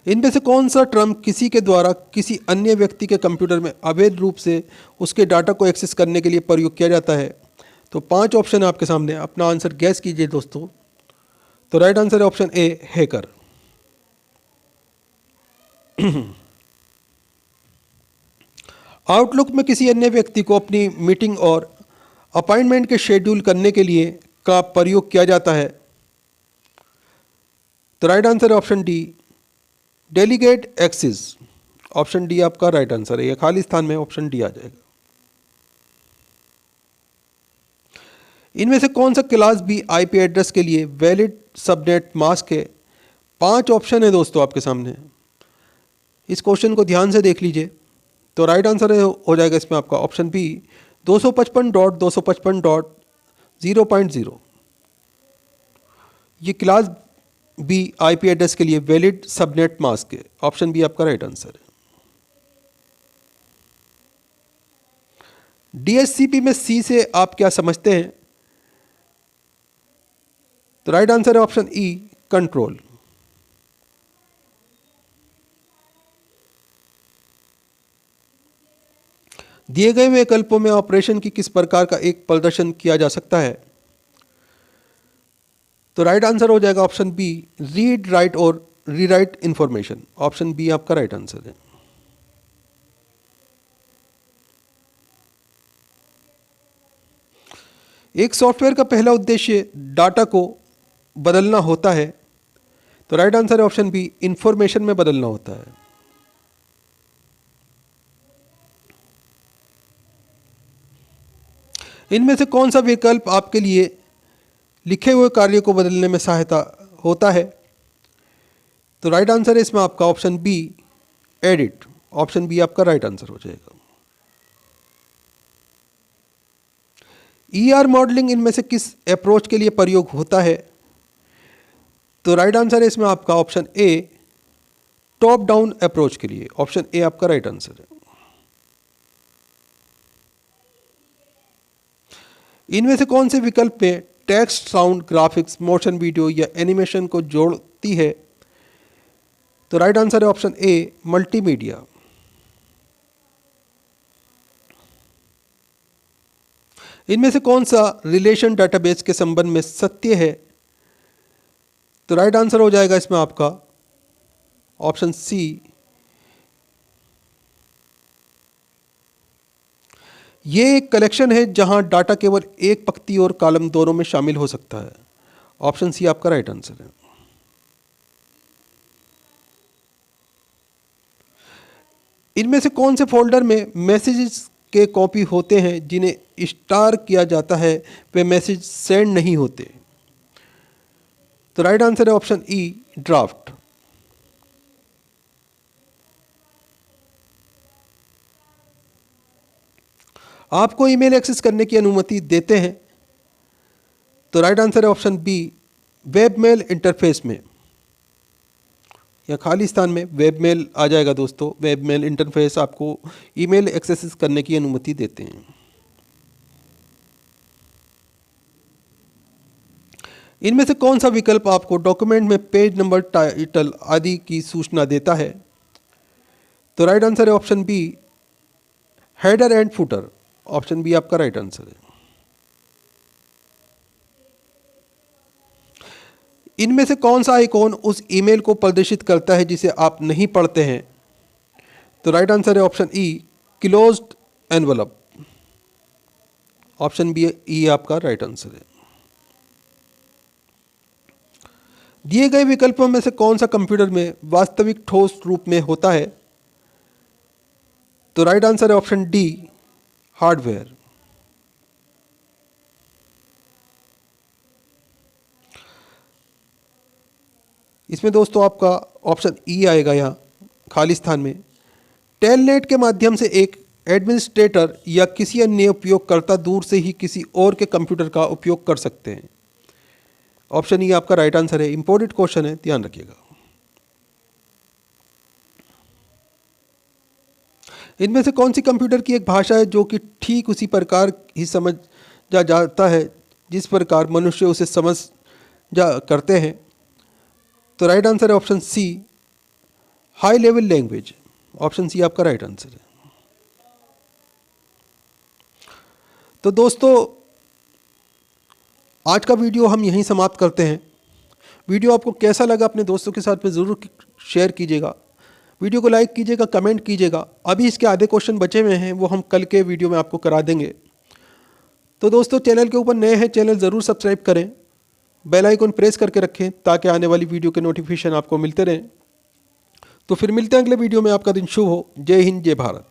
इनमें से कौन सा टर्म किसी के द्वारा किसी अन्य व्यक्ति के कंप्यूटर में अवैध रूप से उसके डाटा को एक्सेस करने के लिए प्रयोग किया जाता है? तो 5 ऑप्शन है आपके सामने, अपना आंसर गैस कीजिए दोस्तों। तो राइट आंसर है ऑप्शन ए हैकर। आउटलुक में किसी अन्य व्यक्ति को अपनी मीटिंग और अपॉइंटमेंट के शेड्यूल करने के लिए का प्रयोग किया जाता है। तो राइट आंसर है option D delegate access. Option D आपका राइट आंसर है। ये खाली स्थान में ऑप्शन डी आ जाएगा। इनमें से कौन सा क्लास बी आईपी एड्रेस के लिए वैलिड सबनेट मास्क है? 5 ऑप्शन है दोस्तों आपके सामने। इस क्वेश्चन को ध्यान से देख लीजिए। तो राइट आंसर हो जाएगा इसमें आपका ऑप्शन बी 255.255.0.0। ये क्लास बी आईपी एड्रेस के लिए वैलिड सबनेट मास्क है। ऑप्शन बी आपका राइट आंसर है। डीएचसीपी में सी से आप क्या समझते हैं? तो राइट आंसर है ऑप्शन ई कंट्रोल। दिए गए विकल्पों में ऑपरेशन की किस प्रकार का एक प्रदर्शन किया जा सकता है? तो राइट आंसर हो जाएगा ऑप्शन बी रीड राइट और रीराइट इंफॉर्मेशन। ऑप्शन बी आपका राइट आंसर है। एक सॉफ्टवेयर का पहला उद्देश्य डाटा को बदलना होता है, तो राइट आंसर है ऑप्शन बी, इंफॉर्मेशन में बदलना होता है। इनमें से कौन सा विकल्प आपके लिए लिखे हुए कार्य को बदलने में सहायता होता है? तो राइट आंसर है इसमें आपका option B, edit. Option B आपका राइट आंसर हो जाएगा। ईआर मॉडलिंग इनमें से किस अप्रोच के लिए प्रयोग होता है? तो राइट आंसर है इसमें आपका ऑप्शन ए, टॉप डाउन अप्रोच के लिए। ऑप्शन ए आपका राइट आंसर है। इनमें से कौन से विकल्प में text, sound, graphics, motion video या एनिमेशन को जोड़ती है? तो राइट आंसर है ऑप्शन ए, मल्टीमीडिया। इनमें से कौन सा रिलेशन डेटाबेस के संबंध में सत्य है? तो राइट आंसर हो जाएगा इसमें आपका ऑप्शन सी, ये एक कलेक्शन है जहां डाटा केवल एक पंक्ति और कॉलम दोनों में शामिल हो सकता है। ऑप्शन सी आपका राइट आंसर है। इनमें से कौन से फोल्डर में मैसेजेस के कॉपी होते हैं जिन्हें स्टार किया जाता है, वे मैसेज सेंड नहीं होते? तो राइट आंसर है ऑप्शन ई, ड्राफ्ट। आपको ईमेल एक्सेस करने की अनुमति देते हैं? तो राइट आंसर है option B, web mail interface में, या खाली स्थान में वेब मेल आ जाएगा दोस्तों। वेब मेल इंटरफेस आपको ईमेल एक्सेस करने की अनुमति देते हैं। इनमें से कौन सा विकल्प आपको डॉक्यूमेंट में पेज नंबर, टाइटल आदि की सूचना देता है? तो राइट आंसर है option B, header and footer. Option B आपका राइट आंसर है। इनमें से कौन सा आइकॉन उस ईमेल को प्रदर्शित करता है जिसे आप नहीं पढ़ते हैं? तो राइट आंसर है option E, closed envelope. Option B E आपका राइट आंसर है। दिए गए विकल्पों में से कौन सा कंप्यूटर में वास्तविक ठोस रूप में होता है? तो राइट आंसर है ऑप्शन डी, हार्डवेयर। इसमें दोस्तों आपका ऑप्शन ई आएगा यहाँ खाली स्थान में। टेलनेट के माध्यम से एक एडमिनिस्ट्रेटर या किसी अन्य उपयोगकर्ता दूर से ही किसी और के कंप्यूटर का उपयोग कर सकते हैं। ऑप्शन ई आपका राइट आंसर है। इंपॉर्टेंट क्वेश्चन है, ध्यान रखिएगा। इनमें से कौन सी कंप्यूटर की एक भाषा है जो कि ठीक उसी प्रकार ही समझा जाता है जिस प्रकार मनुष्य उसे समझ जा करते हैं? तो राइट आंसर है option C, high level language. Option C आपका राइट आंसर है। तो दोस्तों आज का वीडियो हम यहीं समाप्त करते हैं। वीडियो आपको कैसा लगा अपने दोस्तों के साथ में ज़रूर शेयर कीजिएगा। वीडियो को लाइक कीजिएगा, कमेंट कीजिएगा। अभी इसके आधे क्वेश्चन बचे हुए हैं, वो हम कल के वीडियो में आपको करा देंगे। तो दोस्तों चैनल के ऊपर नए हैं, चैनल ज़रूर सब्सक्राइब करें, बेल आइकन प्रेस करके रखें ताकि आने वाली वीडियो के नोटिफिकेशन आपको मिलते रहें। तो फिर मिलते हैं अगले वीडियो में। आपका दिन शुभ हो। जय हिंद, जय भारत।